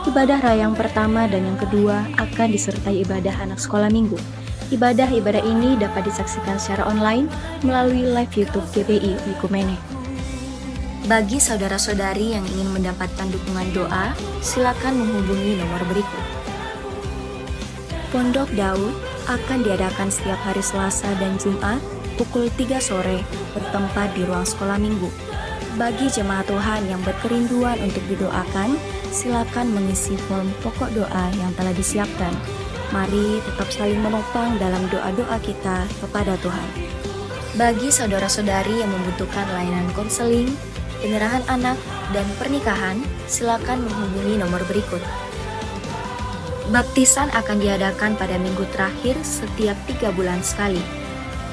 Ibadah raya yang pertama dan yang kedua akan disertai ibadah anak sekolah minggu. Ibadah-ibadah ini dapat disaksikan secara online melalui live YouTube GBI Oikumene. Bagi saudara-saudari yang ingin mendapatkan dukungan doa, silakan menghubungi nomor berikut. Pondok Daud akan diadakan setiap hari Selasa dan Jumat pukul 3 sore bertempat di ruang sekolah minggu. Bagi jemaat Tuhan yang berkerinduan untuk didoakan, silakan mengisi form pokok doa yang telah disiapkan. Mari tetap saling menopang dalam doa-doa kita kepada Tuhan. Bagi saudara-saudari yang membutuhkan layanan konseling, penyerahan anak, dan pernikahan, silakan menghubungi nomor berikut. Baptisan akan diadakan pada minggu terakhir setiap 3 bulan sekali.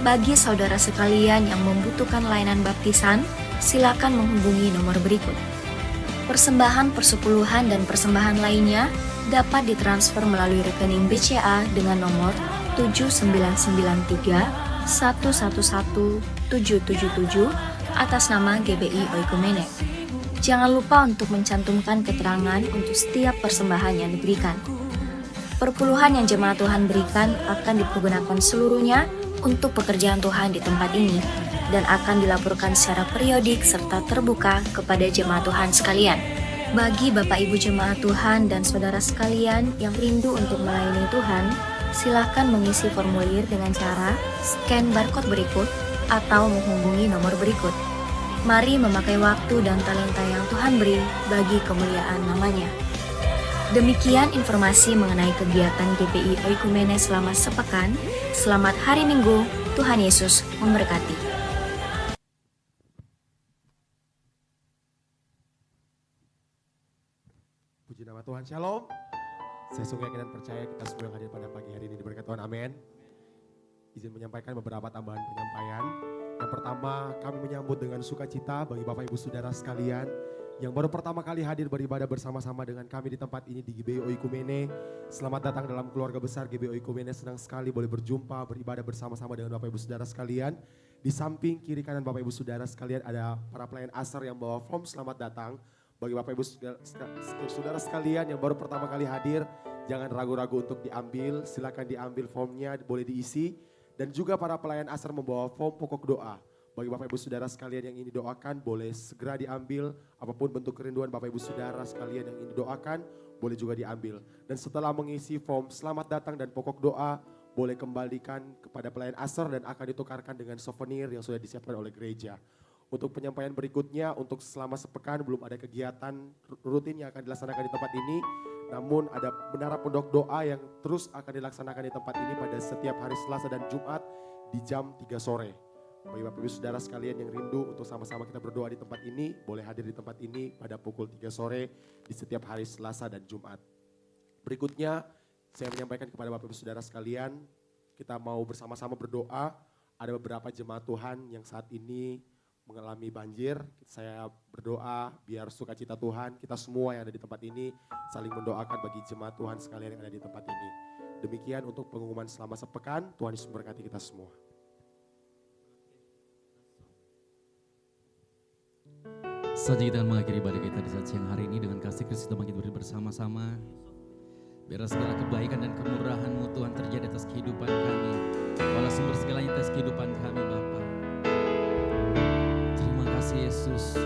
Bagi saudara sekalian yang membutuhkan layanan baptisan, silakan menghubungi nomor berikut. Persembahan persepuluhan dan persembahan lainnya dapat ditransfer melalui rekening BCA dengan nomor 7993 111 777 atas nama GBI Oikumene. Jangan lupa untuk mencantumkan keterangan untuk setiap persembahan yang diberikan. Perpuluhan yang jemaat Tuhan berikan akan dipergunakan seluruhnya untuk pekerjaan Tuhan di tempat ini dan akan dilaporkan secara periodik serta terbuka kepada jemaat Tuhan sekalian. Bagi Bapak Ibu jemaat Tuhan dan saudara sekalian yang rindu untuk melayani Tuhan, silakan mengisi formulir dengan cara scan barcode berikut atau menghubungi nomor berikut. Mari memakai waktu dan talenta yang Tuhan beri bagi kemuliaan namanya. Demikian informasi mengenai kegiatan GBI Oikumene selama sepekan. Selamat hari Minggu, Tuhan Yesus memberkati. Puji nama Tuhan, Shalom. Saya sungguh yakin dan percaya kita semua yang hadir pada pagi hari ini diberkati Tuhan, amin. Izin menyampaikan beberapa tambahan penyampaian. Yang pertama, kami menyambut dengan sukacita bagi Bapak Ibu Saudara sekalian yang baru pertama kali hadir beribadah bersama-sama dengan kami di tempat ini di GBI Oikumene. Selamat datang dalam keluarga besar GBI Oikumene. Senang sekali boleh berjumpa, beribadah bersama-sama dengan Bapak Ibu Saudara sekalian. Di samping kiri kanan Bapak Ibu Saudara sekalian ada para pelayan asar yang bawa form selamat datang. Bagi Bapak Ibu Saudara sekalian yang baru pertama kali hadir, jangan ragu-ragu untuk diambil, silakan diambil formnya, boleh diisi. Dan juga para pelayan asar membawa form pokok doa. Bagi Bapak Ibu Saudara sekalian yang ingin didoakan, boleh segera diambil. Apapun bentuk kerinduan Bapak Ibu Saudara sekalian yang ingin didoakan, boleh juga diambil. Dan setelah mengisi form selamat datang dan pokok doa, boleh kembalikan kepada pelayan asar dan akan ditukarkan dengan souvenir yang sudah disiapkan oleh gereja. Untuk penyampaian berikutnya, untuk selama sepekan belum ada kegiatan rutin yang akan dilaksanakan di tempat ini. Namun ada menara pondok doa yang terus akan dilaksanakan di tempat ini pada setiap hari Selasa dan Jumat di jam 3 sore. Bagi Bapak Ibu Saudara sekalian yang rindu untuk sama-sama kita berdoa di tempat ini, boleh hadir di tempat ini pada pukul 3 sore di setiap hari Selasa dan Jumat. Berikutnya saya menyampaikan kepada Bapak Ibu Saudara sekalian, kita mau bersama-sama berdoa. Ada beberapa jemaat Tuhan yang saat ini mengalami banjir. Saya berdoa biar sukacita Tuhan, kita semua yang ada di tempat ini saling mendoakan bagi jemaat Tuhan sekalian yang ada di tempat ini. Demikian untuk pengumuman selama sepekan. Tuhan Yesus memberkati kita semua. Saja kita akan mengakhiri ibadah kita di saat siang hari ini dengan kasih Kristus kita makin bersama-sama. Biar segala kebaikan dan kemurahan-Mu Tuhan terjadi atas kehidupan kami. Walau sumber segalanya atas kehidupan kami Bapa. Terima kasih Yesus.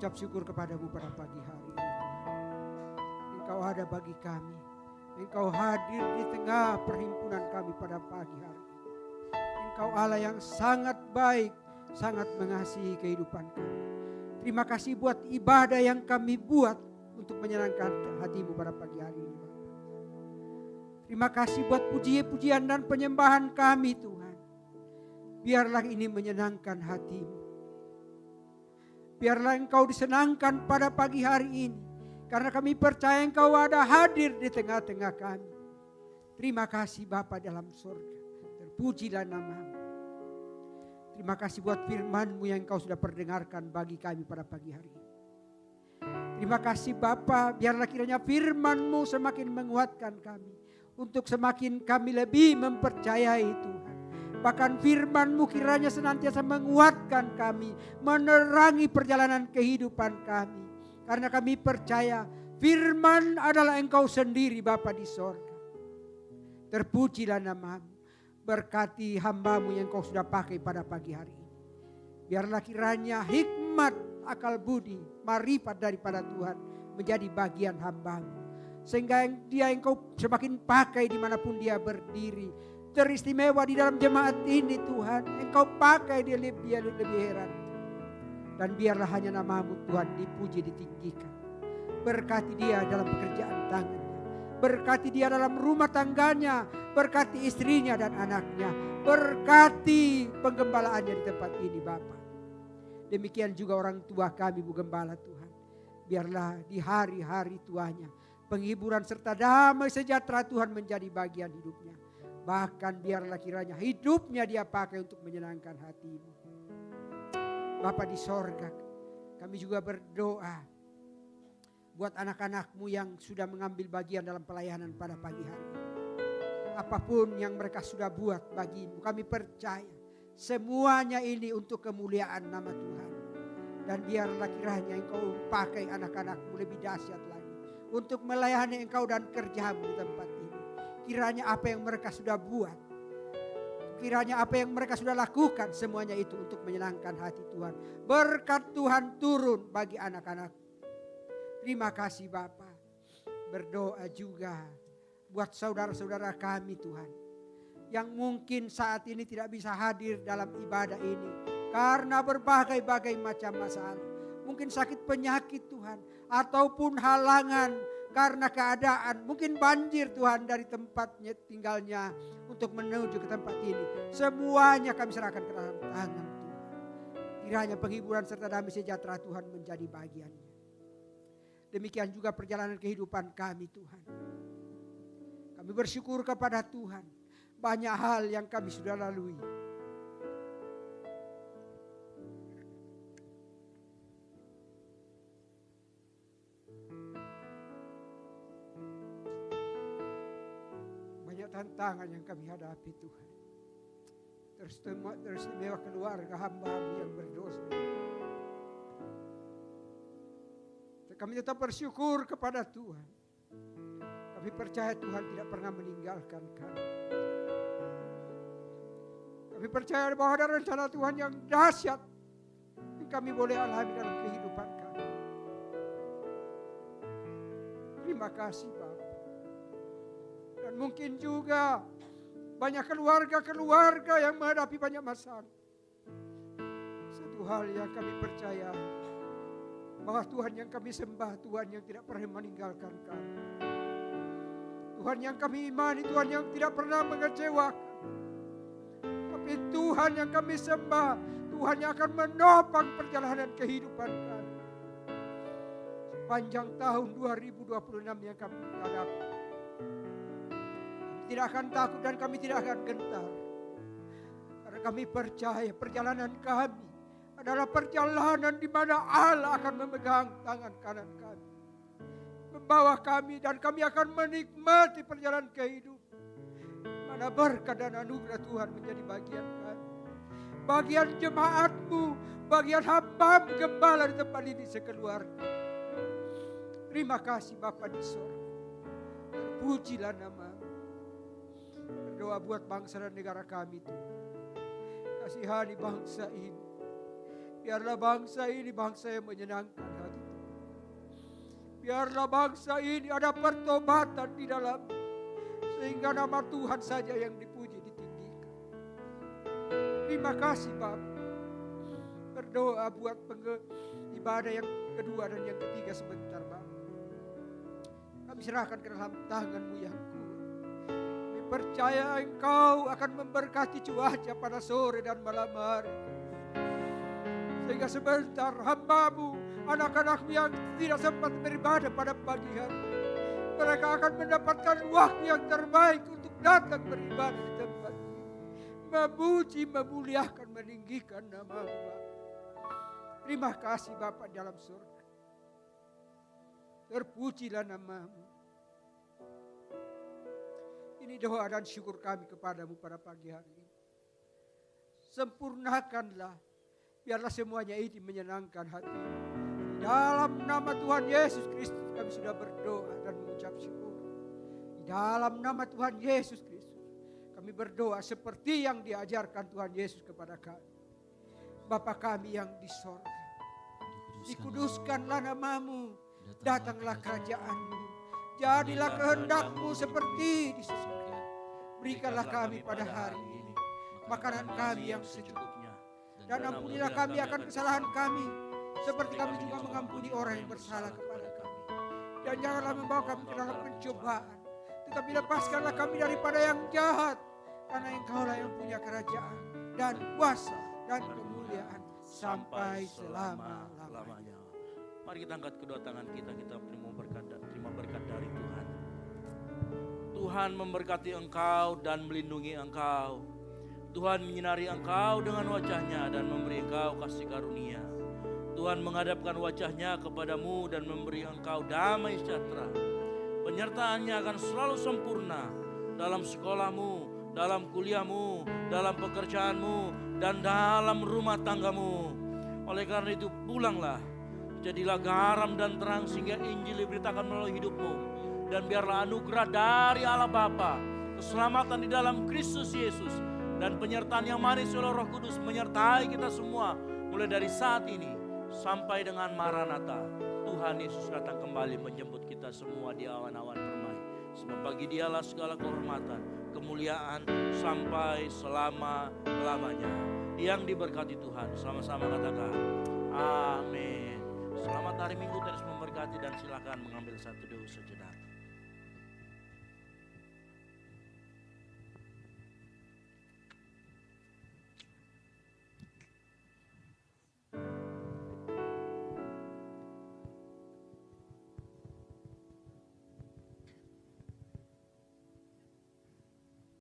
mengucap syukur kepadamu pada pagi hari ini. Engkau ada bagi kami. Engkau hadir di tengah perhimpunan kami pada pagi hari ini. Engkau Allah yang sangat baik, sangat mengasihi kehidupan kami. Terima kasih buat ibadah yang kami buat untuk menyenangkan hatimu pada pagi hari ini, Bapak. Terima kasih buat puji-pujian dan penyembahan kami, Tuhan. Biarlah ini menyenangkan hatimu. Biarlah Engkau disenangkan pada pagi hari ini. Karena kami percaya Engkau ada hadir di tengah-tengah kami. Terima kasih Bapa dalam surga. Terpujilah nama-Mu. Terima kasih buat firman-Mu yang Engkau sudah perdengarkan bagi kami pada pagi hari ini. Terima kasih Bapa, biarlah kiranya firman-Mu semakin menguatkan kami. Untuk semakin kami lebih mempercayai Tuhan. Bahkan firman-Mu kiranya senantiasa menguatkan kami. Menerangi perjalanan kehidupan kami. Karena kami percaya firman adalah Engkau sendiri Bapa di sorga. Terpujilah nama-Mu. Berkati hamba-Mu yang Kau sudah pakai pada pagi hari ini. Biarlah kiranya hikmat, akal budi, marifat daripada Tuhan menjadi bagian hamba-Mu. Sehingga dia Engkau semakin pakai dimanapun dia berdiri. Teristimewa di dalam jemaat ini Tuhan. Engkau pakai dia lebih heran. Dan biarlah hanya nama-Mu Tuhan dipuji, ditinggikan. Berkati dia dalam pekerjaan tangannya. Berkati dia dalam rumah tangganya, berkati istrinya dan anaknya, berkati penggembalaannya di tempat ini Bapa. Demikian juga orang tua kami Bu Gembala Tuhan. Biarlah di hari-hari tuanya penghiburan serta damai sejahtera Tuhan menjadi bagian hidupnya. Bahkan biarlah kiranya hidupnya dia pakai untuk menyenangkan hati-Mu. Bapa di sorga, kami juga berdoa buat anak-anak-Mu yang sudah mengambil bagian dalam pelayanan pada pagi hari ini. Apapun yang mereka sudah buat bagi-Mu, kami percaya semuanya ini untuk kemuliaan nama Tuhan. Dan biarlah kiranya Engkau pakai anak-anak-Mu lebih dahsyat lagi untuk melayani Engkau dan kerja-Mu di tempat ini. Kiranya apa yang mereka sudah buat, kiranya apa yang mereka sudah lakukan, semuanya itu untuk menyenangkan hati Tuhan. Berkat Tuhan turun bagi anak-anak. Terima kasih Bapa. Berdoa juga buat saudara-saudara kami Tuhan, yang mungkin saat ini tidak bisa hadir dalam ibadah ini karena berbagai-bagai macam masalah. Mungkin sakit penyakit Tuhan, ataupun halangan karena keadaan. Mungkin banjir Tuhan dari tempatnya tinggalnya untuk menuju ke tempat ini. Semuanya kami serahkan ke dalam tangan Tuhan. Kiranya penghiburan serta damai sejahtera Tuhan menjadi bagiannya. Demikian juga perjalanan kehidupan kami Tuhan. Kami bersyukur kepada Tuhan. Banyak hal yang kami sudah lalui. Banyak tantangan yang kami hadapi Tuhan. Teristimewa keluarga hamba-Mu yang berdosa. Kami tetap bersyukur kepada Tuhan. Kami percaya Tuhan tidak pernah meninggalkan kami. Kami percaya bahwa ada rencana Tuhan yang dahsyat yang kami boleh alami dalam kehidupan kami. Terima kasih Bapa. Dan mungkin juga banyak keluarga-keluarga yang menghadapi banyak masalah. Satu hal yang kami percaya, bahwa Tuhan yang kami sembah, Tuhan yang tidak pernah meninggalkan kami. Tuhan yang kami imani, Tuhan yang tidak pernah mengecewakan. Tapi Tuhan yang kami sembah, Tuhan yang akan menopang perjalanan kehidupan kami. Sepanjang tahun 2026 yang kami hadapi. Kami tidak akan takut dan kami tidak akan gentar. Karena kami percaya perjalanan kami adalah perjalanan di mana Allah akan memegang tangan kanan kami, membawa kami, dan kami akan menikmati perjalanan kehidupan. Mana berkat dan anugerah Tuhan menjadi bagian kami, bagian jemaat-Mu, bagian hamba-Mu gembala di tempat ini sekeluarga. Terima kasih Bapa di sorga. Terpujilah nama-Mu. Berdoa buat bangsa dan negara kami Tuhan. Kasihani bangsa ini. Biarlah bangsa ini bangsa yang menyenangkan hati Tuhan. Biarlah bangsa ini ada pertobatan di dalam, sehingga nama Tuhan saja yang dipuji, ditinggikan. Terima kasih Bapak. Berdoa buat ibadah yang kedua dan yang ketiga sebentar Bapak. Kami serahkan ke dalam tangan-Mu yang kuat. Kami percaya Engkau akan memberkati cuaca pada sore dan malam hari. Sehingga sebentar hamba-Mu, anak-anak-Mu yang tidak sempat beribadah pada pagi hari, mereka akan mendapatkan waktu yang terbaik untuk datang beribadah di tempat ini. Memuji, memuliakan, meninggikan nama-Mu. Terima kasih Bapa dalam surga. Terpujilah nama-Mu. Ini doa dan syukur kami kepadamu pada pagi hari ini. Sempurnakanlah, biarlah semuanya ini menyenangkan hati. Dalam nama Tuhan Yesus Kristus kami sudah berdoa dan mengucap syukur. Di dalam nama Tuhan Yesus Kristus kami berdoa seperti yang diajarkan Tuhan Yesus kepada kami. Bapa kami yang di sorga, dikuduskanlah nama-Mu, datanglah kerajaan-Mu, jadilah kehendak-Mu seperti di surga. Berikanlah kami pada hari ini makanan kami yang secukupnya, dan ampunilah kami akan kesalahan kami, seperti kami juga mengampuni orang yang bersalah kepada kami. Dan janganlah membawa kami ke dalam pencobaan, Tetapi lepaskanlah kami daripada yang jahat. Karena Engkaulah yang punya kerajaan dan kuasa dan kemuliaan sampai selama-lamanya. Mari kita angkat kedua tangan kita terima berkat dari Tuhan. Tuhan memberkati engkau dan melindungi engkau. Tuhan menyinari engkau dengan wajahnya dan memberi engkau kasih karunia. Tuhan menghadapkan wajahnya kepadamu dan memberi engkau damai sejahtera. Penyertaannya akan selalu sempurna dalam sekolahmu, dalam kuliahmu, dalam pekerjaanmu, dan dalam rumah tanggamu. Oleh karena itu pulanglah, jadilah garam dan terang sehingga Injil diberitakan melalui hidupmu. Dan biarlah anugerah dari Allah Bapa, keselamatan di dalam Kristus Yesus, dan penyertaan yang manis oleh Roh Kudus menyertai kita semua mulai dari saat ini sampai dengan Maranatha. Tuhan Yesus datang kembali menjemput kita semua di awan-awan permai. Sebab bagi Dialah segala kehormatan, kemuliaan sampai selama-lamanya. Yang diberkati Tuhan, sama-sama katakan amin. Selamat hari Minggu, terus memberkati, dan silakan mengambil satu doa sejenak.